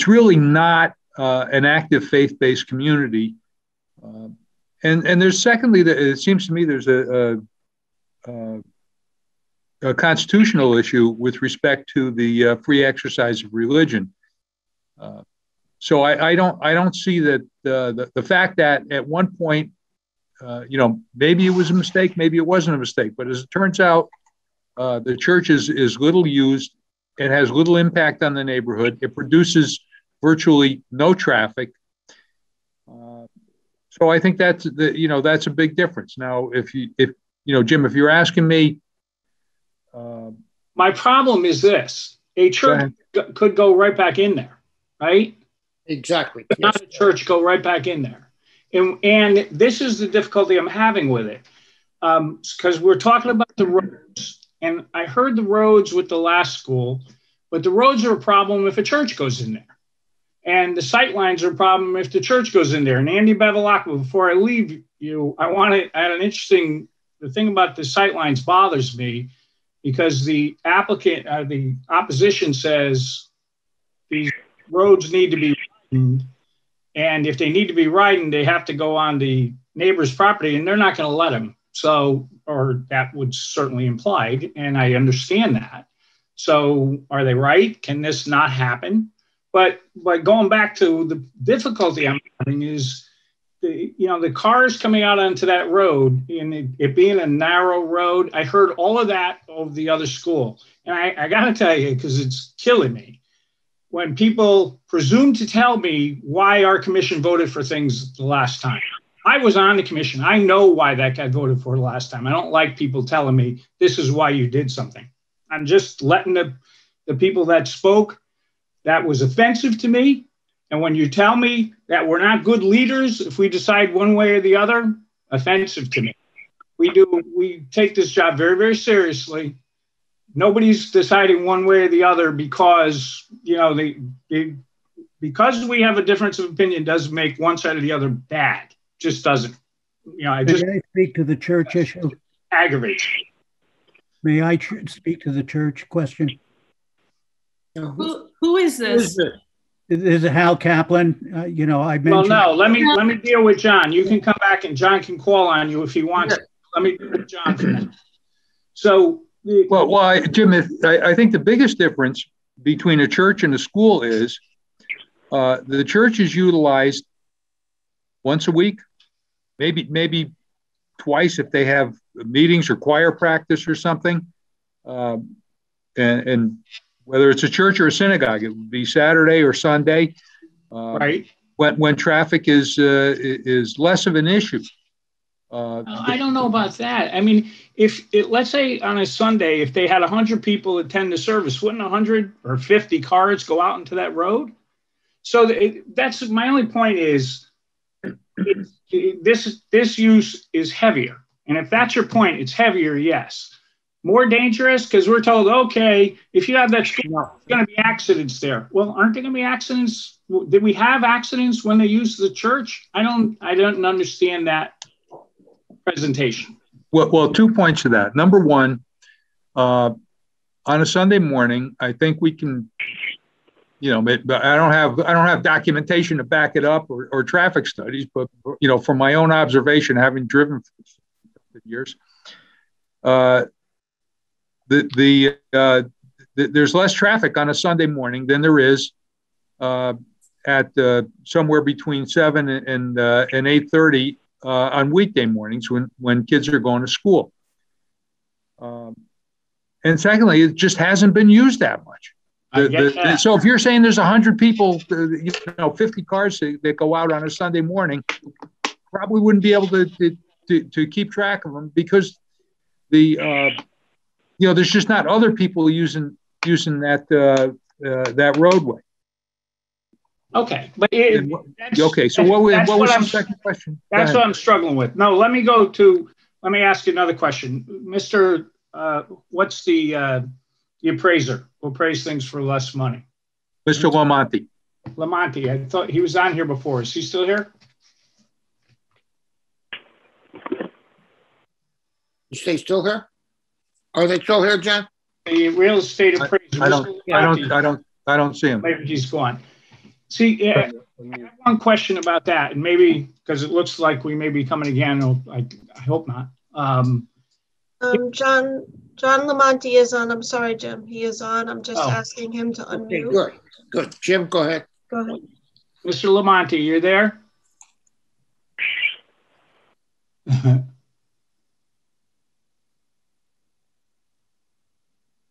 really not an active faith-based community. And there's secondly, it seems to me there's a constitutional issue with respect to the free exercise of religion. So I don't see that the fact that at one point, maybe it was a mistake, maybe it wasn't a mistake, but as it turns out, the church is little used. It has little impact on the neighborhood. It produces virtually no traffic. So I think that's a big difference. Now, if Jim, if you're asking me, my problem is this: a church could go right back in there, right? Exactly. Not a church, go right back in there, and this is the difficulty I'm having with it, because we're talking about the roads, and I heard the roads with the last school, but the roads are a problem if a church goes in there. And the sight lines are a problem if the church goes in there. And Andy Bevilacqua, before I leave you, the thing about the sight lines bothers me because the opposition says these roads need to be widened. And if they need to be widened, they have to go on the neighbor's property and they're not going to let them. So, or that would certainly implied. And I understand that. So are they right? Can this not happen? But going back to the difficulty I'm having is, the cars coming out onto that road, and it being a narrow road, I heard all of that of the other school. And I got to tell you, because it's killing me, when people presume to tell me why our commission voted for things the last time. I was on the commission. I know why that got voted for the last time. I don't like people telling me this is why you did something. I'm just letting the people that spoke. That was offensive to me. And when you tell me that we're not good leaders, if we decide one way or the other, offensive to me. We take this job very, very seriously. Nobody's deciding one way or the other because, because we have a difference of opinion doesn't make one side or the other bad. Just doesn't. May I speak to the church issue? Aggravates. May I speak to the church question? Who is this? Is it Hal Kaplan? I mentioned. Well, no. Let me deal with John. You can come back, and John can call on you if he wants. Yeah. Let me deal with John for now. So, Jim, I think the biggest difference between a church and a school is the church is utilized once a week, maybe twice if they have meetings or choir practice or something, and whether it's a church or a synagogue, it would be Saturday or Sunday, right? When traffic is less of an issue. I don't know about that. I mean, let's say on a Sunday, if they had 100 people attend the service, wouldn't 100 or 50 cars go out into that road? So that's my only point is this use is heavier. And if that's your point, it's heavier, yes. More dangerous because we're told, okay, if you have that school, there's going to be accidents there. Well, aren't there going to be accidents? Did we have accidents when they used the church? I don't understand that presentation. Well, 2 points to that. Number one, on a Sunday morning, I think we can, I don't have documentation to back it up or traffic studies, but from my own observation, having driven for years, there's less traffic on a Sunday morning than there is at somewhere between 7 and 8:30 on weekday mornings when kids are going to school. And secondly, it just hasn't been used that much. So if you're saying there's 100 people, 50 cars that go out on a Sunday morning, probably wouldn't be able to keep track of them because there's just not other people using that roadway. Okay, but okay. So what was the second question? That's what I'm struggling with. No, let me ask you another question, Mr. What's the appraiser who appraise things for less money? Mr. Lamonti. Lamonti, I thought he was on here before. Is he still here? You stay still here? Are they still here, John? The real estate appraiser. I don't see him. Maybe he's gone. See, I have one question about that, and maybe because it looks like we may be coming again. I hope not. John Lamonti is on. I'm sorry, Jim. He is on. I'm just asking him to unmute. Okay, good. Jim, go ahead. Go ahead. Mr. Lamonti, you're there?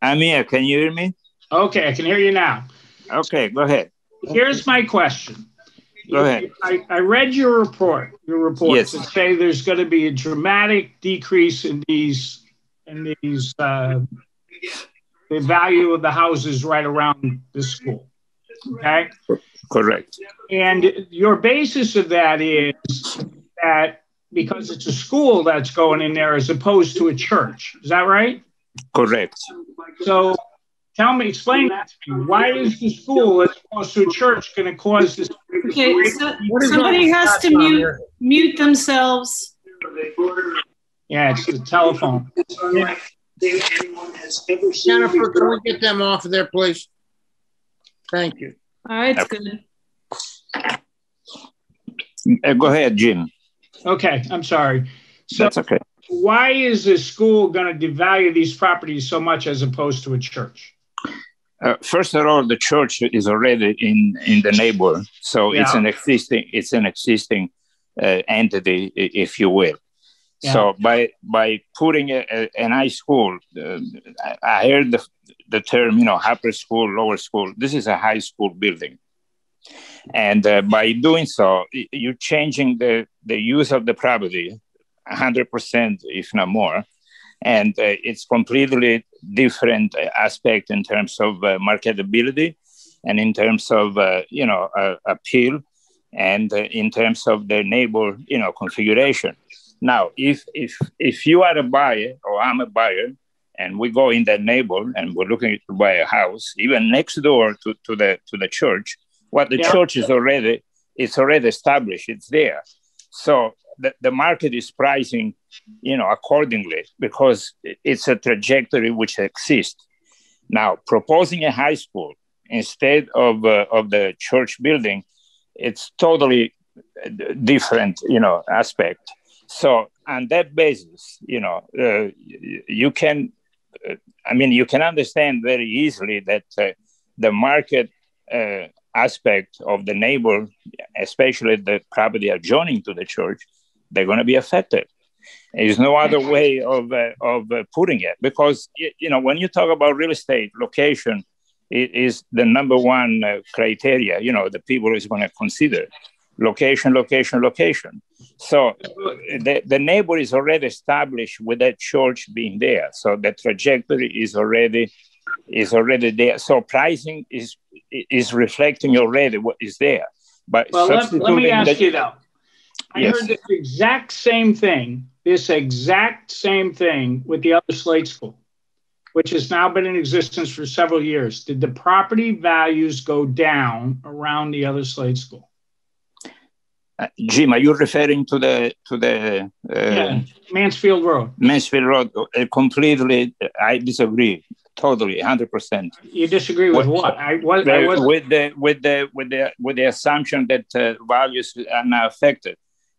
I'm here. Can you hear me? Okay, I can hear you now. Okay, go ahead. Here's my question. Go ahead. I read your report. Your reports yes. that say there's going to be a dramatic decrease in the value of the houses right around the school. Okay. Correct. And your basis of that is that because it's a school that's going in there as opposed to a church. Is that right? Correct. So explain that to me. Why is the school as opposed to a church going to cause this? Okay, so somebody has to mute themselves. Yeah, it's the telephone. Jennifer, can we get them off of there, please? Thank you. All right, it's good. Go ahead, Jim. Okay, I'm sorry. So that's okay. Why is the school going to devalue these properties so much as opposed to a church? First of all, the church is already in the neighborhood, so it's an existing entity, if you will. Yeah. So by putting an high school, I heard the term, upper school, lower school. This is a high school building, and by doing so, you're changing the use of the property 100%, if not more. And it's completely different aspect in terms of marketability and in terms of, appeal and in terms of the neighbor, configuration. Now, if you are a buyer or I'm a buyer and we go in that neighbor and we're looking to buy a house, even next door to the church, the church is already established, it's there. So the market is pricing, accordingly, because it's a trajectory which exists. Now, proposing a high school instead of the church building, it's totally different, aspect. So on that basis, you can understand very easily that the market aspect of the neighbor, especially the property adjoining to the church, they're going to be affected. There's no other way of putting it, because when you talk about real estate, location is the number one criteria. The people is going to consider location. So the neighbor is already established with that church being there. So the trajectory is already there. So pricing is reflecting already what is there. But let me ask you though. I heard this exact same thing with the other Slate School, which has now been in existence for several years. Did the property values go down around the other Slate School? Jim, are you referring to the Mansfield Road? Mansfield Road, completely. I disagree. Totally, 100%. You disagree with what? With the assumption that values are not affected.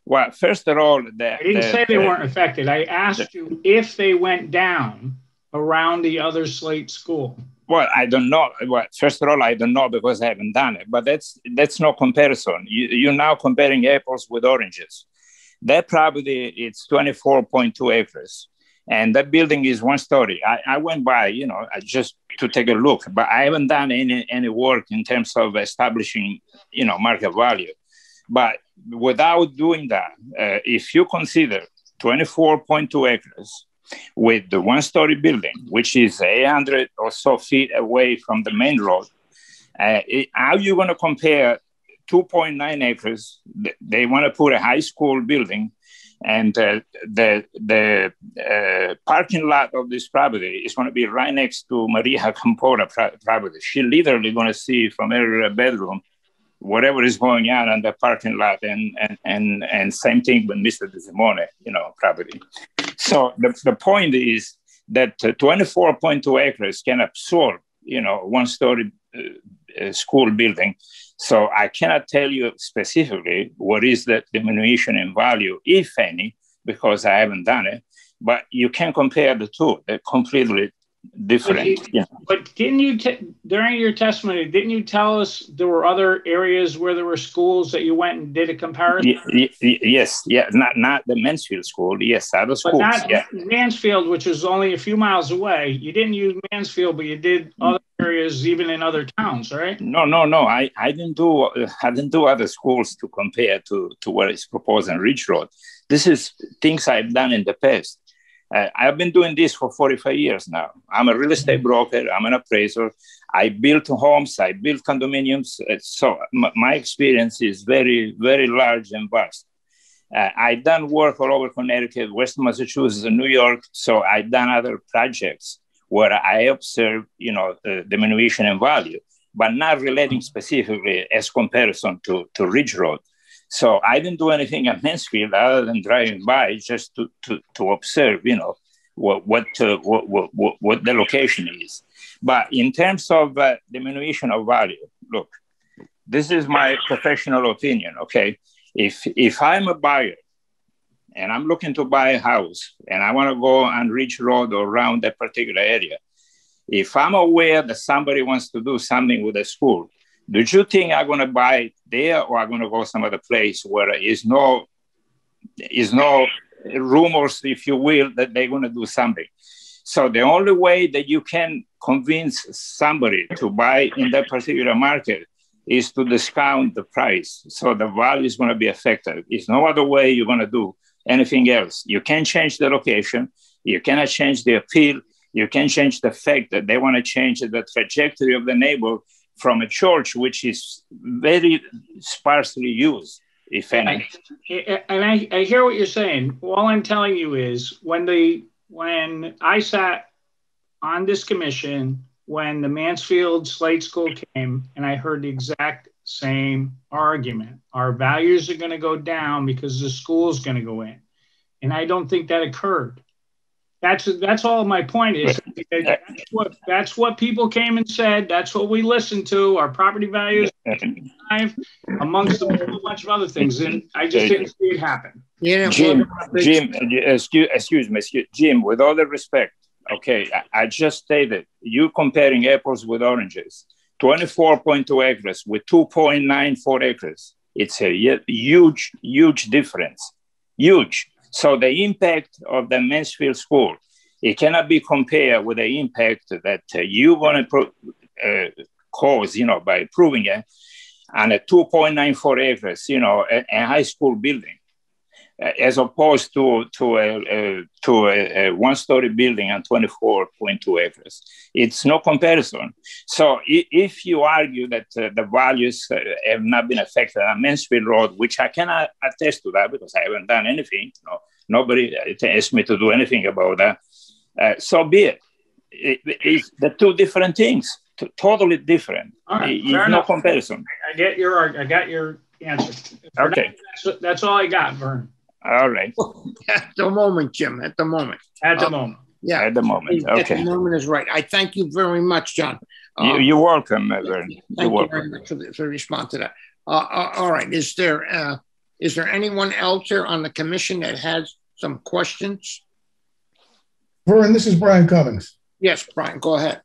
Well, first of all, I didn't say they weren't affected. I asked you if they went down around the other Slate School. Well, I don't know. Well, first of all, I don't know because I haven't done it. But that's no comparison. You're now comparing apples with oranges. That property, it's 24.2 acres. And that building is one story. I went by, just to take a look, but I haven't done any work in terms of establishing, market value. But without doing that, if you consider 24.2 acres with the one-story building, which is 800 or so feet away from the main road. How are you going to compare 2.9 acres? They want to put a high school building, and the parking lot of this property is going to be right next to Maria Campora property. She literally going to see from her bedroom whatever is going on in the parking lot, and same thing with Mr. DeSimone, property. So the point is that 24.2 acres can absorb, one-story school building. So I cannot tell you specifically what is the diminution in value, if any, because I haven't done it. But you can compare the two. They're completely different. But didn't you, during your testimony, didn't you tell us there were other areas where there were schools that you went and did a comparison? Yes, not the Mansfield school. Yes, other schools. But not Mansfield, which is only a few miles away. You didn't use Mansfield, but you did other areas, even in other towns, right? No. I didn't do other schools to compare to what is proposed on Ridge Road. This is things I've done in the past. I've been doing this for 45 years now. I'm a real estate broker. I'm an appraiser. I built homes. I built condominiums. So my experience is very, very large and vast. I've done work all over Connecticut, Western Massachusetts, and New York. So I've done other projects where I observe, the diminution in value, but not relating specifically as comparison to Ridge Road. So I didn't do anything at Mansfield other than driving by just to observe, what the location is. But in terms of diminution of value, look, this is my professional opinion. Okay, if I'm a buyer and I'm looking to buy a house and I want to go on Ridge Road or around that particular area, if I'm aware that somebody wants to do something with a school, do you think I'm going to buy there, or I'm going to go some other place where is no rumors, if you will, that they're going to do something? So the only way that you can convince somebody to buy in that particular market is to discount the price. So the value is going to be affected. There's no other way you're going to do anything else. You can't change the location. You cannot change the appeal. You can change the fact that they want to change the trajectory of the neighborhood from a church, which is very sparsely used, if any. And I hear what you're saying. All I'm telling you is when I sat on this commission, when the Mansfield Slate School came, and I heard the exact same argument. Our values are going to go down because the school's going to go in. And I don't think that occurred. That's all my point is. That's what people came and said. That's what we listened to. Our property values, amongst a whole bunch of other things, and I just didn't see it happen. Jim, excuse me, Jim. With all the respect, okay, I just stated you comparing apples with oranges. 24.2 acres with 2.94 acres. It's a huge difference. Huge. So the impact of the Mansfield school, it cannot be compared with the impact that you're going to cause, by approving it on a 2.94 acres, a high school building, as opposed to a one-story building on 24.2 acres. It's no comparison. So if you argue that the values have not been affected on Mansfield Road, which I cannot attest to that because I haven't done anything, nobody asked me to do anything about that, so be it. It's the two different things, totally different. All right, no comparison. I got your answer. Okay. That's all I got, Vern. All right. At the moment, Jim, at the moment. At the moment. Yeah. At the moment, okay. At the moment is right. I thank you very much, John. You're welcome, Vern. Thank you very much for response to that. All right. Is there anyone else here on the commission that has some questions? Vern, this is Brian Cummings. Yes, Brian, go ahead.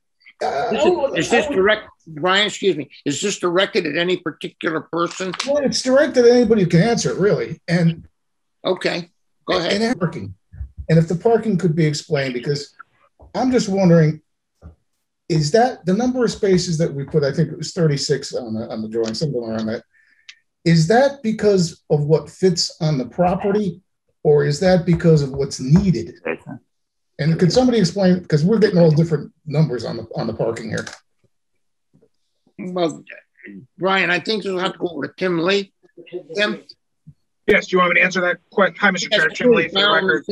Is this direct, Brian, excuse me, is this directed at any particular person? Well, it's directed at anybody who can answer it, really. And okay, go ahead. And parking. And if the parking could be explained, because I'm just wondering, is that the number of spaces that we put, I think it was 36 on the drawing, something around that. Is that because of what fits on the property, or is that because of what's needed? And could somebody explain, because we're getting all different numbers on the parking here. Well, Brian, I think you'll have to go over to Tim Lee. Tim? Yes, do you want me to answer that question? Hi, Mr. Chair, Tim Lee for the record.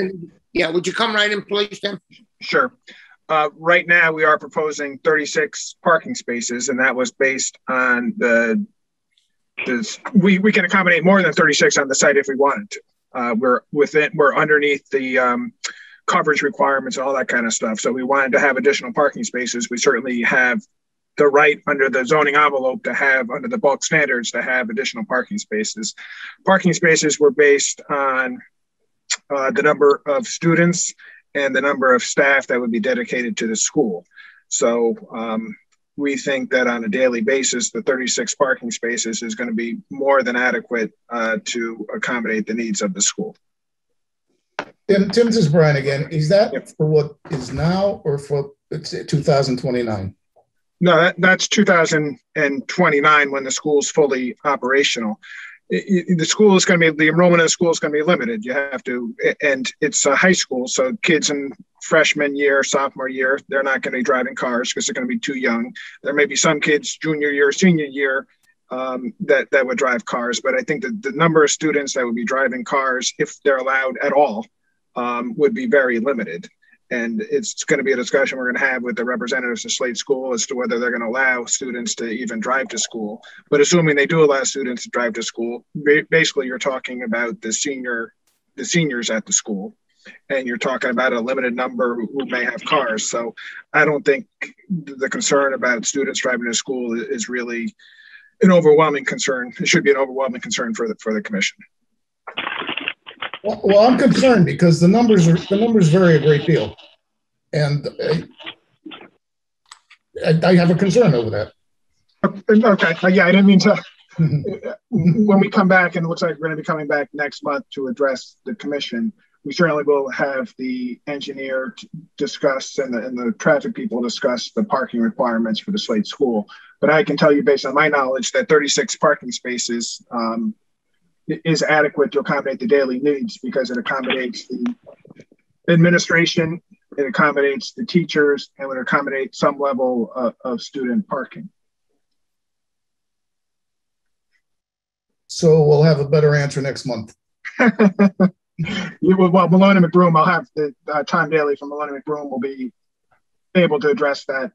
Yeah, would you come right in, please, Tim? Sure. Right now, we are proposing 36 parking spaces, and that was based on we can accommodate more than 36 on the site if we wanted to. We're underneath the coverage requirements and all that kind of stuff. So we wanted to have additional parking spaces. We certainly have the right under the zoning envelope to have, under the bulk standards, to have additional parking spaces. Parking spaces were based on the number of students and the number of staff that would be dedicated to the school. So we think that on a daily basis, the 36 parking spaces is going to be more than adequate to accommodate the needs of the school. Tim, this is Brian again. Is that for what is now or for 2029? No, that's 2029 when the school's fully operational. The school is going to be, the enrollment in the school is going to be limited. You have to, and it's a high school, so kids in freshman year, sophomore year, they're not going to be driving cars because they're going to be too young. There may be some kids junior year, senior year that would drive cars, but I think that the number of students that would be driving cars, if they're allowed at all, would be very limited. And it's going to be a discussion we're going to have with the representatives of Slade School as to whether they're going to allow students to even drive to school. But assuming they do allow students to drive to school, basically you're talking about the seniors at the school, and you're talking about a limited number who may have cars. So I don't think the concern about students driving to school is really an overwhelming concern. It should be an overwhelming concern for the commission. Well, I'm concerned because the numbers vary a great deal, and I have a concern over that. Okay, yeah, I didn't mean to. When we come back, and it looks like we're going to be coming back next month to address the commission, we certainly will have the engineer discuss and the traffic people discuss the parking requirements for the Slade School. But I can tell you, based on my knowledge, that 36 parking spaces is adequate to accommodate the daily needs, because it accommodates the administration, it accommodates the teachers, and would accommodate some level of student parking. So we'll have a better answer next month. Well, Maloney McBroom, I'll have the Tom Daly from Maloney McBroom will be able to address that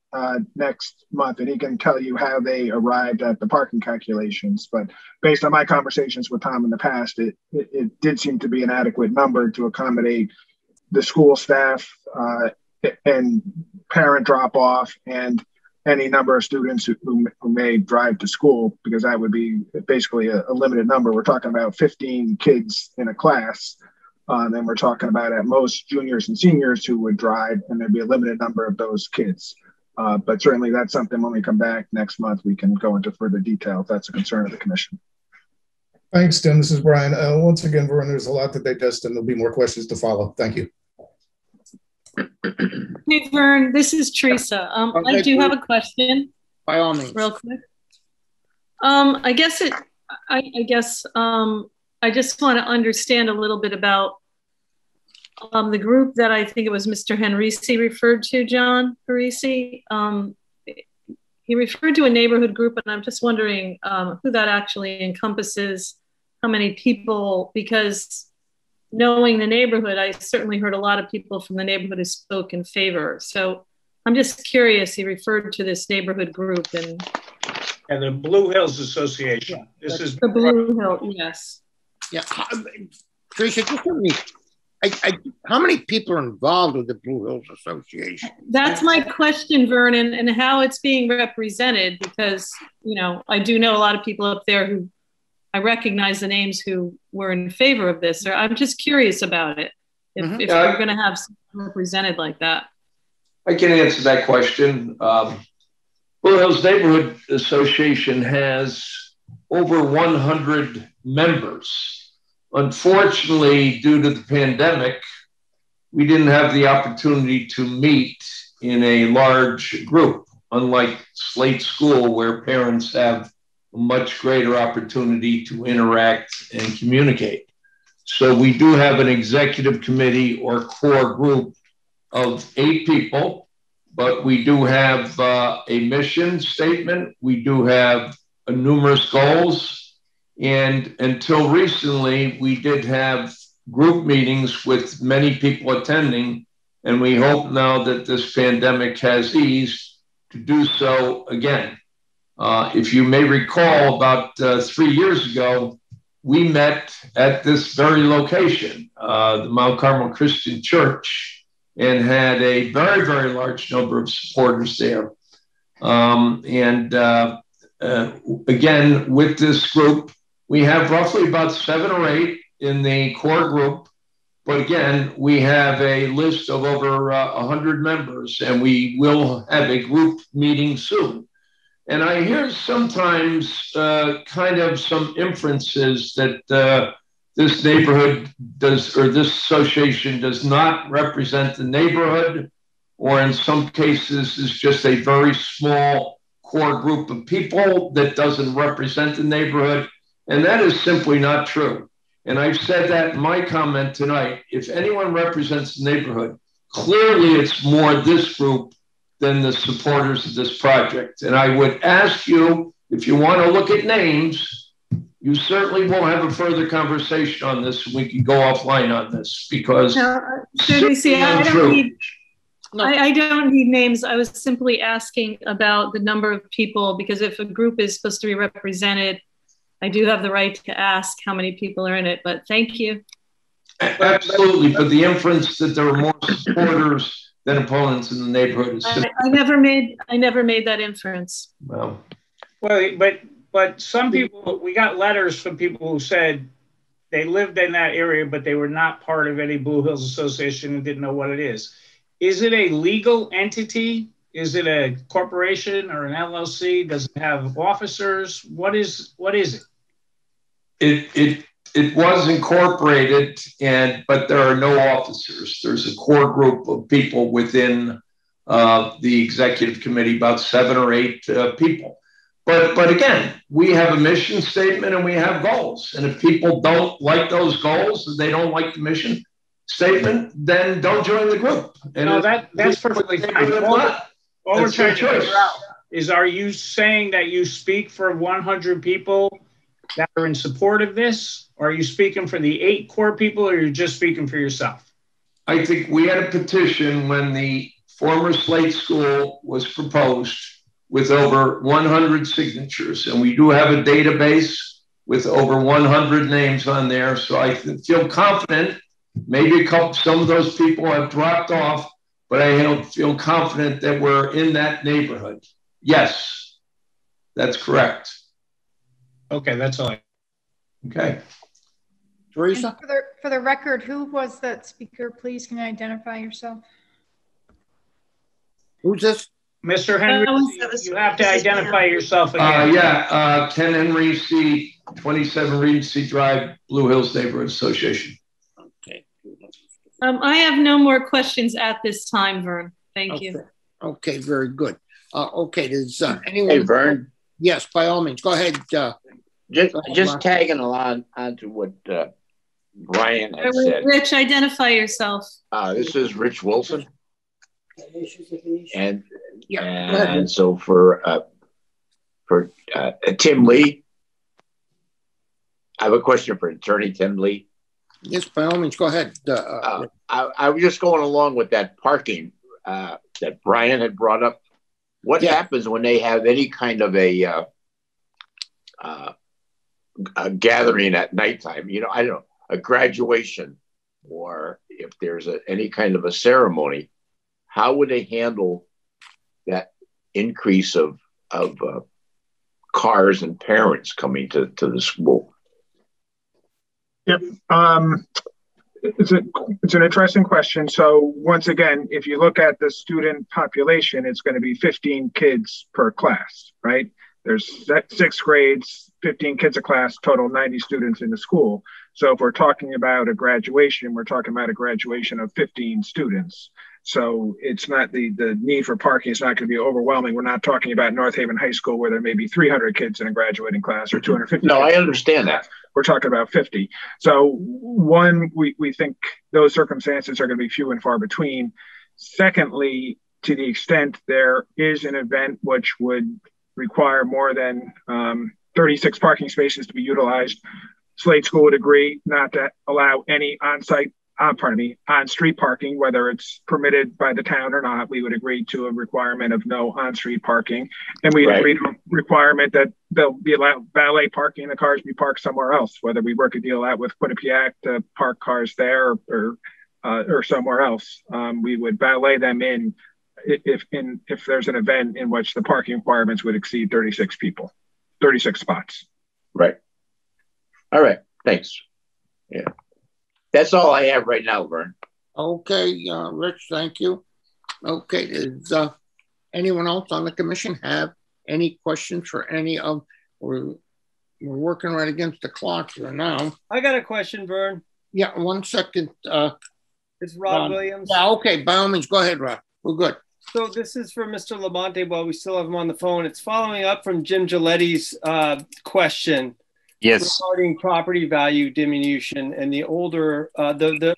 next month, and he can tell you how they arrived at the parking calculations. But based on my conversations with Tom in the past, it did seem to be an adequate number to accommodate the school staff and parent drop-off and any number of students who may drive to school, because that would be basically a limited number. We're talking about 15 kids in a class. And we're talking about at most juniors and seniors who would drive, and there'd be a limited number of those kids. But certainly that's something when we come back next month, we can go into further detail if that's a concern of the commission. Thanks, Tim. This is Brian. Once again, Vern, there's a lot to digest, and there'll be more questions to follow. Thank you. Hey, Vern, this is Teresa. I do have a question. By all means. Real quick. I just want to understand a little bit about the group that I think it was Mr. Henrici referred to, John Henrici. He referred to a neighborhood group, and I'm just wondering who that actually encompasses, how many people, because knowing the neighborhood, I certainly heard a lot of people from the neighborhood who spoke in favor. So I'm just curious, he referred to this neighborhood group. And the Blue Hills Association. Yeah, this is the Blue Hill, yes. Yeah, Teresa, just tell me, how many people are involved with the Blue Hills Association? That's my question, Vernon, and how it's being represented, because, you know, I do know a lot of people up there who I recognize the names who were in favor of this. Or I'm just curious about it, if we're going to have someone represented like that. I can answer that question. Blue Hills Neighborhood Association has over 100 members. Unfortunately, due to the pandemic, we didn't have the opportunity to meet in a large group, unlike Slade School, where parents have a much greater opportunity to interact and communicate. So we do have an executive committee or core group of 8 people, but we do have a mission statement. We do have numerous goals. And until recently, we did have group meetings with many people attending. And we hope now that this pandemic has eased to do so again. If you may recall, about 3 years ago, we met at this very location, the Mount Carmel Christian Church, and had a very, very large number of supporters there. Again, with this group, we have roughly about 7 or 8 in the core group. But again, we have a list of over 100 members, and we will have a group meeting soon. And I hear sometimes kind of some inferences that this neighborhood does, or this association does not represent the neighborhood, or in some cases is just a very small core group of people that doesn't represent the neighborhood. And that is simply not true. And I've said that in my comment tonight. If anyone represents the neighborhood, clearly it's more this group than the supporters of this project. And I would ask you, if you want to look at names, you certainly will have a further conversation on this. We can go offline on this because I don't need names. I was simply asking about the number of people, because if a group is supposed to be represented, I do have the right to ask how many people are in it, but thank you. Absolutely, but the inference that there are more supporters than opponents in the neighborhood is I never made that inference. Well, but some people, we got letters from people who said they lived in that area, but they were not part of any Blue Hills Association and didn't know what it is. Is it a legal entity? Is it a corporation or an LLC? Does it have officers? What is it? It was incorporated, but there are no officers. There's a core group of people within the executive committee, about 7 or 8 people. But again, we have a mission statement and we have goals. And if people don't like those goals, and they don't like the mission statement, then don't join the group. And no, that's perfectly fine. All we're trying to figure out is, are you saying that you speak for 100 people that are in support of this? Or are you speaking for the 8 core people, or you're just speaking for yourself? I think we had a petition when the former Slate School was proposed with over 100 signatures. And we do have a database with over 100 names on there. So I feel confident. Maybe some of those people have dropped off, but I feel confident that we're in that neighborhood. Yes, that's correct. Okay, that's all. Okay. Teresa? For the record, who was that speaker? Please, can you identify yourself? Who's this? Mr. Henry, you have to identify yourself again. Ken Henry, C, 27 Regency Drive, Blue Hills Neighborhood Association. Okay. I have no more questions at this time, Vern. Thank you. Okay, very good. Okay, does anyone? Hey, Vern. Yes, by all means. Go ahead. Just tagging along onto what Brian has said. Rich, identify yourself. This is Rich Wilson. And so for Tim Lee, I have a question for Attorney Tim Lee. Yes, by all means, go ahead. I was just going along with that parking that Brian had brought up. What happens when they have any kind of a gathering at nighttime? You know, I don't know, a graduation, or if there's any kind of a ceremony, how would they handle that increase of cars and parents coming to the school? Yep. It's an interesting question. So once again, if you look at the student population, it's going to be 15 kids per class, right? There's 6 grades, 15 kids a class, total 90 students in the school. So if we're talking about a graduation, we're talking about a graduation of 15 students. So it's not the need for parking is not going to be overwhelming. We're not talking about North Haven High School where there may be 300 kids in a graduating class or 250. No, I understand that. We're talking about 50. So one, we think those circumstances are going to be few and far between. Secondly, to the extent there is an event which would require more than 36 parking spaces to be utilized, Slade School would agree not to allow any on-street parking, whether it's permitted by the town or not. We would agree to a requirement of no on-street parking. And we agree to a requirement that there'll be allowed valet parking, the cars be parked somewhere else, whether we work a deal out with Quinnipiac to park cars there or somewhere else. We would valet them in if there's an event in which the parking requirements would exceed 36 spots. Right. All right. Thanks. Yeah. That's all I have right now, Vern. Okay, Rich, thank you. Okay, does anyone else on the commission have any questions for any of, we're working right against the clock here now. I got a question, Vern. Yeah, 1 second. It's Rob Williams. Yeah, okay, by all means, go ahead, Rob. We're good. So this is for Mr. Lamonte while we still have him on the phone. It's following up from Jim Giletti's question. Yes. Regarding property value diminution and the older, the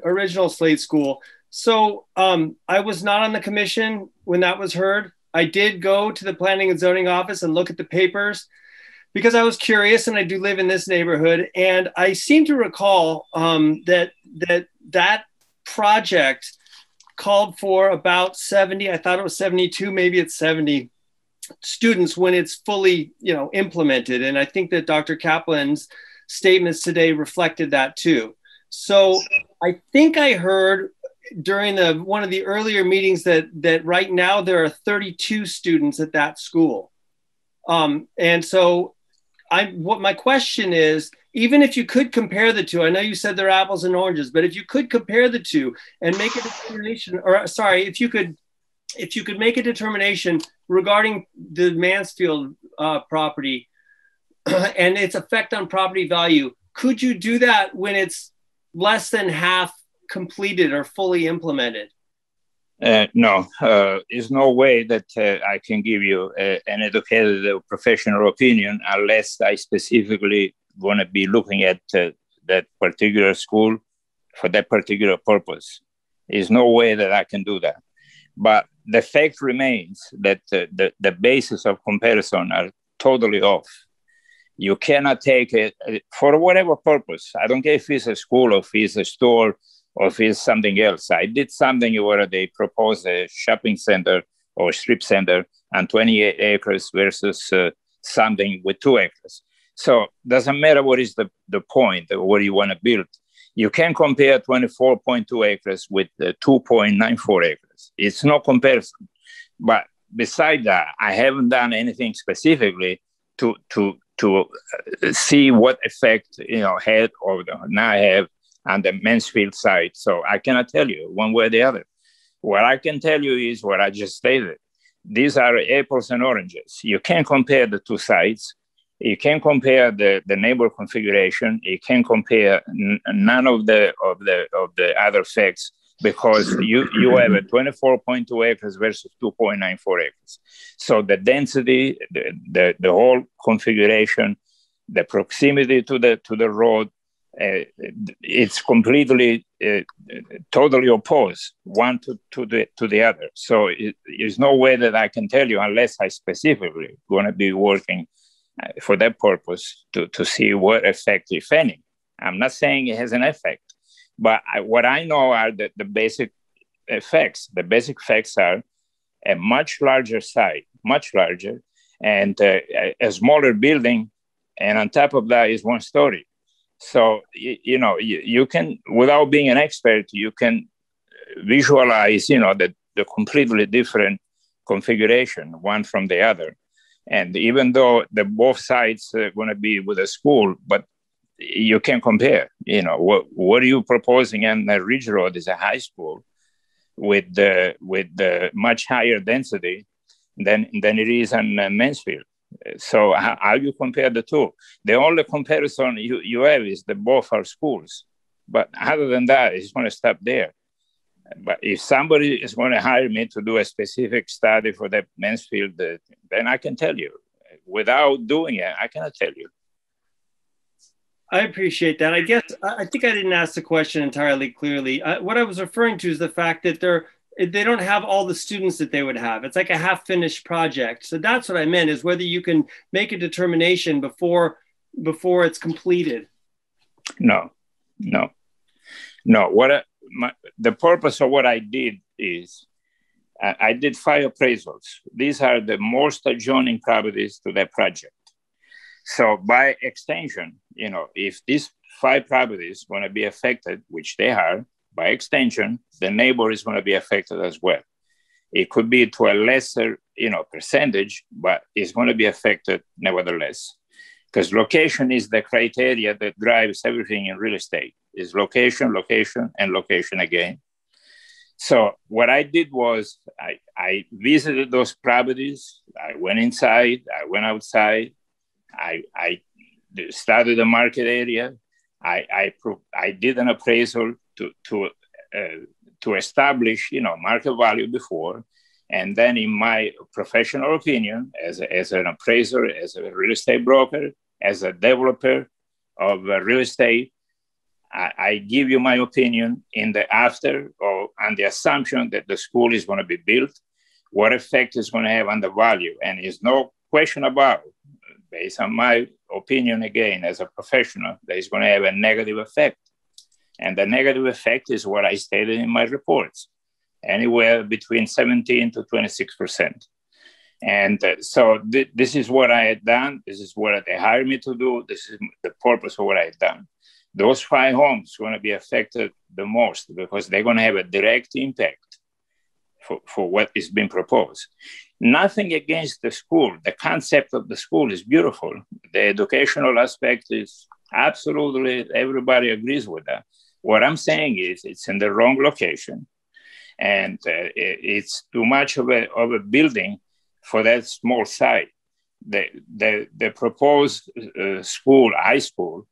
original Slade School. So I was not on the commission when that was heard. I did go to the planning and zoning office and look at the papers because I was curious, and I do live in this neighborhood. And I seem to recall that project called for about 70, I thought it was 72, maybe it's 70 students when it's fully, implemented. And I think that Dr. Kaplan's statements today reflected that too. So I think I heard during one of the earlier meetings that right now there are 32 students at that school. And so what my question is, even if you could compare the two, I know you said they're apples and oranges, but if you could compare the two and make a determination, if you could make a determination regarding the Mansfield property and its effect on property value, could you do that when it's less than half completed or fully implemented? No, there's no way that I can give you an educated professional opinion unless I specifically going to be looking at that particular school for that particular purpose. There's no way that I can do that. But the fact remains that the basis of comparison are totally off. You cannot take it for whatever purpose. I don't care if it's a school or if it's a store or if it's something else. I did something where they proposed a shopping center or strip center on 28 acres versus something with 2 acres. So doesn't matter what is the point, what you want to build. You can compare 24.2 acres with 2.94 acres. It's no comparison. But beside that, I haven't done anything specifically to see what effect had or now have on the Mansfield side. So I cannot tell you one way or the other. What I can tell you is what I just stated. These are apples and oranges. You can't compare the two sides. You can't compare the neighbor configuration. You can't compare none of the other facts because you have a 24.2 acres versus 2.94 acres. So the density, the whole configuration, the proximity to the road, it's completely totally opposed one to the other. So there's no way that I can tell you unless I specifically going to be working for that purpose to see what effect, if any. I'm not saying it has an effect, but what I know are the basic effects. The basic effects are a much larger site, much larger, and a smaller building, and on top of that is 1 story. So, you can, without being an expert, you can visualize, the completely different configuration, one from the other. And even though both sides are going to be with a school, but you can compare, what are you proposing on the Ridge Road is a high school with the much higher density than it is on Mansfield. So how you compare the two? The only comparison you have is that both are schools. But other than that, it's going to stop there. But if somebody is going to hire me to do a specific study for that Mansfield, then I can tell you. Without doing it, I cannot tell you. I appreciate that. I think I didn't ask the question entirely clearly. What I was referring to is the fact that they don't have all the students that they would have. It's like a half-finished project. So that's what I meant, is whether you can make a determination before it's completed. No. The purpose of what I did is I did 5 appraisals. These are the most adjoining properties to that project. So by extension, if these 5 properties going to be affected, which they are, by extension, the neighbor is going to be affected as well. It could be to a lesser, percentage, but it's going to be affected nevertheless. Because location is the criteria that drives everything in real estate. Is location, location, and location again. So what I did was I visited those properties. I went inside, I went outside, I studied the market area. I did an appraisal to establish, market value before. And then in my professional opinion, as an appraiser, as a real estate broker, as a developer of real estate, I give you my opinion in the after, or on the assumption that the school is going to be built, what effect it's going to have on the value. And there's no question about, based on my opinion again, as a professional, that it's going to have a negative effect. And the negative effect is what I stated in my reports, anywhere between 17 to 26%. And so this is what I had done. This is what they hired me to do. This is the purpose of what I had done. Those 5 homes are going to be affected the most because they're going to have a direct impact for what is being proposed. Nothing against the school. The concept of the school is beautiful. The educational aspect is absolutely, everybody agrees with that. What I'm saying is it's in the wrong location, and it's too much of a building for that small site. The proposed school, high school,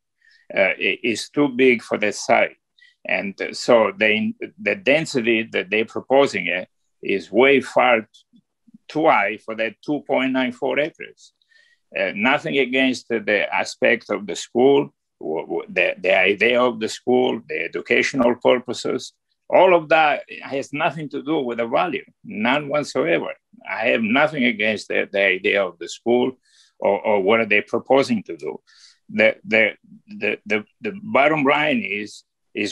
is too big for that site. And so the density that they're proposing is way far too high for that 2.94 acres. Nothing against the aspect of the school, the idea of the school, the educational purposes. All of that has nothing to do with the value, none whatsoever. I have nothing against the idea of the school or what are they proposing to do. The bottom line is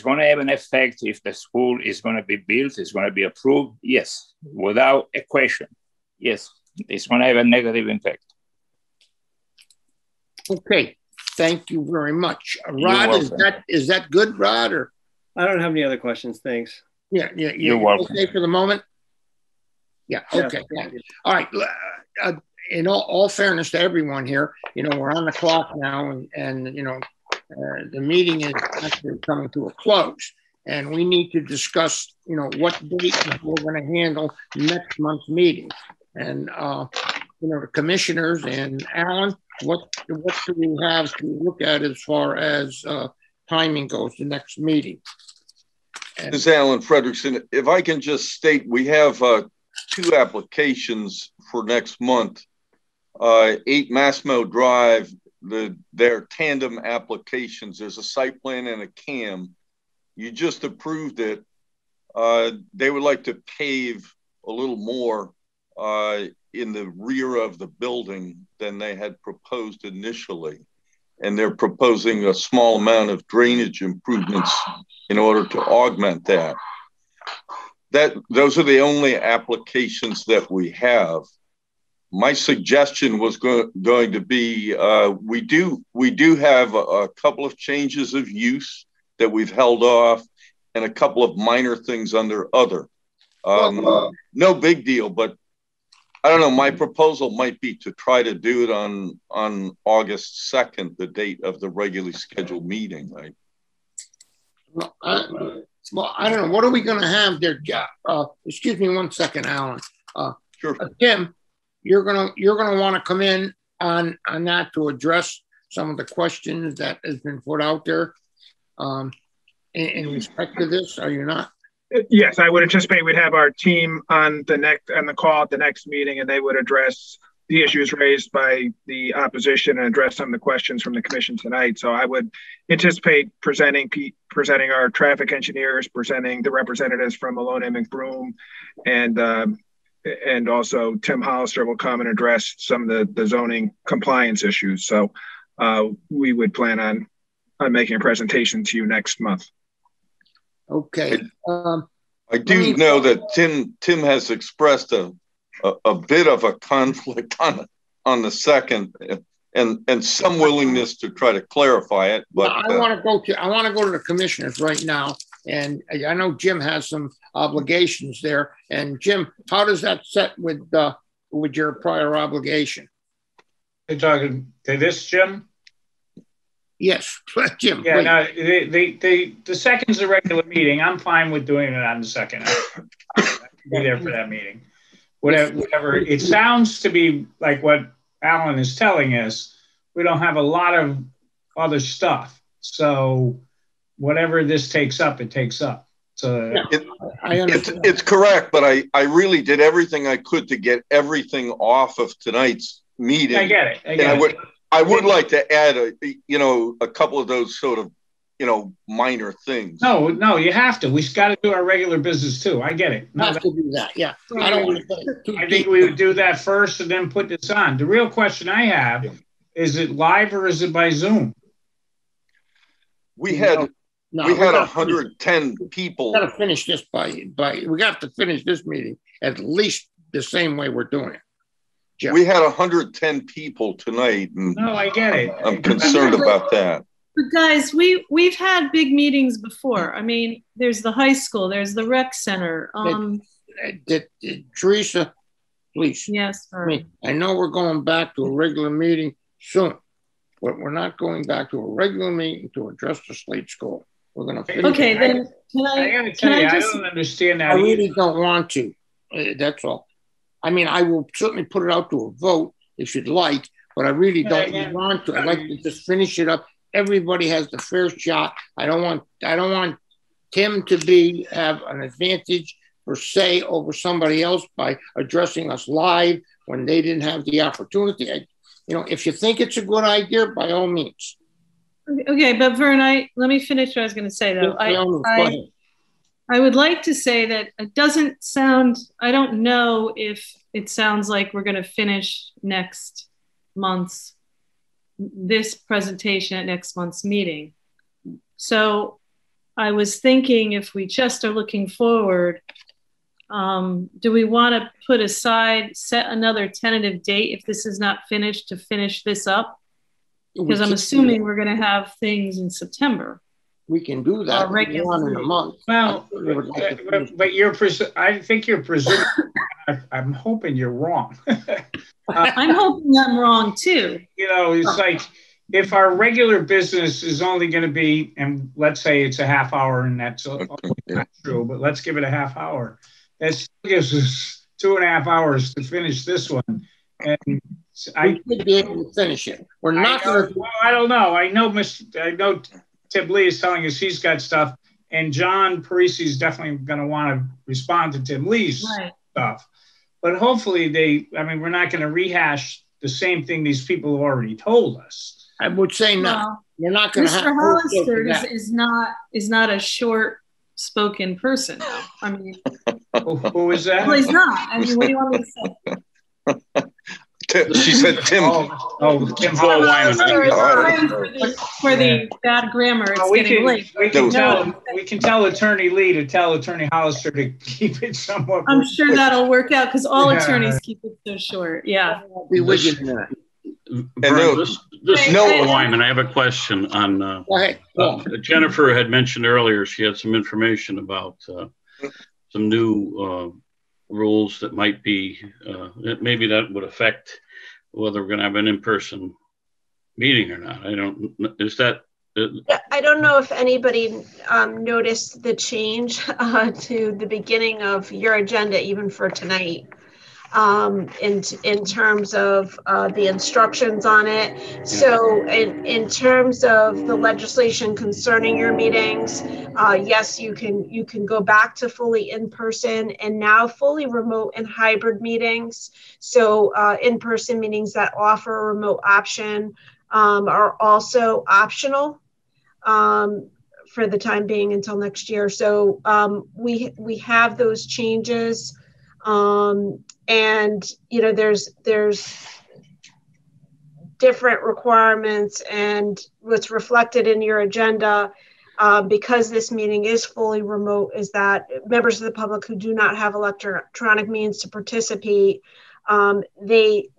going to have an effect if the school is going to be built, is going to be approved. Yes, without a question. Yes, it's going to have a negative impact. Okay, thank you very much. Rod, is that good, Rod? Or I don't have any other questions. Thanks. Yeah. You're welcome. Okay for the moment? Yeah, okay. Yeah. All right. In all fairness to everyone here, we're on the clock now, and the meeting is actually coming to a close, and we need to discuss, what date we're going to handle next month's meeting. And, the commissioners and Alan, what do we have to look at as far as timing goes, the next meeting? This is Alan Frederickson. If I can just state, we have 2 applications for next month. 8 Massimo Drive, their tandem applications. There's a site plan and a CAM. You just approved it. They would like to pave a little more in the rear of the building than they had proposed initially. And they're proposing a small amount of drainage improvements in order to augment that. Those are the only applications that we have. My suggestion was going to be, we do have a couple of changes of use that we've held off, and a couple of minor things under other. No big deal, but I don't know, my proposal might be to try to do it on August 2nd, the date of the regularly scheduled meeting, right? Well, I don't know. What are we going to have there? Excuse me 1 second, Alan. Sure. Tim, you're gonna want to come in on that to address some of the questions that has been put out there in respect to this. Are you not? Yes, I would anticipate we'd have our team on the call at the next meeting, and they would address the issues raised by the opposition and address some of the questions from the commission tonight. So I would anticipate presenting our traffic engineers, presenting the representatives from Malone and McBroom, and also Tim Hollister will come and address some of the zoning compliance issues. So we would plan on making a presentation to you next month. Okay. I do know that Tim has expressed a bit of a conflict on the second, and some willingness to try to clarify it. But I want to go to the commissioners right now, and I know Jim has some obligations there. And Jim, how does that set with your prior obligation? You're talking to this, Jim? Yes, Jim. Yeah, no, the second's a regular meeting. I'm fine with doing it on the second. I can be there for that meeting. Whatever. It sounds to be like what Alan is telling us. We don't have a lot of other stuff. So whatever this takes up, it takes up. So it's correct, but I really did everything I could to get everything off of tonight's meeting. I get it. I would like to add a couple of those sort of, minor things. No, you have to. We've got to do our regular business too. I get it. Have to do that. Yeah. I don't want to I think we would do that first and then put this on. The real question I have, is it live or is it by Zoom? We had 110 people. We got to finish this we got to finish this meeting at least the same way we're doing it. Jeff. We had 110 people tonight. And no, I get it. I'm concerned about that. But guys, we've had big meetings before. I mean, there's the high school, there's the rec center. Teresa, please. Yes, sir. I know we're going back to a regular meeting soon, but we're not going back to a regular meeting to address the Slate School. We're going to finish. Okay, then I gotta tell you, I don't understand that. I really don't want to. That's all. I mean, I will certainly put it out to a vote if you'd like, but I really don't want to. I'd like to just finish it up. Everybody has the fair shot. I don't want Tim to have an advantage per se over somebody else by addressing us live when they didn't have the opportunity. If you think it's a good idea, by all means. Okay, but Vern, let me finish what I was going to say though. I would like to say that it doesn't sound, I don't know if it sounds like we're going to finish this presentation at next month's meeting. So I was thinking if we just are looking forward, do we want to set another tentative date if this is not finished to finish this up? Because I'm assuming we're going to have things in September. We can do that in a month. Well, but I think you're presuming. I'm hoping you're wrong. I'm hoping I'm wrong too. It's like if our regular business is only going to be, and let's say it's a half hour, and that's not true, but let's give it a half hour. That still gives us 2.5 hours to finish this one. And we should be able to finish it. We're not going to. Well, I don't know. I know Tim Lee is telling us he's got stuff, and John Parisi is definitely going to want to respond to Tim Lee's stuff. But hopefully we're not going to rehash the same thing these people have already told us. I would say no. Well, you're not going to have. Mr. Hollister is not a short-spoken person, though. I mean, who is that? Well, he's not. I mean, what do you want me to say? She said Tim. Tim for the bad grammar, it's getting late. We can tell Attorney Lee to tell Attorney Hollister to keep it somewhat. I'm sure that'll work out because all attorneys keep it so short. Yeah. Wyman, I have a question on. Go ahead. Jennifer had mentioned earlier she had some information about some new rules that might be maybe that would affect whether we're going to have an in-person meeting or not. I don't. Is that? I don't know if anybody noticed the change to the beginning of your agenda, even for tonight. in terms of the instructions on it. So in terms of the legislation concerning your meetings, yes, you can go back to fully in-person and now fully remote and hybrid meetings. So in-person meetings that offer a remote option are also optional for the time being until next year. So we have those changes. And there's different requirements, and what's reflected in your agenda because this meeting is fully remote is that members of the public who do not have electronic means to participate, they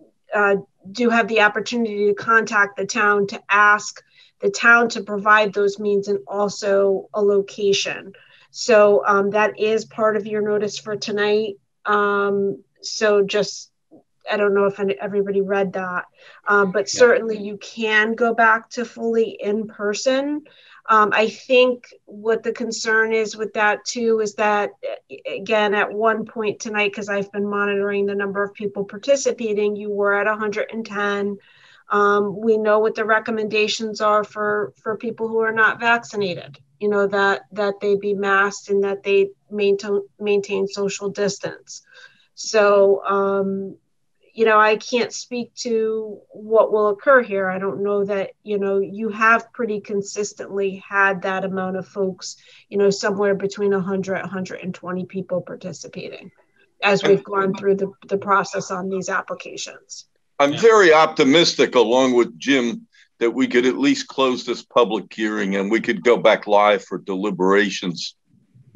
do have the opportunity to contact the town to ask the town to provide those means and also a location. So that is part of your notice for tonight. So just, I don't know if everybody read that, but certainly you can go back to fully in person. I think what the concern is with that too is that, again, at one point tonight, because I've been monitoring the number of people participating, you were at 110. We know what the recommendations are for people who are not vaccinated, that they be masked and that they maintain social distance. So, I can't speak to what will occur here. I don't know that, you have pretty consistently had that amount of folks, somewhere between 100, 120 people participating as we've gone through the process on these applications. I'm very optimistic, along with Jim, that we could at least close this public hearing and we could go back live for deliberations.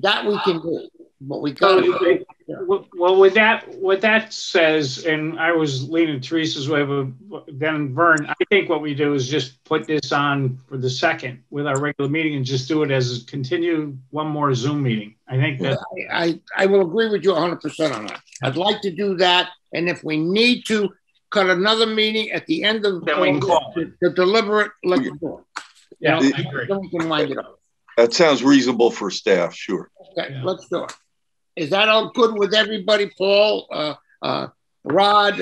That we can do, but we got to. Well, what that says, and I was leaning Teresa's way, but then Vern, I think what we do is just put this on for the second with our regular meeting and just do it as a continue one more Zoom meeting. I think that I will agree with you 100% on that. I'd like to do that, and if we need to cut another meeting at the end of the deliberate, let's do it. Yeah, I agree. Then we can wind it up. That sounds reasonable for staff, sure. Okay, let's do it. Is that all good with everybody, Paul, Rod,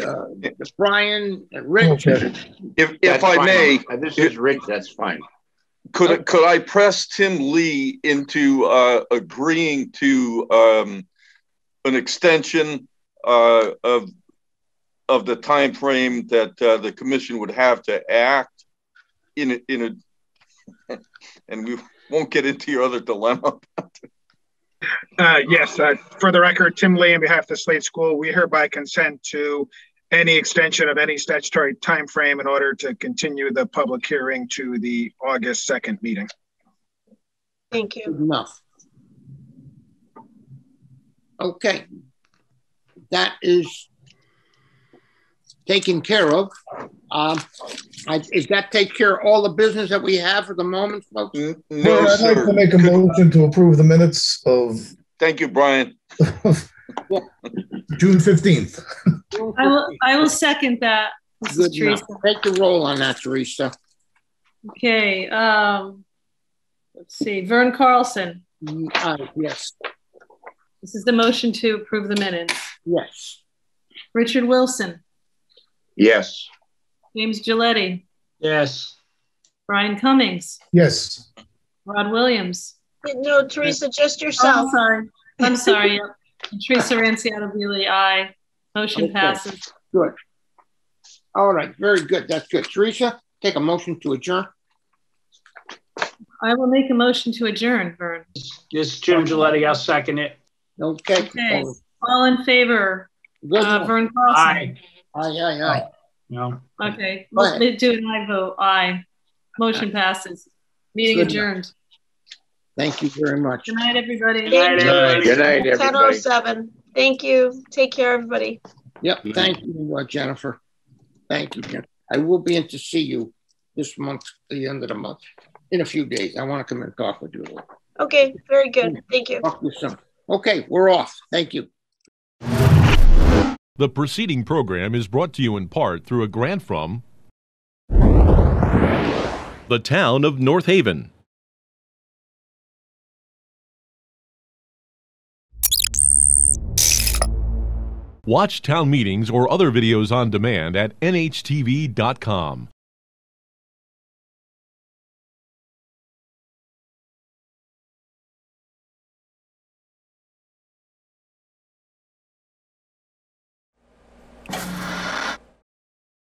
Brian, Rich? Okay. If I may, this is Rich. That's fine. Could I press Tim Lee into agreeing to an extension of the time frame that the commission would have to act in a and we won't get into your other dilemma. Yes, for the record, Tim Lee on behalf of the Slade School, we hereby consent to any extension of any statutory time frame in order to continue the public hearing to the August 2nd meeting. Thank you. Good enough. Okay. That is taken care of. Is that take care of all the business that we have for the moment, folks? No, I'd like to make a motion to approve the minutes of. Thank you, Brian. June 15th. I will second that. Good enough. Take the roll on that, Teresa. Okay. Let's see. Vern Carlson. Yes. This is the motion to approve the minutes. Yes. Richard Wilson. Yes. James Giletti. Yes. Brian Cummings. Yes. Rod Williams. No, Teresa, just yourself. Oh, I'm sorry. Yep. Teresa Ranciano-Beely, aye. Motion passes. Good. All right. Very good. That's good. Teresa, take a motion to adjourn. I will make a motion to adjourn, Vern. Just Jim Giletti, I'll second it. Okay. All in favor? Vern Carlson. Aye. Aye. No. Okay. Let's do an aye vote. Aye. Motion passes. Meeting adjourned. Thank you very much. Good night, everybody. Good night, everybody. 10:07. Thank you. Take care, everybody. Yep. Thank you, Jennifer. Thank you, Jennifer. I will be in to see you this month, the end of the month, in a few days. I want to come and talk with you a little. Okay. Very good. Thank you. Talk to you soon. Okay. We're off. Thank you. The preceding program is brought to you in part through a grant from the town of North Haven. Watch town meetings or other videos on demand at nhtv.com.